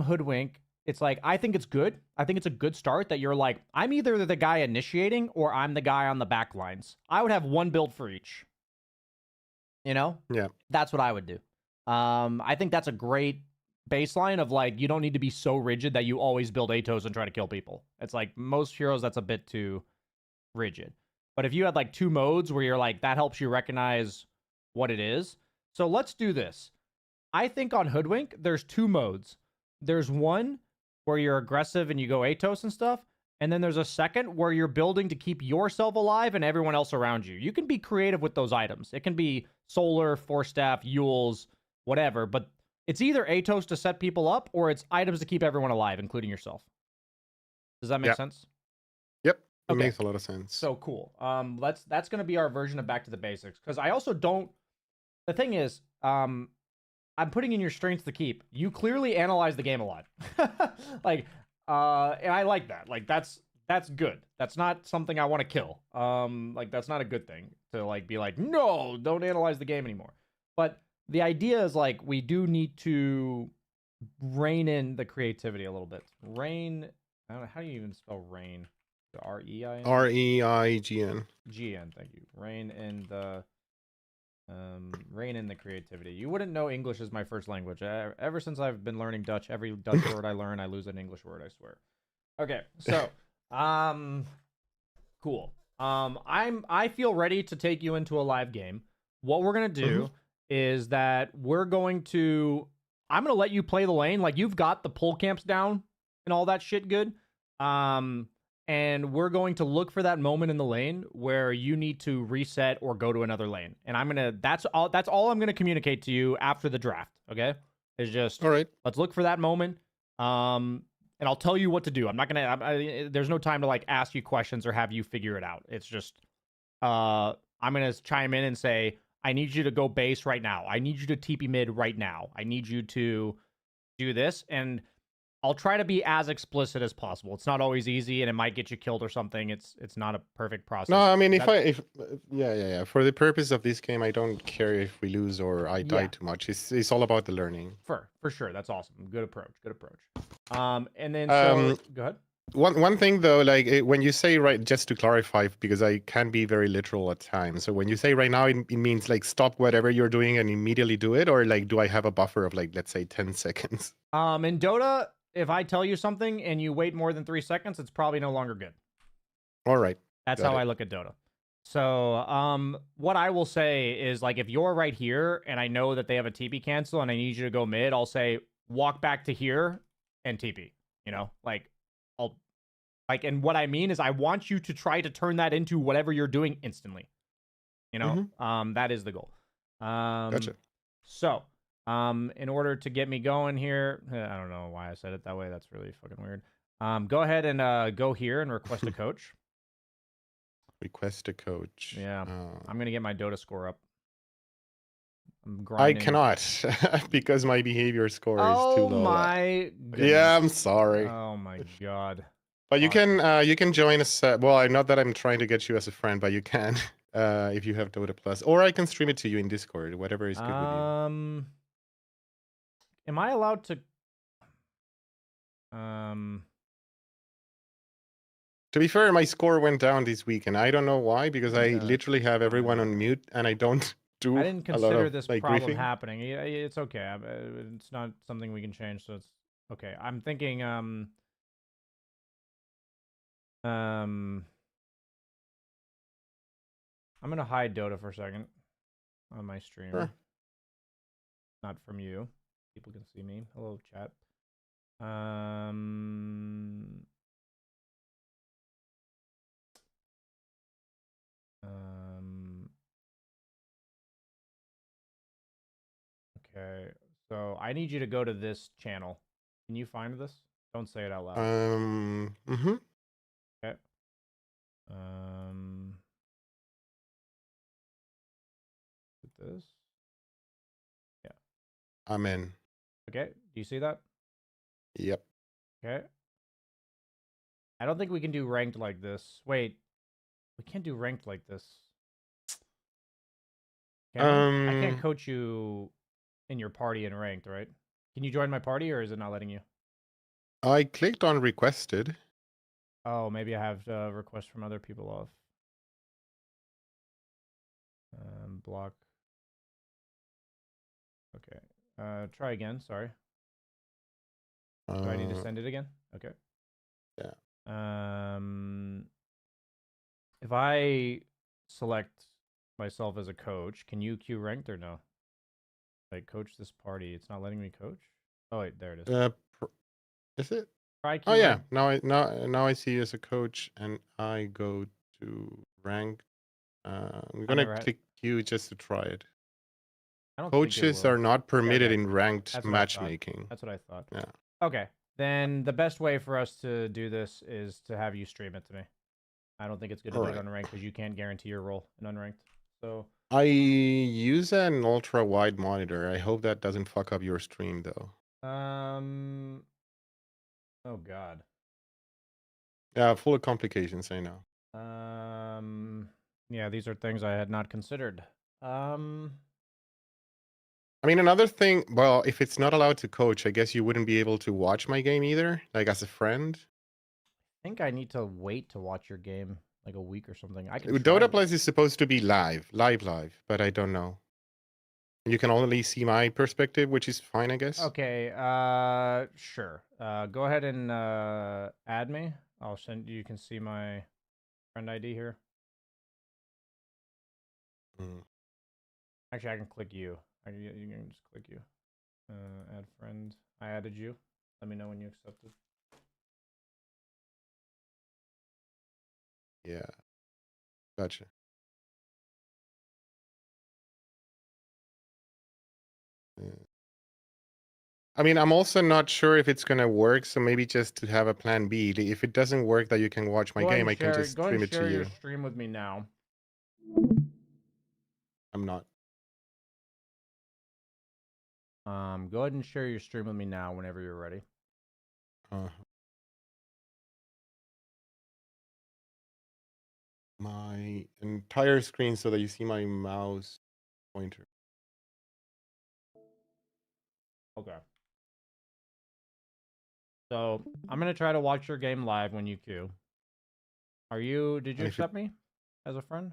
Hoodwink, it's like, I think it's good. I think it's a good start that you're like, I'm either the guy initiating or I'm the guy on the back lines. I would have one build for each. Yeah. That's what I would do. I think that's a great baseline of, like, you don't need to be so rigid that you always build Atos and try to kill people. It's like, most heroes, that's a bit too rigid. But if you had, like, 2 modes where you're like, that helps you recognize what it is. So let's do this. I think on Hoodwink, there's 2 modes. There's one where you're aggressive and you go Atos and stuff. And then there's a second where you're building to keep yourself alive and everyone else around you. You can be creative with those items. It can be Solar, Force Staff, Yules, whatever. But it's either Atos to set people up, or it's items to keep everyone alive, including yourself. Does that make sense? Yep. It Okay. makes a lot of sense. So cool. That's going to be our version of Back to the Basics. Because I also don't... The thing is, I'm putting in your strengths to keep. You clearly analyze the game a lot. Like... and I like that. Like, that's good. That's not something I want to kill. Like, that's not a good thing to, like, be like, no, don't analyze the game anymore. But the idea is, like, we do need to rein in the creativity a little bit. Rein, I don't know, how do you even spell rein? R-E-I-N? R-E-I-G-N. G-N, thank you. Rein in the creativity. You wouldn't know English is my first language. Ever since I've been learning Dutch, every Dutch word I learn, I lose an English word, I swear. Okay, so, cool. I feel ready to take you into a live game. What we're gonna do is that I'm gonna let you play the lane. Like, you've got the pull camps down and all that shit good. And we're going to look for that moment in the lane where you need to reset or go to another lane. And that's all I'm gonna communicate to you after the draft. Okay, is just, all right. Let's look for that moment. And I'll tell you what to do. I'm not gonna. There's no time to, like, ask you questions or have you figure it out. It's just, I'm gonna chime in and say, I need you to go base right now. I need you to TP mid right now. I need you to do this, and I'll try to be as explicit as possible. It's not always easy, and it might get you killed or something. It's not a perfect process. No, I mean, yeah. For the purpose of this game, I don't care if we lose or I die too much. It's all about the learning. For sure, that's awesome. Good approach. And then go ahead. One thing though, like, when you say right, just to clarify, because I can be very literal at times. So when you say right now, it means, like, stop whatever you're doing and immediately do it, or, like, do I have a buffer of, like, let's say 10 seconds? In Dota, if I tell you something and you wait more than 3 seconds, it's probably no longer good. All right. That's how I look at Dota. So, what I will say is, like, if you're right here and I know that they have a TP cancel and I need you to go mid, I'll say, walk back to here and TP, and what I mean is I want you to try to turn that into whatever you're doing instantly, that is the goal. Gotcha. So, in order to get me going here, I don't know why I said it that way. That's really fucking weird. Go ahead and go here and request a coach. Request a coach. Yeah. I'm gonna get my Dota score up. I'm I grinding. cannot because my behavior score is too Oh low. my goodness. Yeah, I'm sorry. Oh my god. But you Fuck. can join us. Well, not that I'm trying to get you as a friend, but you can if you have Dota Plus, or I can stream it to you in Discord. Whatever is good with you. Am I allowed to? To be fair, my score went down this week, and I don't know why. Because I Yeah. literally have everyone on mute, and I don't do I didn't a lot consider of this like problem briefing. happening. It's okay. It's not something we can change, so it's okay. I'm thinking. I'm gonna hide Dota for a second on my stream. Sure. Not from you. People can see me. Hello, chat. Okay. So I need you to go to this channel. Can you find this? Don't say it out loud. Mm-hmm. Okay. This. Yeah. I'm in. Okay. Do you see that? Yep. Okay. I don't think we can do ranked like this. Wait. We can't do ranked like this. Can we? I can't coach you in your party in ranked, right? Can you join my party, or is it not letting you? I clicked on requested. Oh, maybe I have requests from other people off. Block. Okay. Try again. Sorry. Do I need to send it again? Okay. Yeah. If I select myself as a coach, can you queue ranked or no? Like coach this party. It's not letting me coach. Oh wait, there it is. Is it? Try Oh queue yeah. ranked. Now I see you as a coach, and I go to rank. I'm gonna click Q just to try it. I don't think it Coaches will. are not permitted Okay. in ranked That's what I thought. matchmaking. That's what I thought. Yeah. Okay. Then the best way for us to do this is to have you stream it to me. I don't think it's good to do it on ranked because you can't guarantee your role in unranked. So I use an ultra wide monitor. I hope that doesn't fuck up your stream though. Oh god. Yeah, full of complications, I know. Yeah, these are things I had not considered. I mean, another thing, well, if it's not allowed to coach, I guess you wouldn't be able to watch my game either, like as a friend. I think I need to wait to watch your game like a week or something. I can Dota Plus is supposed to be live, but I don't know. You can only see my perspective, which is fine, I guess. Okay, sure. Go ahead and add me. I'll send you can see my friend ID here. Actually, I can click you. You can just click you. Add friend. I added you. Let me know when you accept it. Yeah. Gotcha. Yeah. I mean, I'm also not sure if it's gonna work, so maybe just to have a plan B. If it doesn't work that you can watch my game, I can just stream it to you. Go and share your stream with me now. I'm not. Go ahead and share your stream with me now whenever you're ready. My entire screen so that you see my mouse pointer. Okay. So I'm gonna try to watch your game live when you queue. Did you accept me as a friend?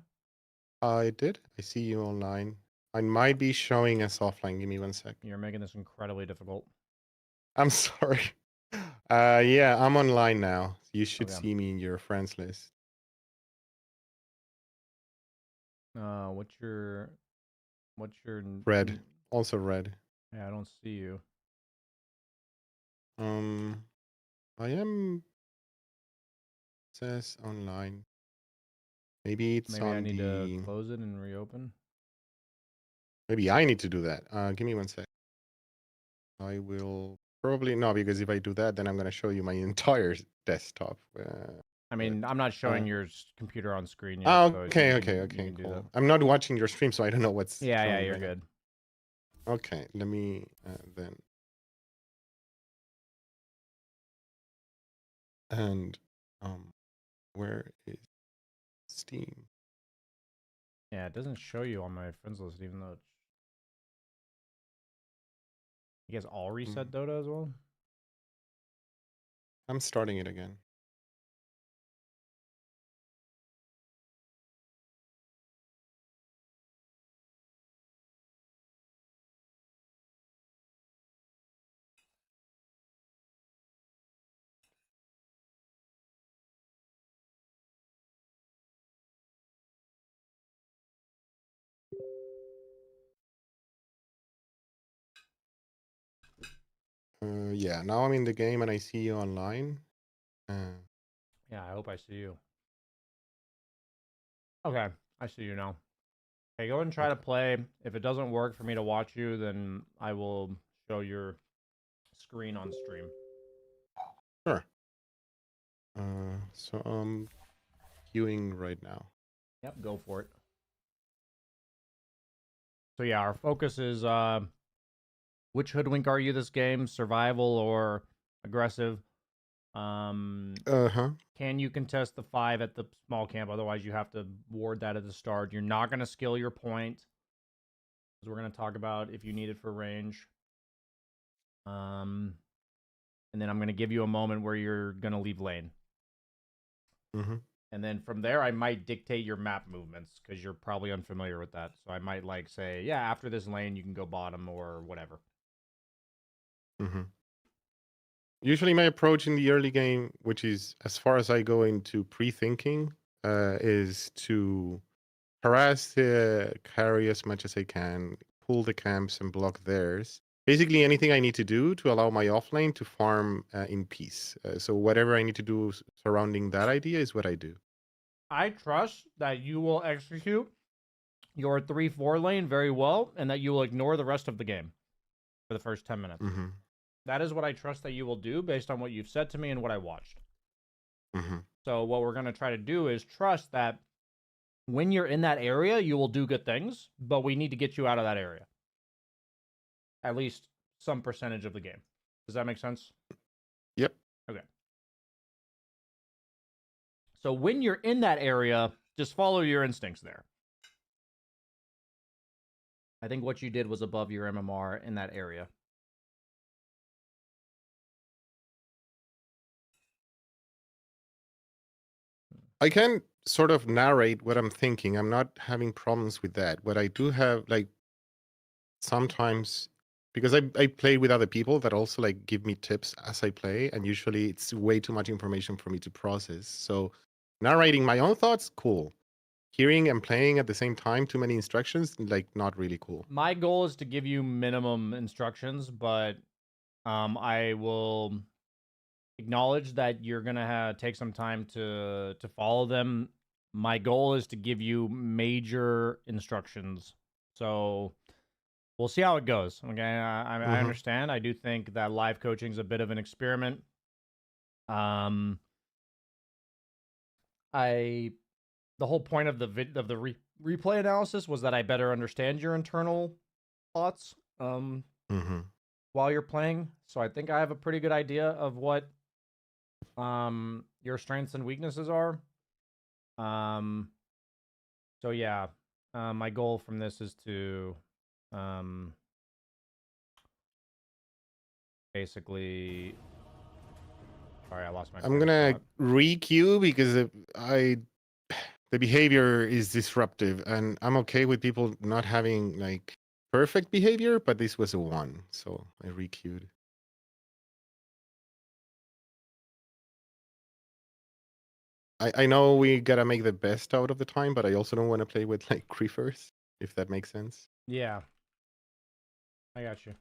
I did. I see you online. I might be showing us offline. Give me 1 sec. You're making this incredibly difficult. I'm sorry. Yeah, I'm online now. You should Okay. see me in your friends list. What's your red? Also red. Yeah, I don't see you. I am. Says online. Maybe it's Maybe on I need the. to close it and reopen. Maybe I need to do that. Give me 1 sec. I will probably no, because if I do that, then I'm gonna show you my entire desktop. I mean, But, I'm not showing your computer on screen yet. oh, so okay, you okay, can- okay, you can do cool. that. I'm not watching your stream, so I don't know what's Yeah, showing you're right now. good. Okay, let me then. And where is Steam? Yeah, it doesn't show you on my friends list, even though it's... You guys all reset Dota as well? I'm starting it again. Yeah, now I'm in the game and I see you online. Yeah, I hope I see you. Okay, I see you now. Okay, go and try to play. If it doesn't work for me to watch you, then I will show your screen on stream. Sure. So I'm queuing right now. Yep, go for it. So yeah, our focus is which hoodwink are you this game? Survival or aggressive? Can you contest the 5 at the small camp? Otherwise, you have to ward that at the start. You're not going to skill your point. Because we're going to talk about if you need it for range. And then I'm going to give you a moment where you're going to leave lane. And then from there, I might dictate your map movements because you're probably unfamiliar with that. So I might like say, yeah, after this lane, you can go bottom or whatever. Usually my approach in the early game, which is as far as I go into pre-thinking, is to harass the carry as much as I can, pull the camps and block theirs. Basically anything I need to do to allow my offlane to farm in peace. So whatever I need to do surrounding that idea is what I do. I trust that you will execute your 3-4 lane very well and that you will ignore the rest of the game for the first 10 minutes. That is what I trust that you will do based on what you've said to me and what I watched. So what we're going to try to do is trust that when you're in that area, you will do good things, but we need to get you out of that area. At least some percentage of the game. Does that make sense? Yep. Okay. So when you're in that area, just follow your instincts there. I think what you did was above your MMR in that area. I can sort of narrate what I'm thinking. I'm not having problems with that. What I do have, like, sometimes, because I play with other people that also like give me tips as I play, and usually it's way too much information for me to process. So narrating my own thoughts, cool. Hearing and playing at the same time, too many instructions, like not really cool. My goal is to give you minimum instructions, but I will acknowledge that you're gonna take some time to follow them. My goal is to give you major instructions, so we'll see how it goes. Okay, I understand. I do think that live coaching is a bit of an experiment. The whole point of the replay analysis was that I better understand your internal thoughts while you're playing. So I think I have a pretty good idea of what your strengths and weaknesses are. So yeah, my goal from this is to basically... Sorry, I lost my... I'm gonna re-queue because the behavior is disruptive, and I'm okay with people not having like perfect behavior, but this was a 1, so I re-queued. I know we gotta make the best out of the time, but I also don't want to play with like griefers, if that makes sense. Yeah, I got you.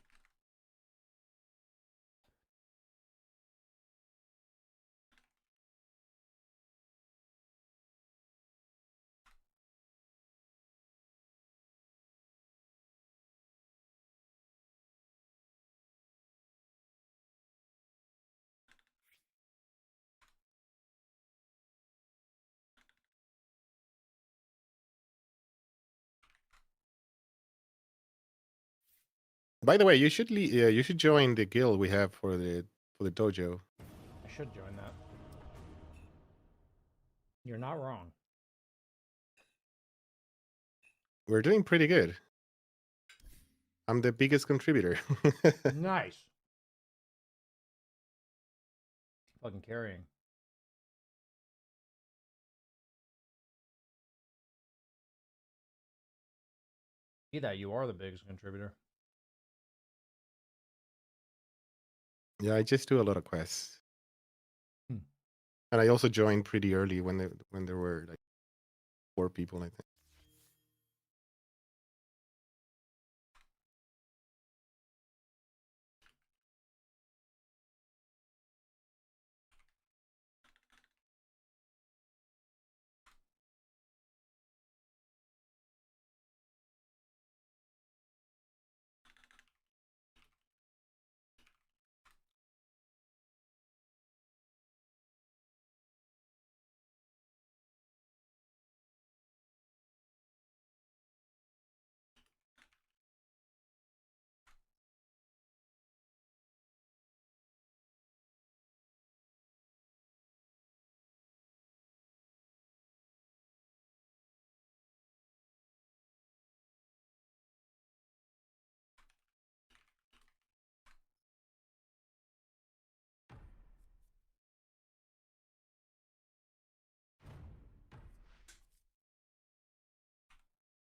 By the way, you should you should join the guild we have for the dojo. I should join that. You're not wrong. We're doing pretty good. I'm the biggest contributor. Nice. Fucking carrying. See that you are the biggest contributor. Yeah, I just do a lot of quests. Hmm. And I also joined pretty early when there were like 4 people, I think.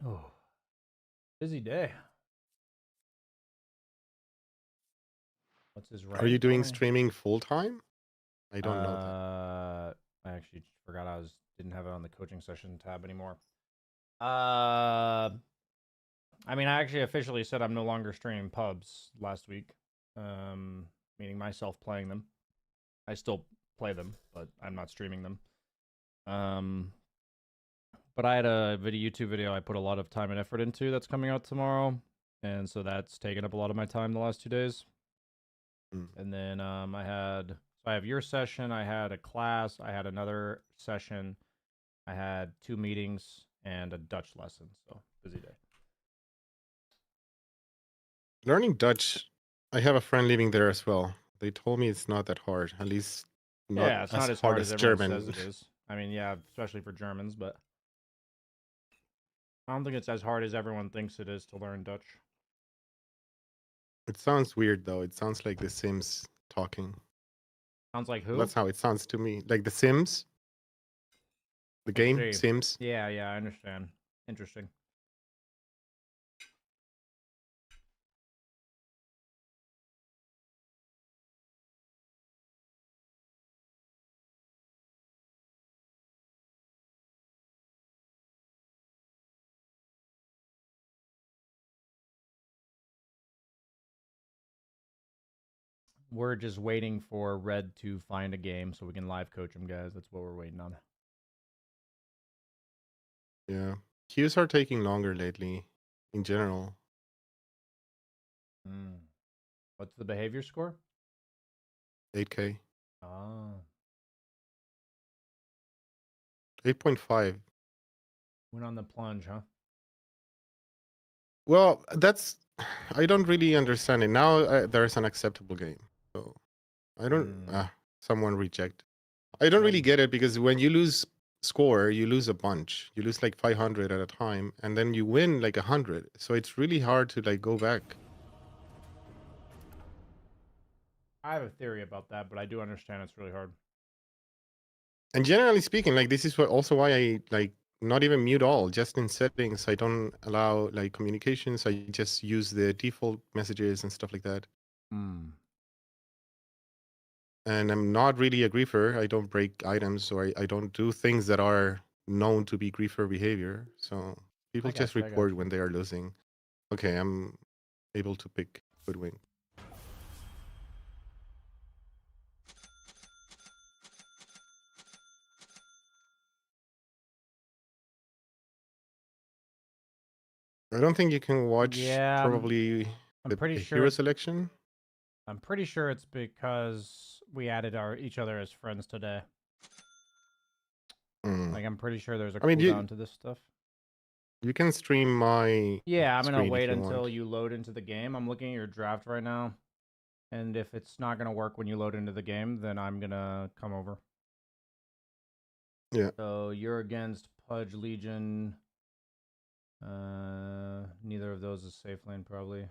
Oh, busy day. What's his rank? Are you doing for me? streaming full time? I don't know I actually forgot didn't have it on the coaching session tab anymore. I mean, I actually officially said I'm no longer streaming pubs last week. Meaning myself playing them. I still play them, but I'm not streaming them. But I had a YouTube video I put a lot of time and effort into that's coming out tomorrow, and so that's taken up a lot of my time the last 2 days. Mm. And then I have your session, I had a class, I had another session, I had 2 meetings and a Dutch lesson. So busy day. Learning Dutch, I have a friend living there as well. They told me it's not that hard, at least not Yeah, it's as not as hard hard as as everyone German. says it is. I mean, yeah, especially for Germans, but I don't think it's as hard as everyone thinks it is to learn Dutch. It sounds weird though. It sounds like The Sims talking. Sounds like who? That's how it sounds to me. Like The Sims. The I game see. Sims. Yeah, I understand. Interesting. We're just waiting for Red to find a game so we can live coach him, guys. That's what we're waiting on. Yeah. Queues are taking longer lately in general. What's the behavior score? 8K. Ah. 8.5. Went on the plunge, huh? Well, that's... I don't really understand it. Now there's an acceptable game. So I don't... someone reject. I don't really get it because when you lose score, you lose a bunch. You lose like 500 at a time, and then you win like 100. So it's really hard to like go back. I have a theory about that, but I do understand it's really hard. And generally speaking, like this is also why I like not even mute all. Just in settings, I don't allow like communications. I just use the default messages and stuff like that. And I'm not really a griefer. I don't break items, or I don't do things that are known to be griefer behavior. So people just report when they are losing. Okay, I'm able to pick Hoodwink. I don't think you can watch probably I'm pretty the sure hero selection. I'm pretty sure it's because we added each other as friends today. Like I'm pretty sure there's a cooldown to this stuff. You can stream my. Yeah, I'm gonna screen if wait you until want. you load into the game. I'm looking at your draft right now, and if it's not gonna work when you load into the game, then I'm gonna come over. Yeah. So you're against Pudge Legion. Neither of those is safe lane probably.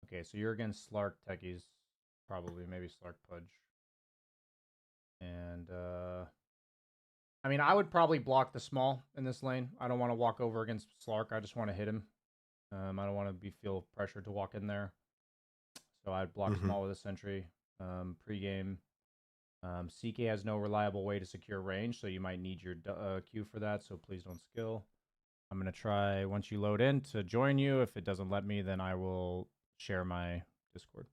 Okay, so you're against Slark Techies, probably, maybe Slark Pudge. And, I mean, I would probably block the small in this lane. I don't want to walk over against Slark. I just want to hit him. I don't want to feel pressured to walk in there. So I'd block Mhm. small with a sentry. Pre-game. CK has no reliable way to secure range, so you might need your Q for that, so please don't skill. I'm going to try, once you load in, to join you. If it doesn't let me, then I will share my Discord.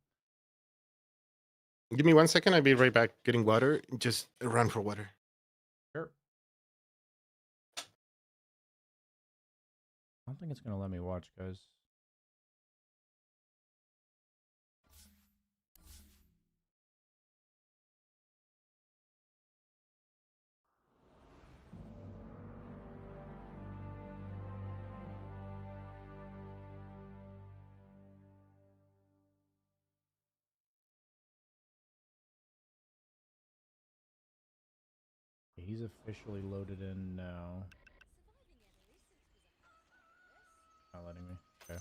Give me 1 second. I'll be right back getting water. Just run for water. Sure. I don't think it's going to let me watch, guys. He's officially loaded in now. Not letting me. Okay.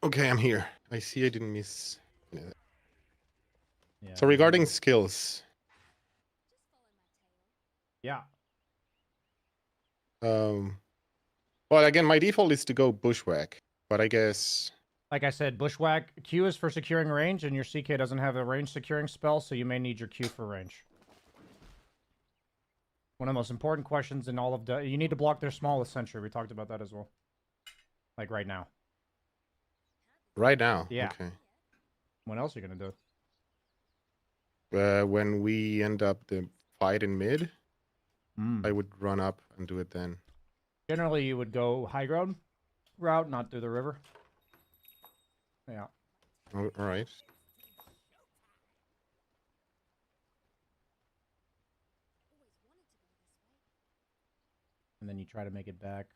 Okay, I'm here. I see I didn't miss. Yeah. Yeah. So regarding skills, Yeah. well, again, my default is to go bushwhack, but I guess Like I said, Bushwhack Q is for securing range, and your CK doesn't have a range securing spell, so you may need your Q for range. One of the most important questions in all of the... You need to block their small with Sentry. We talked about that as well. Like right now. right now. Yeah. Okay. What else are you going to do? When we end up the fight in mid, Hmm. I would run up and do it then. Generally, you would go high ground route, not through the river. Yeah. All right. And then you try to make it back.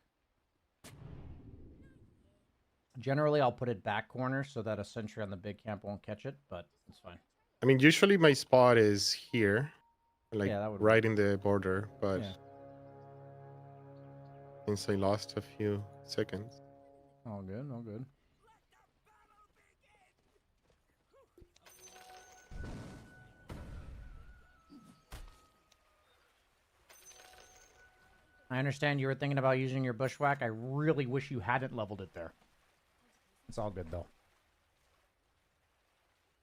Generally, I'll put it back corner so that a sentry on the big camp won't catch it, but it's fine. I mean, usually my spot is here, like Yeah, that would right work. in the border, but Yeah. since I lost a few seconds. All good, all good. I understand you were thinking about using your bushwhack. I really wish you hadn't leveled it there. It's all good, though.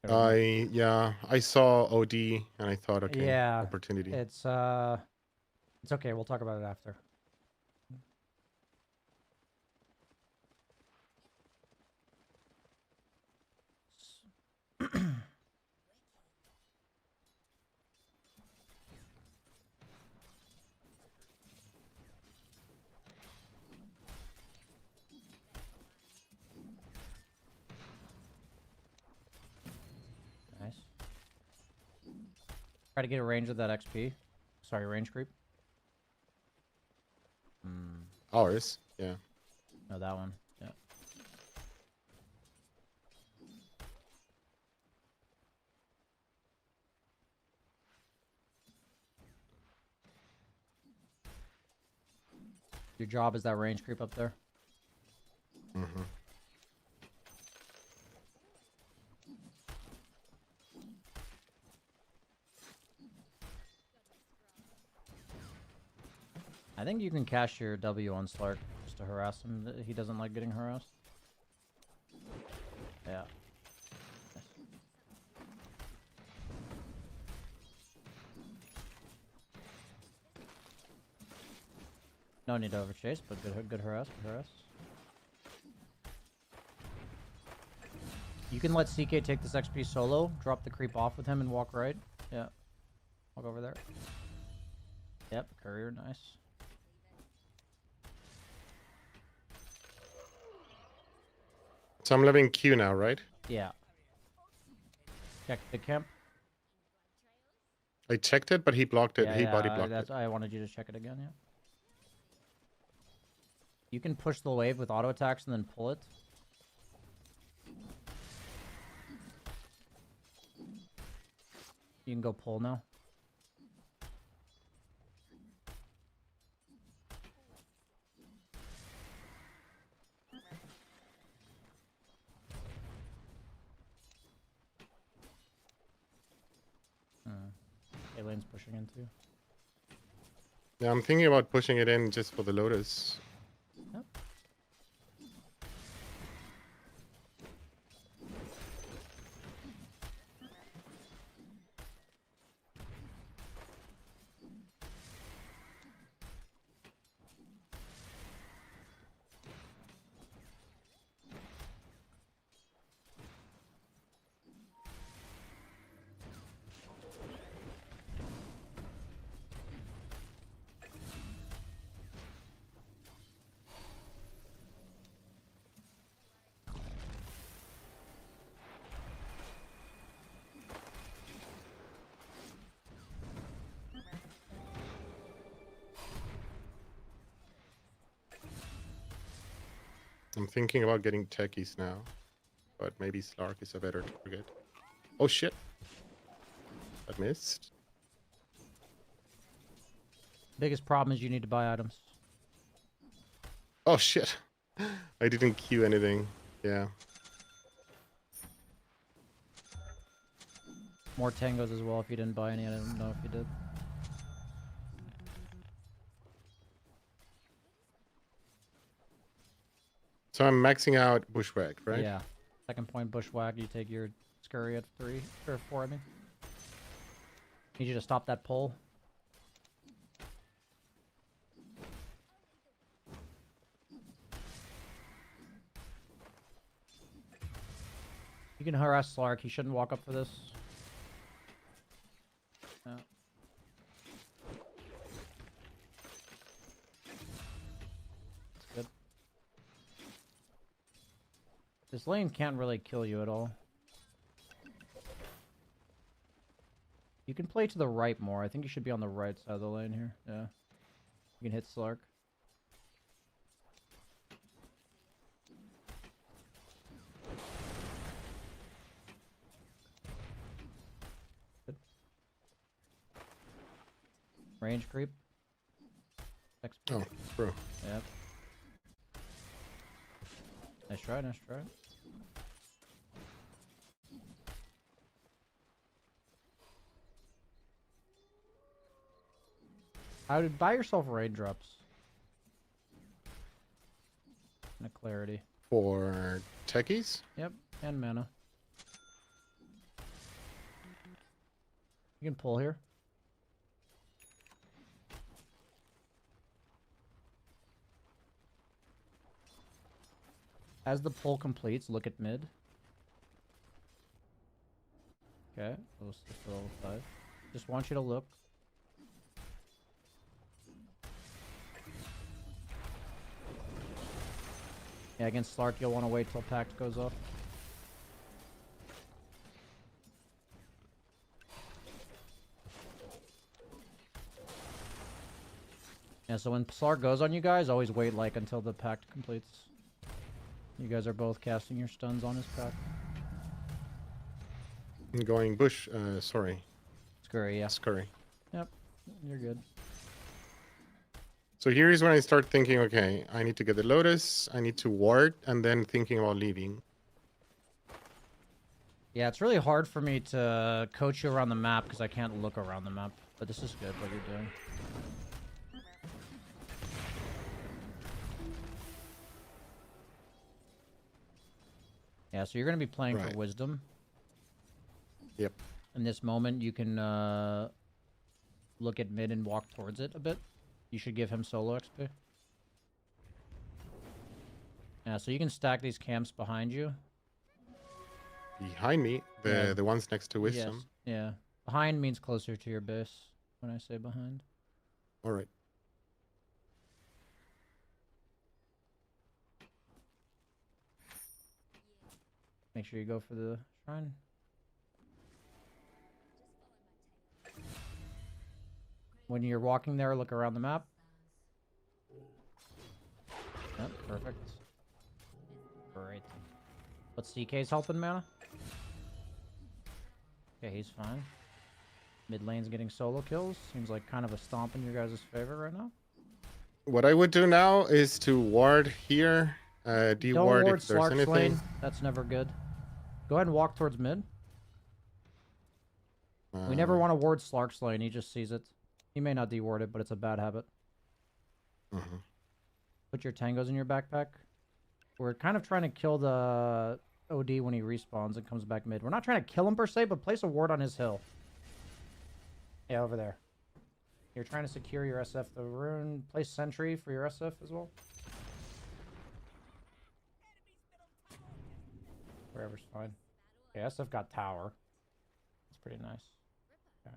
I saw OD and I thought, okay, Yeah, opportunity. it's okay. We'll talk about it after. Nice. Try to get a range of that XP. Sorry, range creep. Ours, yeah. No, that one. Yeah. Your job is that range creep up there. Mm-hmm. I think you can cash your W on Slark just to harass him. He doesn't like getting harassed. Yeah. No need to overchase, but good harass, good harass. You can let CK take this XP solo, drop the creep off with him, and walk right. Yeah. Walk over there. Yep, courier, nice. So I'm leaving Q now, right? Yeah. Check the camp. I checked it, but he blocked it. Yeah, He body yeah. blocked That's it. I wanted you to check it again. Yeah. You can push the wave with auto attacks and then pull it. You can go pull now. Lane's pushing in too. Yeah, I'm thinking about pushing it in just for the Lotus. Yep. I'm thinking about getting techies now, but maybe Slark is a better target. Oh shit! I missed. Biggest problem is you need to buy items. Oh shit! I didn't queue anything. Yeah. More tangos as well if you didn't buy any. I don't know if you did. So I'm maxing out Bushwhack, right? Yeah. Second point bushwhack. You take your scurry at 3 or 4. I mean. Need you to stop that pull. You can harass Slark. He shouldn't walk up for this. No. That's good. This lane can't really kill you at all. You can play to the right more. I think you should be on the right side of the lane here. Yeah. You can hit Slark. Good. Range creep. Oh, bro. Yep. Nice try, nice try. I would buy yourself raindrops. And a clarity. For techies? Yep, and mana. You can pull here. As the pull completes, look at mid. Okay, we'll stick to level 5. Just want you to look. Yeah, against Slark, you'll want to wait till Pact goes off. Yeah, so when Slark goes on you guys, always wait like until the Pact completes. You guys are both casting your stuns on his Pact. I'm going Bush, sorry. Scurry, yeah. Scurry. Yep, you're good. So here is when I start thinking, okay, I need to get the Lotus, I need to ward, and then thinking about leaving. Yeah, it's really hard for me to coach you around the map because I can't look around the map. But this is good what you're doing. Yeah, so you're going to be playing Right. for wisdom. Yep. In this moment, you can look at mid and walk towards it a bit. You should give him solo XP. Yeah, so you can stack these camps behind you. Behind me, Yeah. the ones next to Wisdom. Yes, yeah. Behind means closer to your base when I say behind. All right. Make sure you go for the shrine. When you're walking there, look around the map. Yep, perfect. Great. What's CK's helping, mana? Okay, he's fine. Mid lane's getting solo kills. Seems like kind of a stomp in your guys' favor right now. What I would do now is to ward here. Don't De-ward ward if there's Slark's anything. lane. That's never good. Go ahead and walk towards mid. We never want to ward Slark's lane. He just sees it. He may not de-ward it, but it's a bad habit. Put your tangos in your backpack. We're kind of trying to kill the OD when he respawns and comes back mid. We're not trying to kill him per se, but place a ward on his hill. Yeah, over there. You're trying to secure your SF the rune. Place sentry for your SF as well. Wherever's fine. Okay, SF got tower. That's pretty nice. Okay.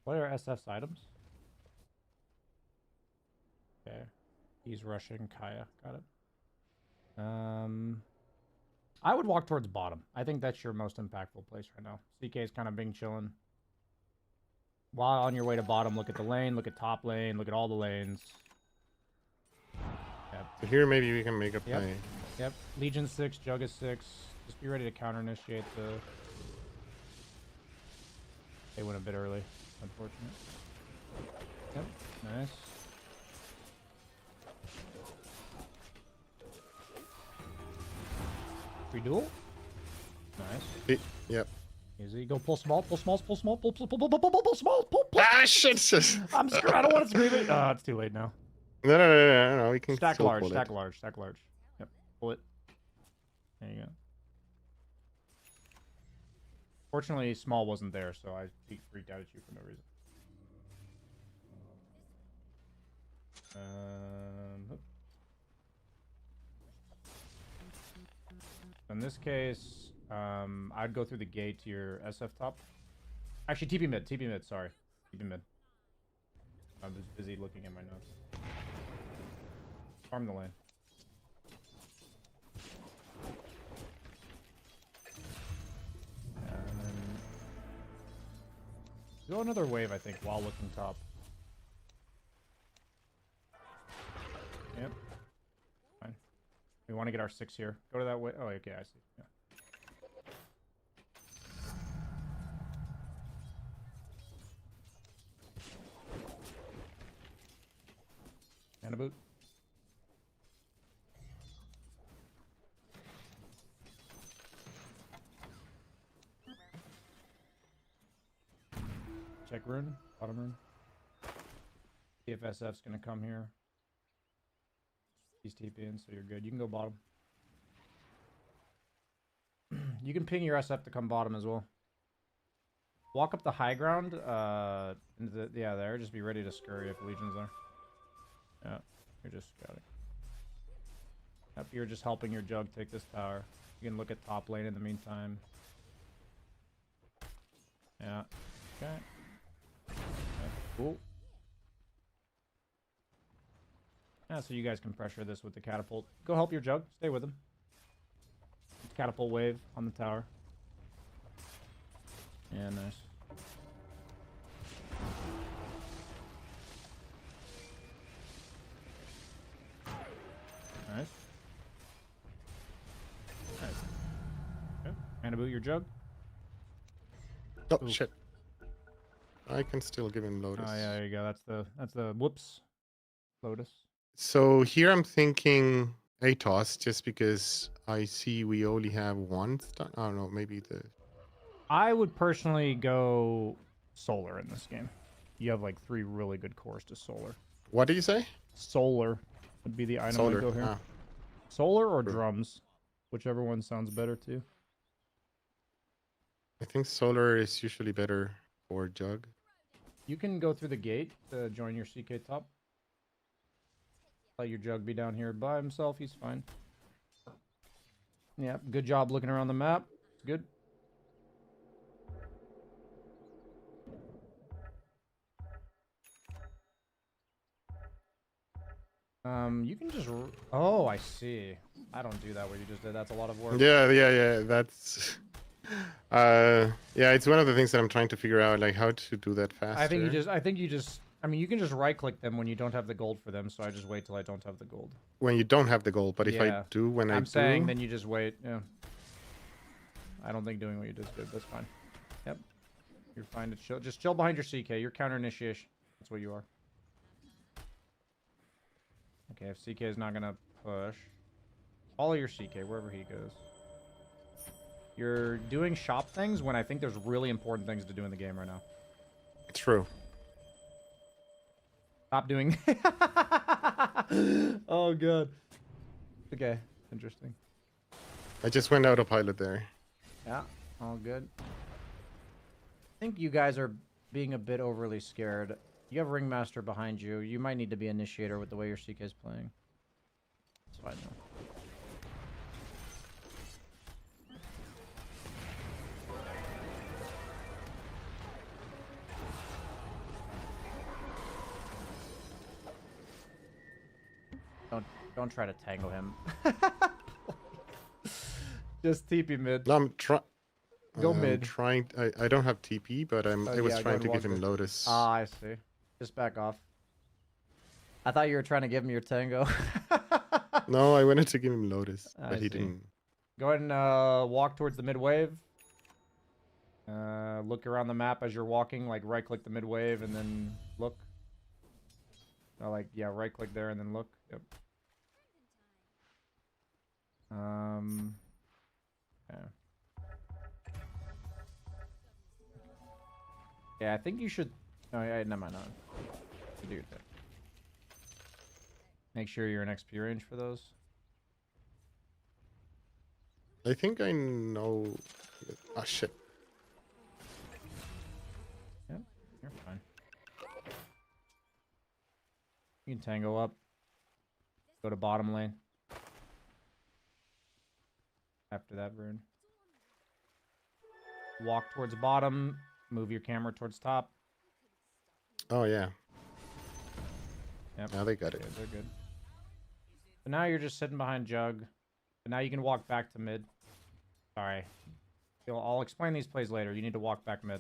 What are SF's items? Okay. He's rushing Kaya. Got it. I would walk towards bottom. I think that's your most impactful place right now. CK is kind of being chilling. While on your way to bottom, look at the lane, look at top lane, look at all the lanes. Yep. So here maybe we can make a play. Yep. Legion 6, Jug is 6. Just be ready to counter initiate the... They went a bit early. Unfortunate. Yep. Nice. Free duel. Nice. Yep. Easy. Go pull small, pull small, pull small, pull small, pull. Ah, shit! I'm screwed. I don't want to scream it. It's too late now. No. We can Stack still large, pull stack it. large, stack large. Yep. Pull it. There you go. Fortunately, small wasn't there, so I freaked out at you for no reason. In this case, I'd go through the gate to your SF top. Actually, TP mid, sorry. TP mid. I'm just busy looking at my notes. Farm the lane. And then... Go another wave, I think, while looking top. Yep. Fine. We want to get our 6 here. Go to that way. Oh, okay, I see. Yeah. And a boot. Check rune. Bottom rune. See if SF's gonna come here. He's TPing, so you're good. You can go bottom. You can ping your SF to come bottom as well. Walk up the high ground. Yeah, there. Just be ready to scurry if Legion's there. Yeah, you're just scouting. Yep, you're just helping your Jug take this tower. You can look at top lane in the meantime. Yeah. Okay. Cool. Yeah, so you guys can pressure this with the catapult. Go help your Jug. Stay with him. Catapult wave on the tower. Yeah, nice. Nice. Nice. Okay. Anabu, your Jug. Oh, Ooh. shit. I can still give him Lotus. Oh yeah, there you go. That's the whoops. Lotus. So here I'm thinking Atos, just because I see we only have one stun. I don't know, maybe the... I would personally go solar in this game. You have like 3 really good cores to solar. What do you say? Solar would be the item Solar. I'd go here. Ah. Solar or Sure. drums, whichever one sounds better too. I think solar is usually better for Jug. You can go through the gate to join your CK top. Let your Jug be down here by himself. He's fine. Yeah, good job looking around the map. Good. You can just... Oh, I see. I don't do that what you just did. That's a lot of work. Yeah. That's. Yeah, it's one of the things that I'm trying to figure out, like how to do that faster. I think you just. I mean, you can just right-click them when you don't have the gold for them. So I just wait till I don't have the gold. When you don't have the gold, but if I Yeah. do, when I I'm do. saying then you just wait. Yeah. I don't think doing what you did is good. That's fine. Yep. You're fine to chill. Just chill behind your CK. You're counter initiation. That's what you are. Okay, if CK is not gonna push, follow your CK wherever he goes. You're doing shop things when I think there's really important things to do in the game right now. True. Stop doing. Oh god. Okay, interesting. I just went autopilot there. Yeah, all good. I think you guys are being a bit overly scared. You have Ringmaster behind you. You might need to be Initiator with the way your CK is playing. It's fine though. Don't try to tangle him. Just TP mid. No, I'm trying. Go I'm mid. trying. I don't have TP, but I was Yeah, go trying and to walk give him mid. Lotus. Ah, I see. Just back off. I thought you were trying to give him your tango. No, I wanted to give him Lotus, I but he see. didn't. Go ahead and walk towards the mid wave. Look around the map as you're walking, like right click the mid wave and then look. Yeah, right click there and then look. Yep. Yeah. Yeah, I think you should. Oh, yeah, never mind. Do your thing. Make sure you're in XP range for those. I think I know. Ah, shit. Yep, you're fine. You can tango up. Go to bottom lane. After that rune. Walk towards bottom. Move your camera towards top. Oh yeah. Yep. Now they got it. Okay, they're good. So now you're just sitting behind Jug. But now you can walk back to mid. Sorry. I'll explain these plays later. You need to walk back mid.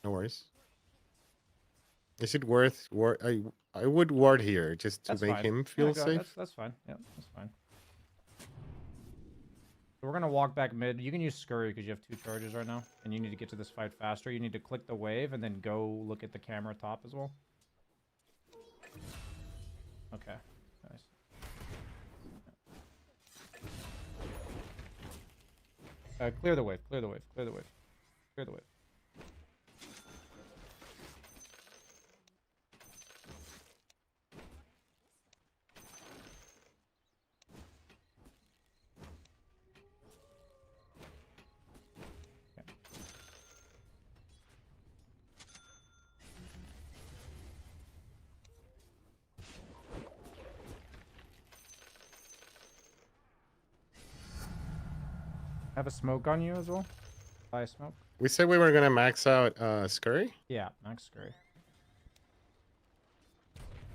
No worries. Is it worth I would ward here just to That's make fine. him Yeah, feel go- safe. That's fine. Yep, that's fine. So we're gonna walk back mid. You can use Scurry because you have 2 charges right now, and you need to get to this fight faster. You need to click the wave and then go look at the camera top as well. Okay, nice. Clear the wave. Clear the wave. Clear the wave. Clear the wave. Have a smoke on you as well? Buy a smoke? We said we were gonna max out Scurry. Yeah, max Scurry.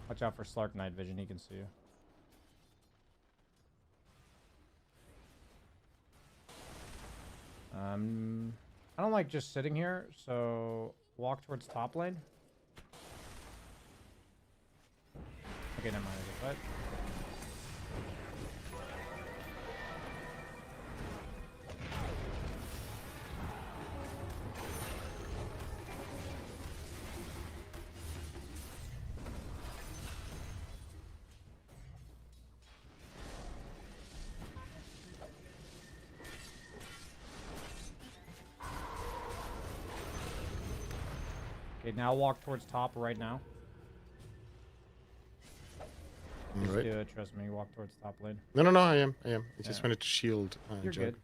Watch out for Slark Night Vision, he can see you. I don't like just sitting here, so walk towards top lane. Okay, never mind. What? Okay, now walk towards top right now. Just Right. do it, trust me. Walk towards top lane. No, I am. I just Yeah. wanted to shield. You're Jug. good.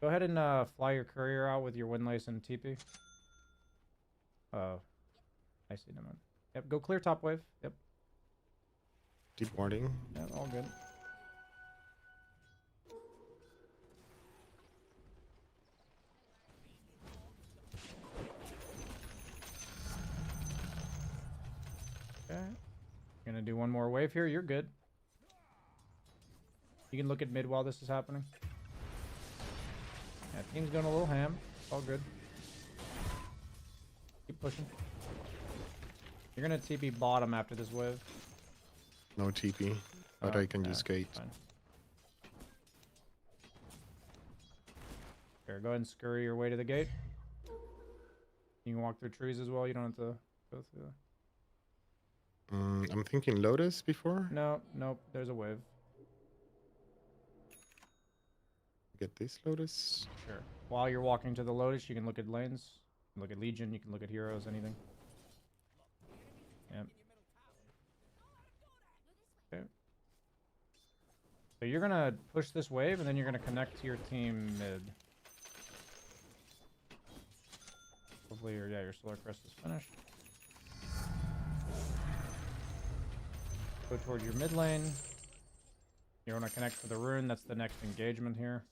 Go ahead and fly your courier out with your windlace and TP. Oh, I see. Never mind. Yep, go clear top wave. Yep, Deep warding. yeah, all good. Okay, gonna do one more wave here. You're good. You can look at mid while this is happening. Yeah, team's going a little ham. It's all good. Keep pushing. You're gonna TP bottom after this wave. No TP, but Oh, I can yeah, use gate. fine. Here, go ahead and scurry your way to the gate. You can walk through trees as well. You don't have to go through. I'm thinking Lotus before. No, nope. There's a wave. Get this Lotus. Sure. While you're walking to the Lotus, you can look at lanes. You can look at Legion. You can look at heroes. Anything. Yep. Okay. So you're gonna push this wave, and then you're gonna connect to your team mid. Hopefully, your Solar Crest is finished. Go towards your mid lane. You want to connect to the rune. That's the next engagement here.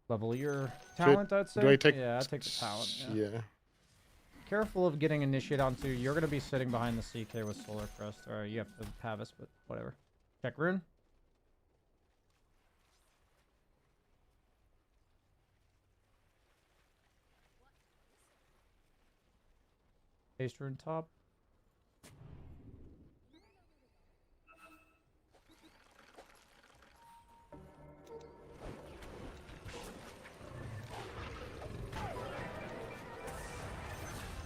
Level your talent, I'd say. Do I take? Yeah, I'd take the talent. Yeah. Careful of getting initiate onto. You're going to be sitting behind the CK with Solar Crest. Or you have to Pavis, but whatever. Check rune. Haste rune top.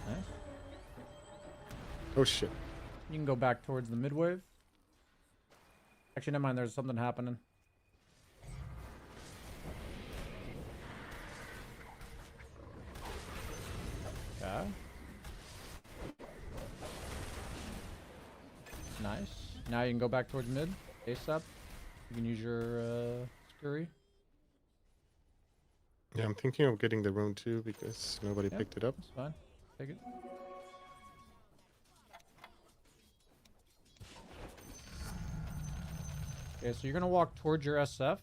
Nice. Oh shit. You can go back towards the mid wave. Actually, never mind. There's something happening. Okay. Nice. Now you can go back towards mid. ASAP. You can use your scurry. Yeah, I'm thinking of getting the rune too because nobody Yep. picked it up. That's fine. Take it. Okay, so you're gonna walk towards your SF,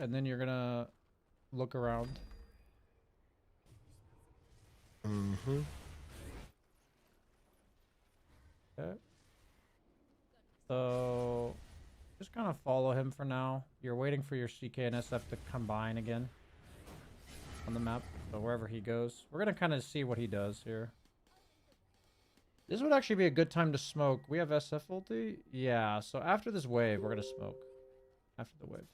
and then you're gonna look around. Mm-hmm. Okay. So just kind of follow him for now. You're waiting for your CK and SF to combine again on the map. So wherever he goes, we're gonna kind of see what he does here. This would actually be a good time to smoke. We have SF ulti? Yeah, so after this wave, we're gonna smoke. After the wave.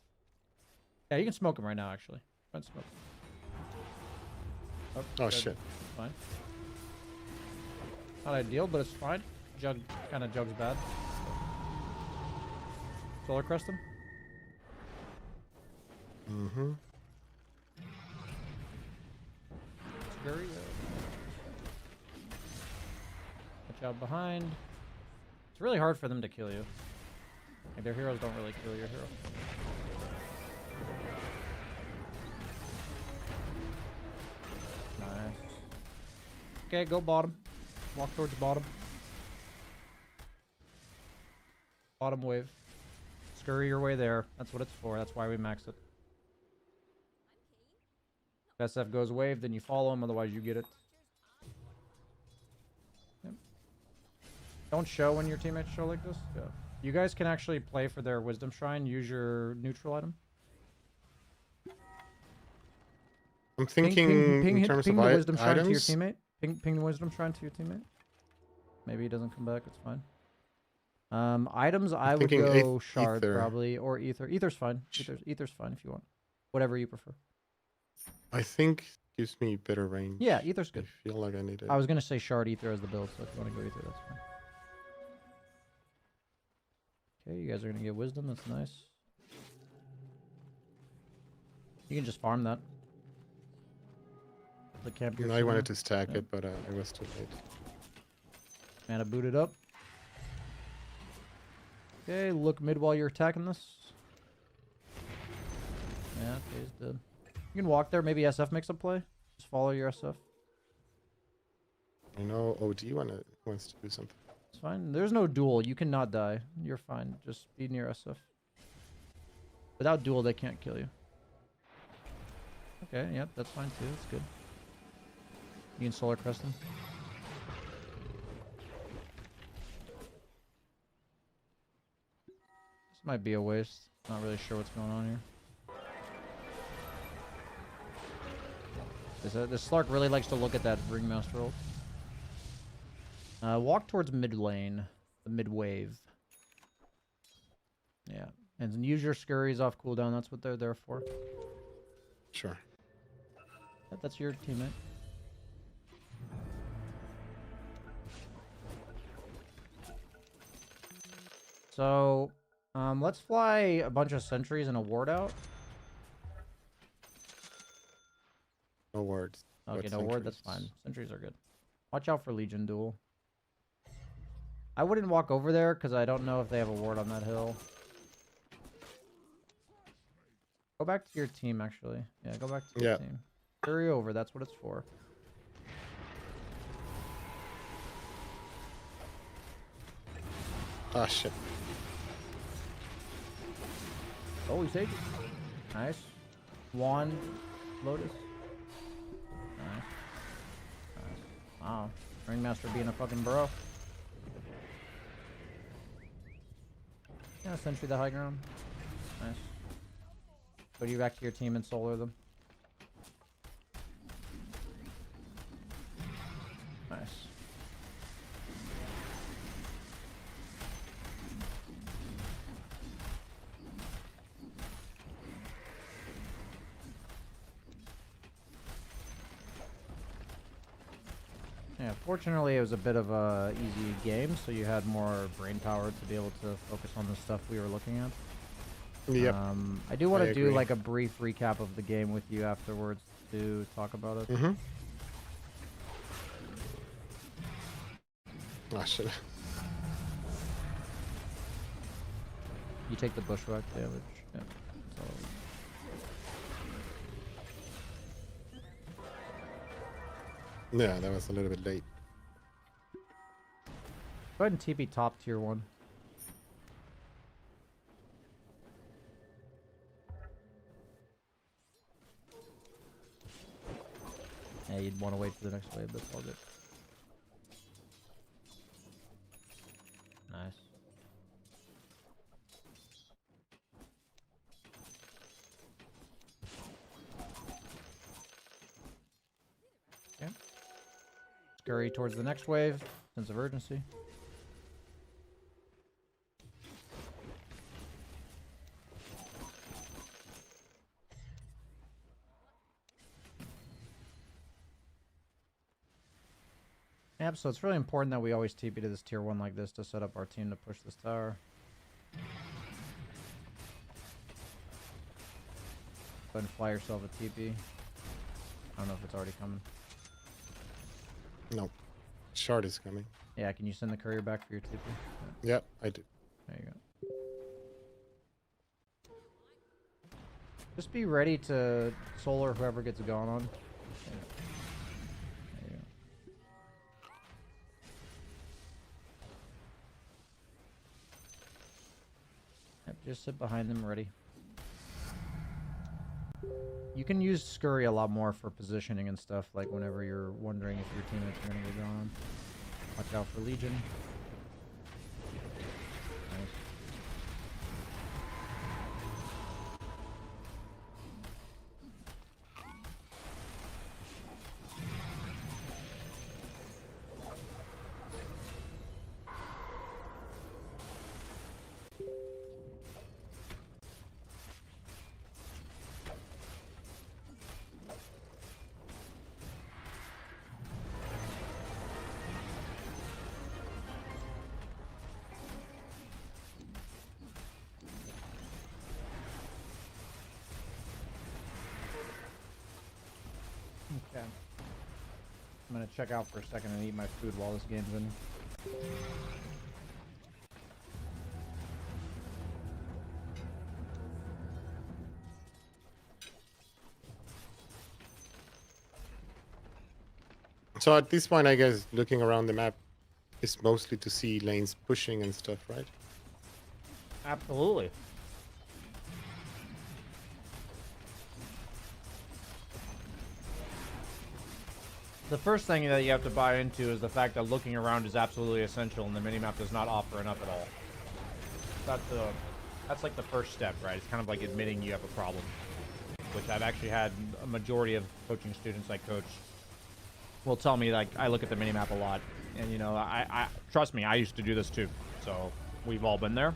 Yeah, you can smoke him right now, actually. Go ahead and smoke him. Oh good. shit. Fine. Not ideal, but it's fine. Jug kind of jugs bad. Solar crest him. Mm-hmm. Scurry. Watch out behind. It's really hard for them to kill you. Like, their heroes don't really kill your hero. Nice. Okay, go bottom. Walk towards bottom. Bottom wave. Scurry your way there. That's what it's for. That's why we maxed it. If SF goes wave, then you follow him. Otherwise, you get it. Yep. Don't show when your teammates show like this. Yeah. You guys can actually play for their Wisdom Shrine. Use your neutral item. I'm thinking in terms ping of the Wisdom Shrine to your items. teammate. Ping the Wisdom Shrine to your teammate. Maybe he doesn't come back. It's fine. Items, I would thinking go Shard Ether. probably, or Ether. Ether's fine. Ether's fine if you want. Whatever you prefer. I think gives me better range. Yeah, Ether's good. I feel like I need it. I was gonna say Shard Ether as the build, so if you want to go Ether, that's fine. Okay, you guys are gonna get Wisdom. That's nice. You can just farm that. The camp you're I sitting wanted in. to stack Yeah. it, but I was too late. Mana booted up. Okay, look mid while you're attacking this. Yeah, okay, he's dead. You can walk there. Maybe SF makes a play. Just follow your SF. I know OD wants to do something. It's fine. There's no duel. You cannot die. You're fine. Just be near SF. Without duel, they can't kill you. Okay, yep, that's fine too. That's good. You can Solar Crest him. This might be a waste. Not really sure what's going on here. This Slark really likes to look at that Ringmaster ult. Walk towards mid lane, the mid wave. Yeah, and use your scurries off cooldown. That's what they're there for. Sure. That's your teammate. So, let's fly a bunch of sentries and a ward out. No words. Okay, But no ward, that's sentries. fine. Sentries are good. Watch out for Legion duel. I wouldn't walk over there because I don't know if they have a ward on that hill. Go back to your team, actually. Yeah, go back to your team. Hurry over, that's what it's for. Ah, shit. Oh, he's taking. Nice. One. Lotus. Nice. Nice. Wow. Ringmaster being a fucking bro. Yeah, sentry the high ground. Nice. Put you back to your team and solar them. Nice. Yeah, fortunately it was a bit of a easy game, so you had more brain power to be able to focus on the stuff we were looking at. Yep. I do want I to do agree. like a brief recap of the game with you afterwards to talk about it. Mm-hmm. Ah, shit. You take the bushwhack damage. Yeah. So, Yeah, that was a little bit late. go ahead and TP top tier 1. Yeah, you'd want to wait for the next wave, but it's all good. Nice. Okay. Scurry towards the next wave. Sense of urgency. Yep, so it's really important that we always TP to this tier 1 like this to set up our team to push this tower. Go ahead and fly yourself a TP. I don't know if it's already coming. No. Shard is coming. Yeah, can you send the courier back for your TP? Yeah, Yep, I do. there you go. Just be ready to solar whoever gets going on. There you go. Yep, just sit behind them ready. You can use Scurry a lot more for positioning and stuff, like whenever you're wondering if your teammates are going to get going on. Watch out for Legion. Nice. Okay. I'm gonna check out for a second and eat my food while this game's in. So at this point, I guess looking around the map is mostly to see lanes pushing and stuff, right? Absolutely. The first thing that you have to buy into is the fact that looking around is absolutely essential and the minimap does not offer enough at all. That's That's like the first step, right? It's kind of like admitting you have a problem, which I've actually had a majority of coaching students I coach will tell me, like, I look at the minimap a lot, and you know, I trust me, I used to do this too, so we've all been there.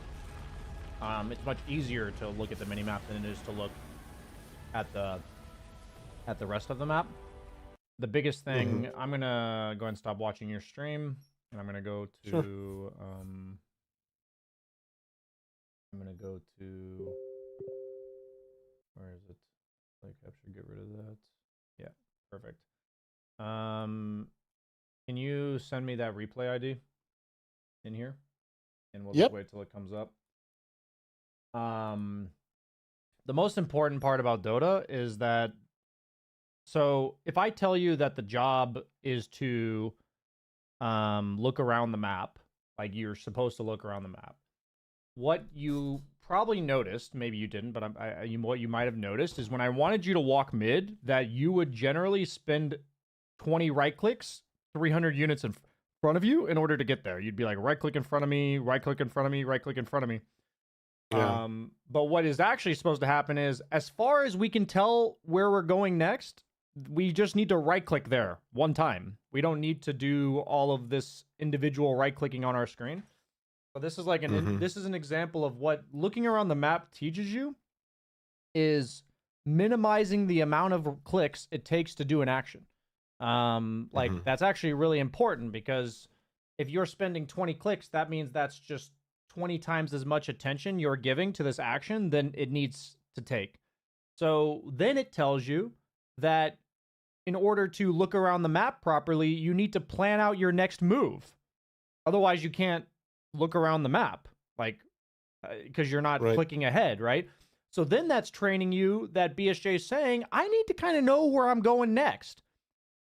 It's much easier to look at the minimap than it is to look at the rest of the map. The biggest thing, I'm gonna go ahead and stop watching your stream, and I'm gonna go to Sure. I'm gonna go to, where is it? Play capture, get rid of that. Yeah, perfect. Can you send me that replay ID in here? And we'll just Yep. wait till it comes up. The most important part about Dota is that, so if I tell you that the job is to look around the map, like you're supposed to look around the map, what you probably noticed, maybe you didn't, but what you might have noticed is when I wanted you to walk mid, that you would generally spend 20 right clicks, 300 units in front of you in order to get there. You'd be like, right click in front of me, right click in front of me, right click in front of me. Yeah. But what is actually supposed to happen is, as far as we can tell where we're going next, we just need to right click there one time. We don't need to do all of this individual right clicking on our screen. So this is like this is an example of what looking around the map teaches you, is minimizing the amount of clicks it takes to do an action. That's actually really important, because if you're spending 20 clicks, that means that's just 20 times as much attention you're giving to this action than it needs to take. So then it tells you that in order to look around the map properly, you need to plan out your next move. Otherwise, you can't look around the map, like, because you're not clicking ahead, right? So then that's training you that BSJ is saying, I need to kind of know where I'm going next.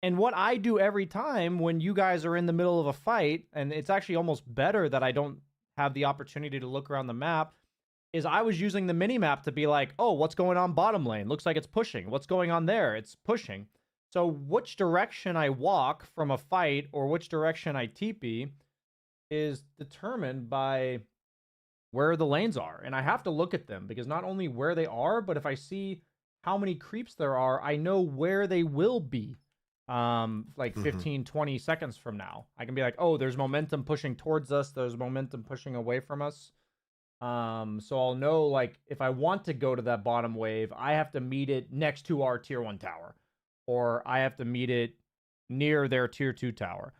And what I do every time when you guys are in the middle of a fight, and it's actually almost better that I don't have the opportunity to look around the map, is I was using the mini map to be like, oh, what's going on bottom lane? Looks like it's pushing. What's going on there? It's pushing. So which direction I walk from a fight, or which direction I TP, is determined by where the lanes are. And I have to look at them, because not only where they are, but if I see how many creeps there are, I know where they will be. 15, 20 seconds from now, I can be like, oh, there's momentum pushing towards us, there's momentum pushing away from us. So I'll know, like, if I want to go to that bottom wave, I have to meet it next to our tier 1 tower, or I have to meet it near their tier 2 tower.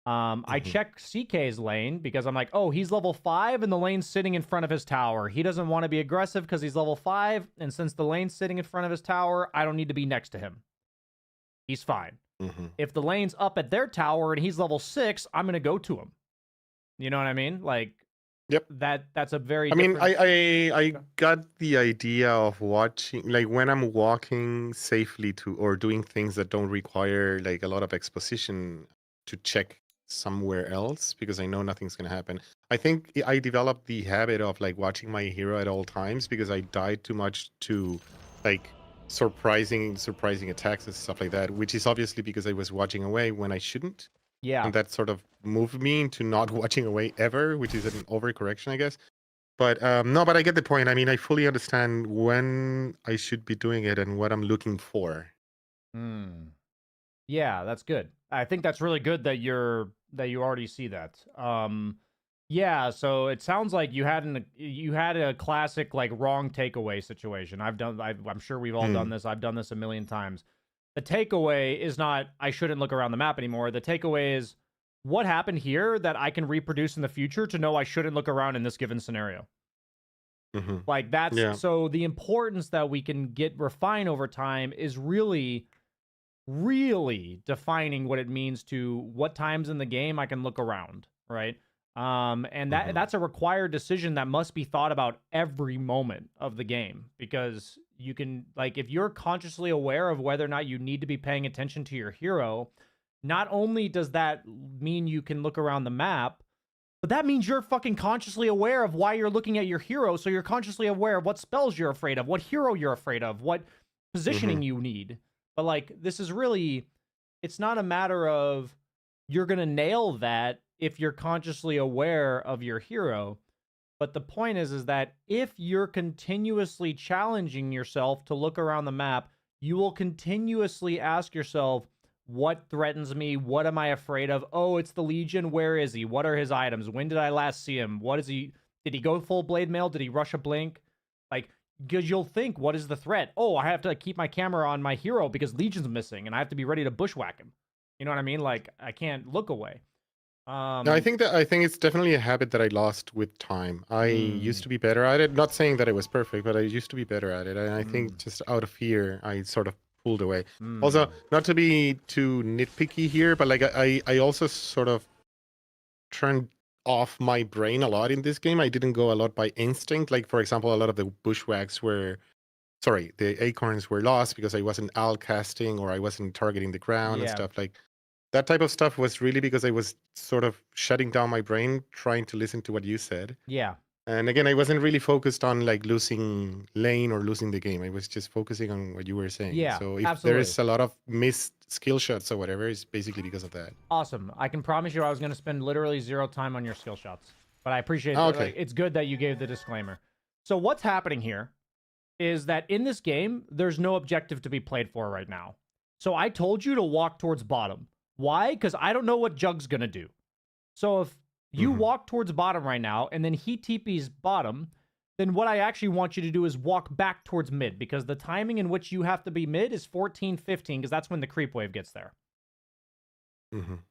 I check CK's lane, because I'm like, oh, he's level 5 and the lane's sitting in front of his tower. He doesn't want to be aggressive because he's level 5, and since the lane's sitting in front of his tower, I don't need to be next to him. He's fine. If the lane's up at their tower and he's level 6, I'm going to go to him. You know what I mean? Like, yep. That's a very I mean, different... I got the idea of watching, like, when I'm walking safely to, or doing things that don't require like a lot of exposition, to check somewhere else, because I know nothing's going to happen. I think I developed the habit of like watching my hero at all times, because I died too much to like surprising attacks and stuff like that, which is obviously because I was watching away when I shouldn't. Yeah. And that sort of moved me into not watching away ever, which is an overcorrection, I guess. But no, but I get the point. I mean, I fully understand when I should be doing it and what I'm looking for. Yeah, that's good. I think that's really good that you already see that. Yeah, so it sounds like you had a classic like wrong takeaway situation. I'm sure we've all done this. I've done this a million times. The takeaway is not, I shouldn't look around the map anymore. The takeaway is, what happened here that I can reproduce in the future to know I shouldn't look around in this given scenario. Like that's so the importance that we can refine over time is really defining what it means to what times in the game I can look around, right? And that's a required decision that must be thought about every moment of the game, because you can, like, if you're consciously aware of whether or not you need to be paying attention to your hero, not only does that mean you can look around the map, but that means you're fucking consciously aware of why you're looking at your hero, so you're consciously aware of what spells you're afraid of, what hero you're afraid of, what positioning you need. But, like, this is really, it's not a matter of you're going to nail that if you're consciously aware of your hero. But the point is that if you're continuously challenging yourself to look around the map, you will continuously ask yourself, what threatens me? What am I afraid of? Oh, it's the Legion. Where is he? What are his items? When did I last see him? What is he? Did he go full blade mail? Did he rush a blink? Like, because you'll think, what is the threat? Oh, I have to keep my camera on my hero because Legion's missing and I have to be ready to bushwhack him. You know what I mean? Like, I can't look away. No, I think it's definitely a habit that I lost with time. I used to be better at it. Not saying that it was perfect, but I used to be better at it. And I think just out of fear, I sort of pulled away. Also, not to be too nitpicky here, but like I also sort of turned off my brain a lot in this game. I didn't go a lot by instinct. Like, for example, a lot of the bushwhacks the acorns were lost because I wasn't owl casting or I wasn't targeting the ground and stuff. Like, that type of stuff was really because I was sort of shutting down my brain, trying to listen to what you said. Yeah. And again, I wasn't really focused on like losing lane or losing the game. I was just focusing on what you were saying. Yeah, So if absolutely. there is a lot of missed skill shots or whatever, it's basically because of that. Awesome. I can promise you I was going to spend literally 0 time on your skill shots. But I appreciate it. Okay. Like, it's good that you gave the disclaimer. So what's happening here is that in this game, there's no objective to be played for right now. So I told you to walk towards bottom. Why? Because I don't know what Jug's going to do. So if you walk towards bottom right now, and then he TP's bottom, then what I actually want you to do is walk back towards mid, because the timing in which you have to be mid is 14, 15, because that's when the creep wave gets there.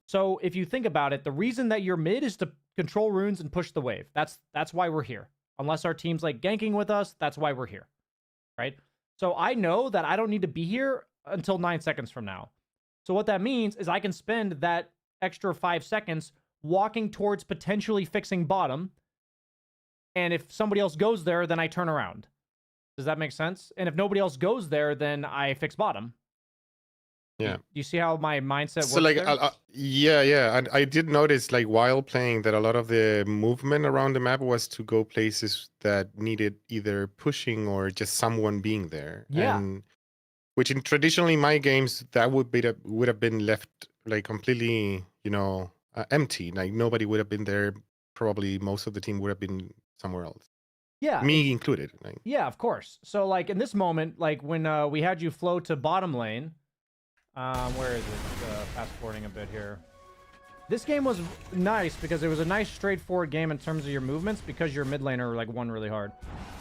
So if you think about it, the reason that you're mid is to control runes and push the wave. That's why we're here. Unless our team's like ganking with us, that's why we're here. Right? So I know that I don't need to be here until 9 seconds from now. So what that means is I can spend that extra 5 seconds walking towards potentially fixing bottom. And if somebody else goes there, then I turn around. Does that make sense? And if nobody else goes there, then I fix bottom. Yeah. You see how my mindset works? So like, there? yeah. And I did notice, like, while playing, that a lot of the movement around the map was to go places that needed either pushing or just someone being there. Yeah. And which in traditionally my games, that would have been left like completely, empty. Like nobody would have been there. Probably most of the team would have been somewhere else. Yeah. Me included. Like. Yeah, of course. So like in this moment, like when we had you flow to bottom lane, where is it? Fast forwarding a bit here. This game was nice because it was a nice straightforward game in terms of your movements, because your mid laner like won really hard.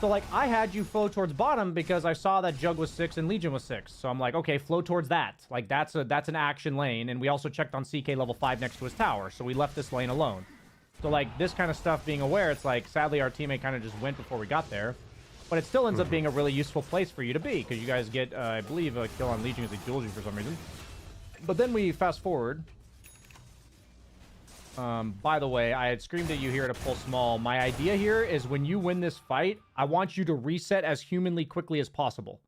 So like I had you flow towards bottom because I saw that Jug was 6 and Legion was 6. So I'm like, okay, flow towards that. Like that's an action lane, and we also checked on CK level 5 next to his tower, so we left this lane alone. So like this kind of stuff being aware, it's like sadly our teammate kind of just went before we got there. But it still ends up being a really useful place for you to be, because you guys get, I believe, a kill on Legion because he duels you for some reason. But then we fast forward. By the way, I had screamed at you here to pull small. My idea here is when you win this fight, I want you to reset as humanly quickly as possible.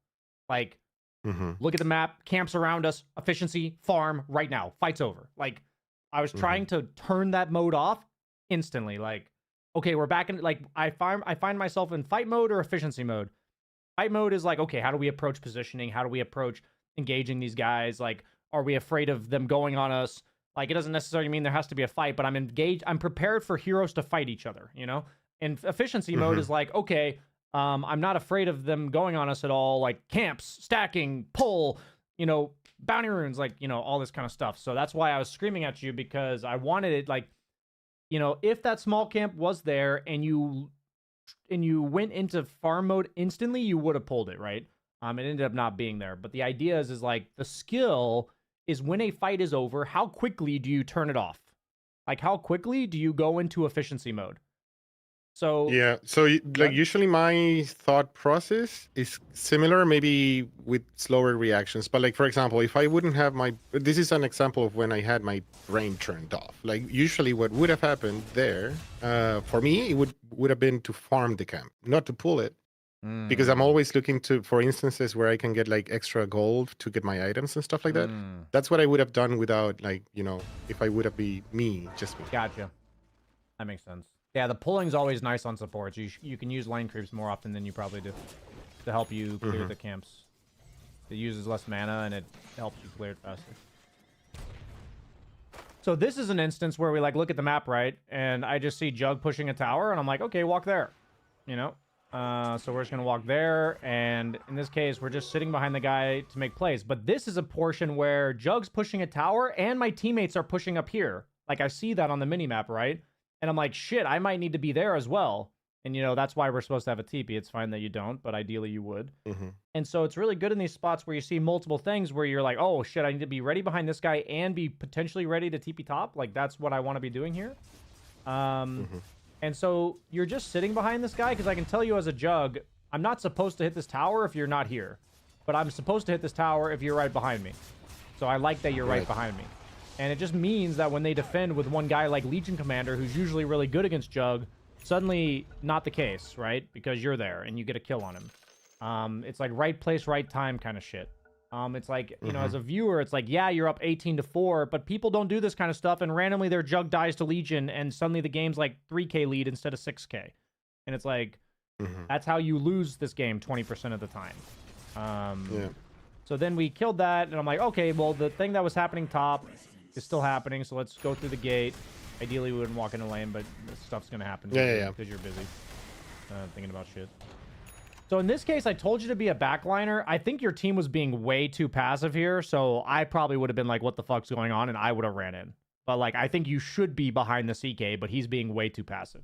Like, look at the map, camps around us, efficiency, farm, right now. Fight's over. Like, I was trying to turn that mode off instantly. Like, okay, we're back in, like, I find myself in fight mode or efficiency mode. Fight mode is like, okay, how do we approach positioning? How do we approach engaging these guys? Like, are we afraid of them going on us? Like, it doesn't necessarily mean there has to be a fight, but I'm engaged. I'm prepared for heroes to fight each other, you know? And efficiency mode is like, okay, I'm not afraid of them going on us at all. Like, camps, stacking, pull, bounty runes, like, all this kind of stuff. So that's why I was screaming at you, because I wanted it, like, if that small camp was there and you went into farm mode instantly, you would have pulled it, right? It ended up not being there. But the idea is like the skill is when a fight is over, how quickly do you turn it off? Like, how quickly do you go into efficiency mode? So yeah, so like usually my thought process is similar, maybe with slower reactions. But like, for example, if I wouldn't have this is an example of when I had my brain turned off. Like usually what would have happened there, for me, it would have been to farm the camp, not to pull it. Because I'm always looking for instances where I can get like extra gold to get my items and stuff like that. That's what I would have done without, like, if I would have been just me. Gotcha. That makes sense. Yeah, the pulling's always nice on supports. You can use lane creeps more often than you probably do to help you clear the camps. It uses less mana and it helps you clear it faster. So this is an instance where we like look at the map, right? And I just see Jug pushing a tower, and I'm like, okay, walk there. You know? So we're just gonna walk there, and in this case, we're just sitting behind the guy to make plays. But this is a portion where Jug's pushing a tower, and my teammates are pushing up here. Like, I see that on the minimap, right? And I'm like, shit, I might need to be there as well. And, you know, that's why we're supposed to have a TP. It's fine that you don't, but ideally you would. Mm-hmm. And so it's really good in these spots where you see multiple things where you're like, oh, shit, I need to be ready behind this guy and be potentially ready to TP top. Like, that's what I want to be doing here. And so you're just sitting behind this guy because I can tell you as a Jug, I'm not supposed to hit this tower if you're not here. But I'm supposed to hit this tower if you're right behind me. So I like that you're right behind me. And it just means that when they defend with one guy like Legion Commander, who's usually really good against Jug, suddenly not the case, right? Because you're there and you get a kill on him. It's like right place, right time kind of shit. It's like, you know, as a viewer, it's like, yeah, you're up 18-4, but people don't do this kind of stuff, and randomly their Jug dies to Legion, and suddenly the game's like 3k lead instead of 6k. And it's like, that's how you lose this game 20% of the time. So then we killed that, and I'm like, okay, well, the thing that was happening top is still happening, so let's go through the gate. Ideally, we wouldn't walk in the lane, but this stuff's going to happen because you're busy thinking about shit. So in this case, I told you to be a backliner. I think your team was being way too passive here, so I probably would have been like, what the fuck's going on? And I would have ran in. But, like, I think you should be behind the CK, but he's being way too passive.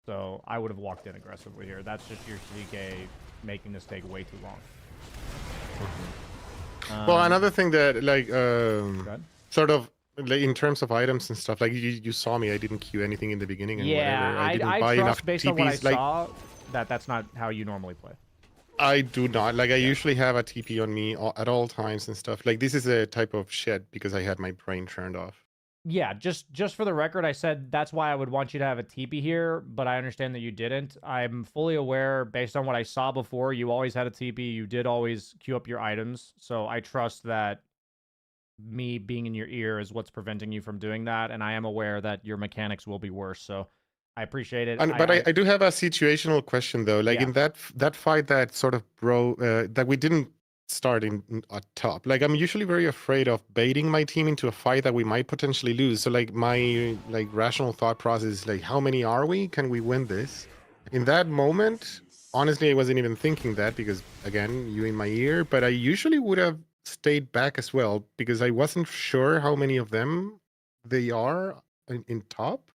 So I would have walked in aggressively here. That's just your CK making this take way too long. Well, another thing that, like, sort of, like, in terms of items and stuff, like, you saw me, I didn't queue anything in the beginning and whatever. I didn't buy enough based TPs. on what I like, saw, that's not how you normally play. I do not. Like, I usually have a TP on me at all times and stuff. Like, this is a type of shit because I had my brain turned off. Yeah, just for the record, I said that's why I would want you to have a TP here, but I understand that you didn't. I'm fully aware, based on what I saw before, you always had a TP. You did always queue up your items, so I trust that me being in your ear is what's preventing you from doing that, and I am aware that your mechanics will be worse, so I appreciate it. But I do have a situational question, though. Like, in that fight that sort of that we didn't start in at top. Like, I'm usually very afraid of baiting my team into a fight that we might potentially lose. So, like, my rational thought process is, like, how many are we? Can we win this? In that moment, honestly, I wasn't even thinking that because, again, you in my ear. But I usually would have stayed back as well because I wasn't sure how many of them they are in top.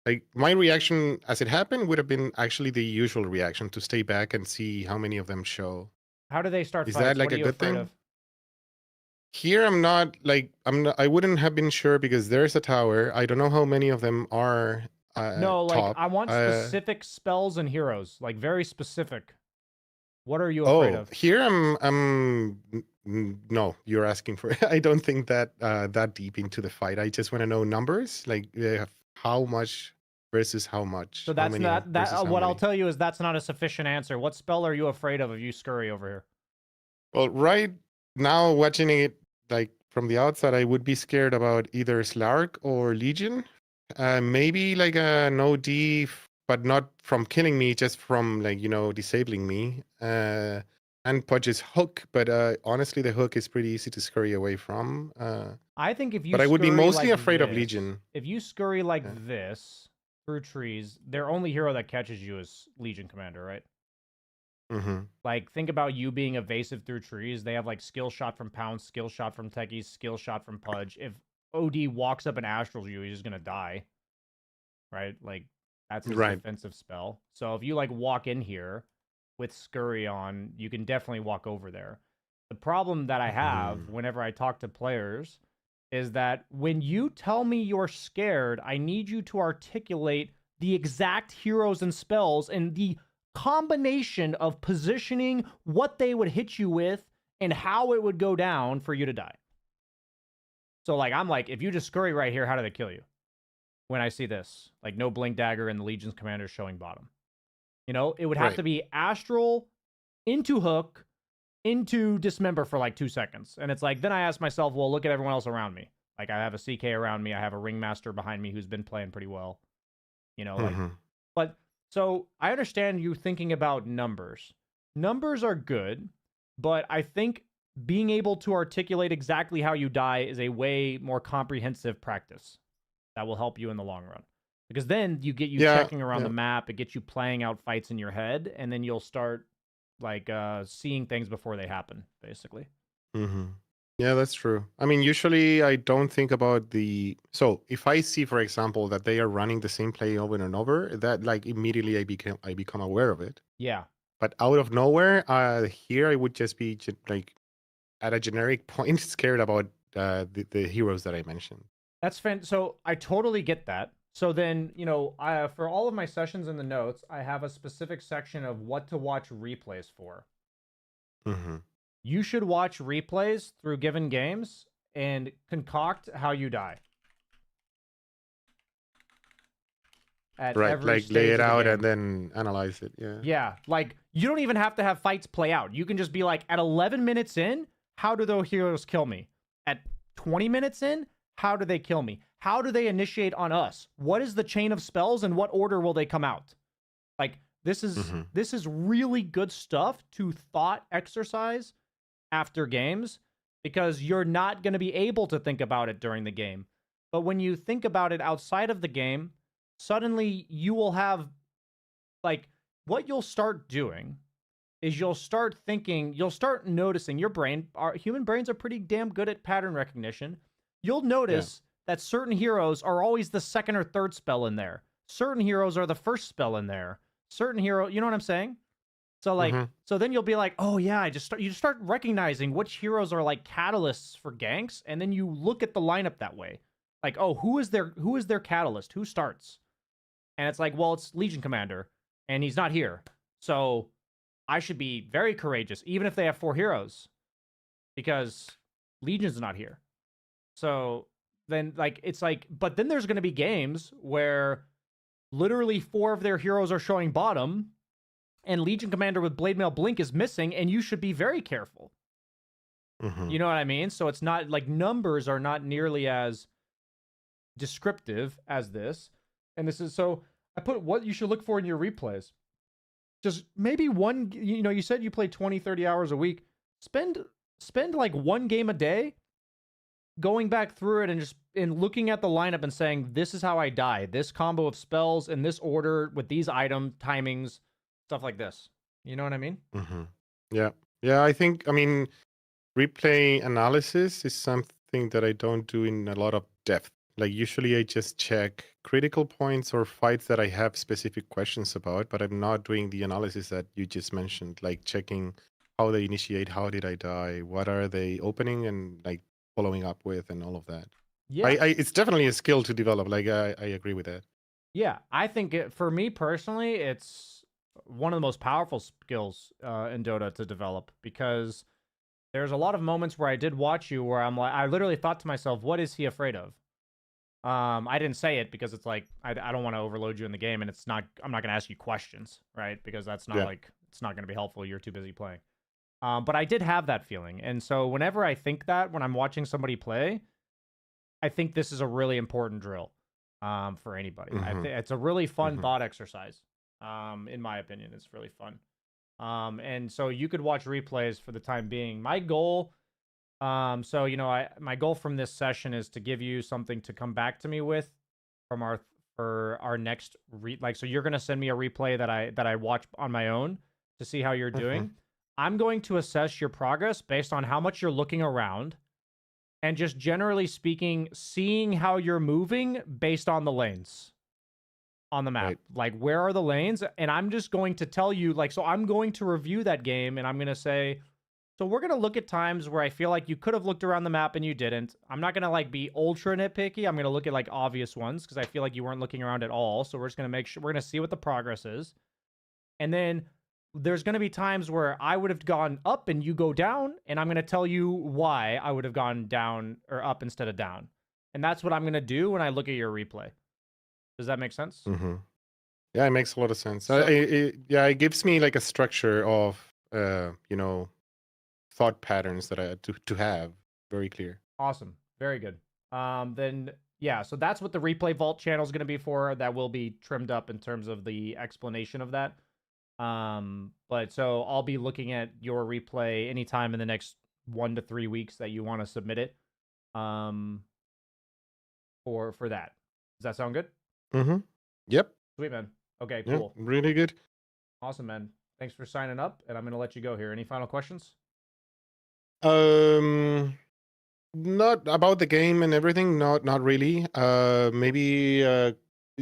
Like, my reaction as it happened would have been actually the usual reaction to stay back and see how many of them show. How do they start Is fights? that like What are a you good afraid thing? of? Here I wouldn't have been sure because there's a tower. I don't know how many of them are No, like, top. I want specific spells and heroes, like very specific. What are you afraid of? Here no, you're asking for I don't think that deep into the fight. I just want to know numbers, like how much versus how much. So that's not that. What I'll tell you is that's not a sufficient answer. What spell are you afraid of if you scurry over here? Well, right now watching it like from the outside, I would be scared about either Slark or Legion. Maybe like an OD, but not from killing me, just from like disabling me. And Pudge's hook, but honestly, the hook is pretty easy to scurry away from. I think if you. But I would be mostly like afraid of this, Legion. If you scurry like this through trees, their only hero that catches you is Legion Commander, right? Mm-hmm. Like, think about you being evasive through trees. They have like skill shot from Pounce, skill shot from Techies, skill shot from Pudge. If OD walks up and astrals you, he's just gonna die. Right? Like, that's his defensive spell. So if you like walk in here with scurry on, you can definitely walk over there. The problem that I have whenever I talk to players is that when you tell me you're scared, I need you to articulate the exact heroes and spells and the combination of positioning, what they would hit you with, and how it would go down for you to die. So, like, I'm like, if you just scurry right here, how do they kill you? When I see this, like, no blink dagger and the Legion's commander showing bottom. You know, it would have to be astral, into hook, into dismember for like 2 seconds. And it's like, then I ask myself, well, look at everyone else around me. Like, I have a CK around me. I have a ringmaster behind me who's been playing pretty well. You know, like, but so I understand you thinking about numbers. Numbers are good, but I think being able to articulate exactly how you die is a way more comprehensive practice that will help you in the long run. Because then you get you Yeah, checking around the yeah. map, it gets you playing out fights in your head, and then you'll start like seeing things before they happen, basically. Mm-hmm. Yeah, that's true. I mean, usually I don't think about the. So if I see, for example, that they are running the same play over and over, that like immediately I become aware of it. Yeah. But out of nowhere, here I would just be like at a generic point scared about the heroes that I mentioned. That's so I totally get that. So then, you know, for all of my sessions in the notes, I have a specific section of what to watch replays for. Mm-hmm. You should watch replays through given games and concoct how you die. At Right, every like stage lay it of the out game. and then analyze it. Yeah. Yeah, like you don't even have to have fights play out. You can just be like, at 11 minutes in, how do those heroes kill me? At 20 minutes in, how do they kill me? How do they initiate on us? What is the chain of spells and what order will they come out? Like this is really good stuff to thought exercise after games because you're not going to be able to think about it during the game. But when you think about it outside of the game, suddenly you will have like what you'll start doing is you'll start thinking, you'll start noticing your brain, our human brains are pretty damn good at pattern recognition. You'll notice that certain heroes are always the second or third spell in there. Certain heroes are the first spell in there. Certain hero, you know what I'm saying? So like, so then you'll be like, oh yeah, you just start recognizing which heroes are like catalysts for ganks, and then you look at the lineup that way. Like, oh, who is their catalyst? Who starts? And it's like, well, it's Legion Commander, and he's not here. So I should be very courageous, even if they have 4 heroes, because Legion's not here. So then, like, it's like, but then there's going to be games where literally 4 of their heroes are showing bottom, and Legion Commander with Blade Mail Blink is missing, and you should be very careful. You know what I mean? So it's not like numbers are not nearly as descriptive as this. And this is so I put what you should look for in your replays. Just maybe one, you know, you said you play 20, 30 hours a week. Spend like one game a day going back through it and just looking at the lineup and saying, this is how I die. This combo of spells in this order with these item timings, stuff like this. You know what I mean? Yeah. Yeah, I mean, replay analysis is something that I don't do in a lot of depth. Like usually I just check critical points or fights that I have specific questions about, but I'm not doing the analysis that you just mentioned, like checking how they initiate, how did I die, what are they opening and like following up with and all of that. Yeah. It's definitely a skill to develop. Like I agree with that. Yeah, I think for me personally, it's one of the most powerful skills in Dota to develop because there's a lot of moments where I did watch you where I'm like, I literally thought to myself, what is he afraid of? I didn't say it because it's like I don't want to overload you in the game, and I'm not going to ask you questions, right? Because that's not like it's not going to be helpful. You're too busy playing. But I did have that feeling, and so whenever I think that when I'm watching somebody play, I think this is a really important drill for anybody. I think it's a really fun thought exercise. In my opinion, it's really fun. And so you could watch replays for the time being. My goal. So you know, my goal from this session is to give you something to come back to me with from our next so you're gonna send me a replay that I watch on my own to see how you're doing. I'm going to assess your progress based on how much you're looking around and just generally speaking, seeing how you're moving based on the lanes on the map. Right. Like, where are the lanes? And I'm just going to tell you, like, so I'm going to review that game and I'm going to say, so we're going to look at times where I feel like you could have looked around the map and you didn't. I'm not going to like be ultra nitpicky. I'm going to look at like obvious ones because I feel like you weren't looking around at all. So we're just going to make sure we're going to see what the progress is. And then there's going to be times where I would have gone up and you go down. And I'm going to tell you why I would have gone down or up instead of down. And that's what I'm going to do when I look at your replay. Does that make sense? Yeah, it makes a lot of sense. So- It gives me like a structure of, thought patterns that I to have very clear. Awesome. Very good. Then yeah, so that's what the replay vault channel is going to be for. That will be trimmed up in terms of the explanation of that. But so I'll be looking at your replay anytime in the next 1 to 3 weeks that you want to submit it. For that. Does that sound good? Mm-hmm. Yep. Sweet, man. Okay, Yeah, cool. really good. Awesome, man. Thanks for signing up, and I'm gonna let you go here. Any final questions? Not about the game and everything. Not really. Maybe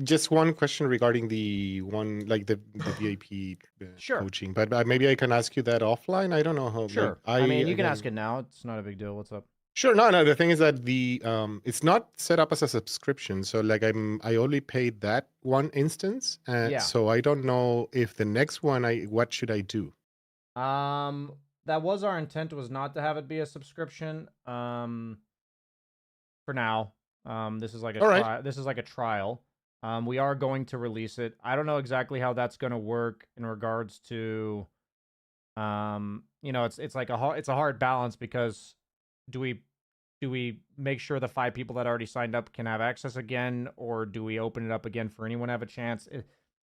just one question regarding the one like the VIP Sure. coaching, but maybe I can ask you that offline. I don't know how. Sure. Like, I mean, you can again, ask it now. It's not a big deal. What's up? Sure. No. The thing is that the it's not set up as a subscription, so like I only paid that one instance, Yeah. so I don't know if the next one what should I do? That was our intent, was not to have it be a subscription. For now, this is like a All right. trial. This is like a trial. We are going to release it. I don't know exactly how that's going to work in regards to, you know, it's like it's a hard balance, because do we make sure the 5 people that already signed up can have access again, or do we open it up again for anyone to have a chance?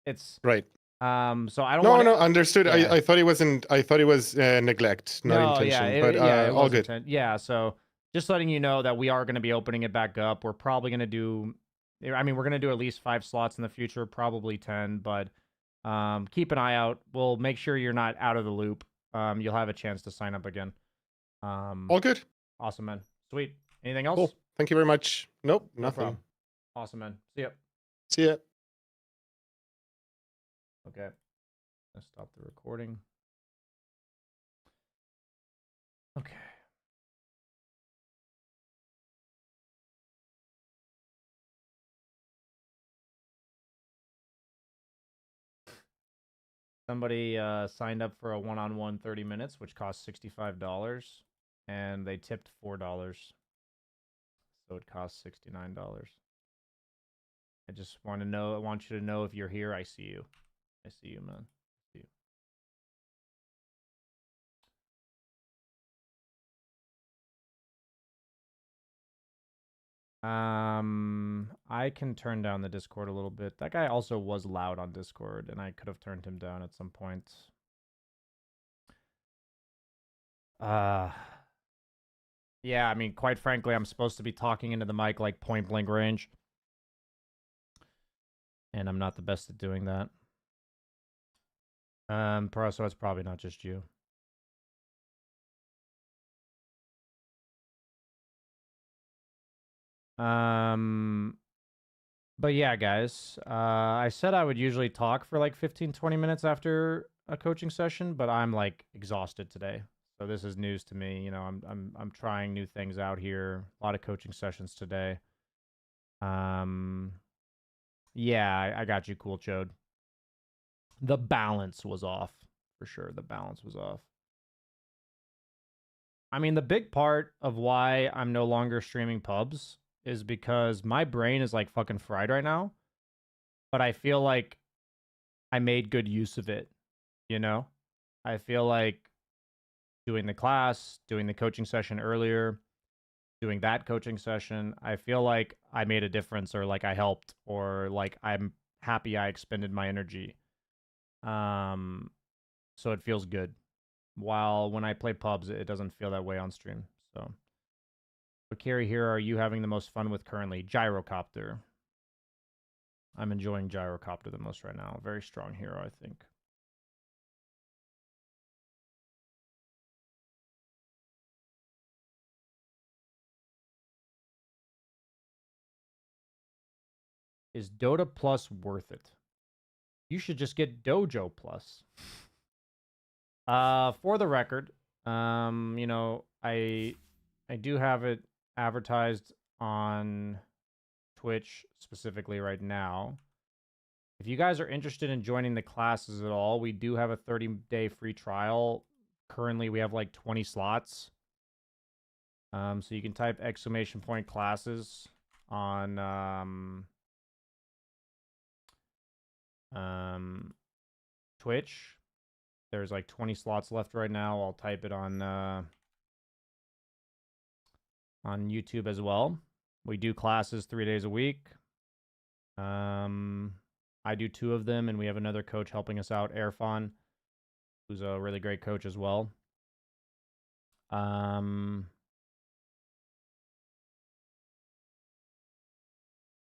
It's right. So I don't No, want no, understood. Yeah. I thought it wasn't. I thought it was neglect, not No, intention. yeah, But it all was good. Yeah, so just letting you know that we are going to be opening it back up. We're probably going to do, I mean, we're going to do at least 5 slots in the future, probably 10, but keep an eye out. We'll make sure you're not out of the loop. You'll have a chance to sign up again. All good. Awesome, man. Sweet. Anything else? Cool. Thank you very much. Nope, No nothing. problem. Awesome, man. See ya. See ya. Okay. Let's stop the recording. Okay. Somebody signed up for a one-on-one 30 minutes, which cost $65, and they tipped $4, so it costs $69. I just want to know. I want you to know, if you're here, I see you. I see you, man. I see you. I can turn down the Discord a little bit. That guy also was loud on Discord, and I could have turned him down at some point. Yeah, I mean, quite frankly, I'm supposed to be talking into the mic like point blank range, and I'm not the best at doing that. So it's probably not just you. But yeah, guys, I said I would usually talk for like 15-20 minutes after a coaching session, but I'm like exhausted today. So this is news to me. You know, I'm trying new things out here. A lot of coaching sessions today. Yeah, I got you, Cool Chode. The balance was off, for sure. The balance was off. I mean, the big part of why I'm no longer streaming pubs is because my brain is like fucking fried right now. But I feel like I made good use of it, you know? I feel like doing the class, doing the coaching session earlier, doing that coaching session, I feel like I made a difference, or like I helped, or like I'm happy I expended my energy. So it feels good. While when I play pubs, it doesn't feel that way on stream. So Carrie here, are you having the most fun with currently? Gyrocopter. I'm enjoying Gyrocopter the most right now. Very strong hero, I think. Is Dota Plus worth it? You should just get Dojo Plus. For the record, you know, I do have it advertised on Twitch specifically right now. If you guys are interested in joining the classes at all, we do have a 30-day free trial. Currently, we have like 20 slots. So you can type !classes on Twitch. There's like 20 slots left right now. I'll type it on YouTube as well. We do classes 3 days a week. I do 2 of them, and we have another coach helping us out, Erfan, who's a really great coach as well. But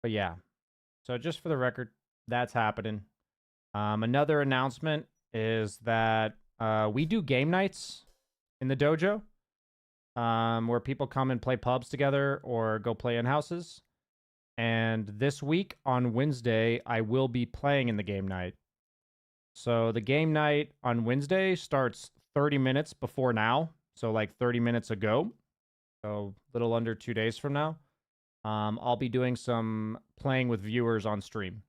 yeah. So just for the record, that's happening. Another announcement is that we do game nights in the dojo, where people come and play pubs together or go play in houses. And this week on Wednesday, I will be playing in the game night. So the game night on Wednesday starts 30 minutes before now. So like 30 minutes ago. So a little under 2 days from now. I'll be doing some playing with viewers on stream.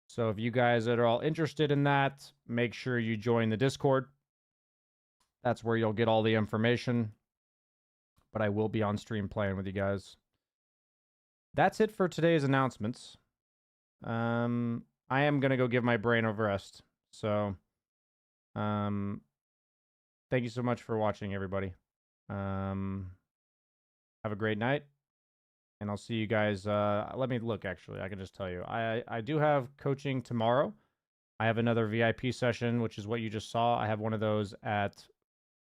So if you guys are all interested in that, make sure you join the Discord. That's where you'll get all the information. But I will be on stream playing with you guys. That's it for today's announcements. I am going to go give my brain a rest. So, thank you so much for watching, everybody. Have a great night. And I'll see you guys. Let me look, actually. I can just tell you. I do have coaching tomorrow. I have another VIP session, which is what you just saw. I have one of those at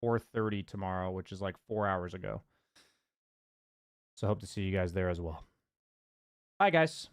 4:30 tomorrow, which is like 4 hours ago. So hope to see you guys there as well. Bye, guys.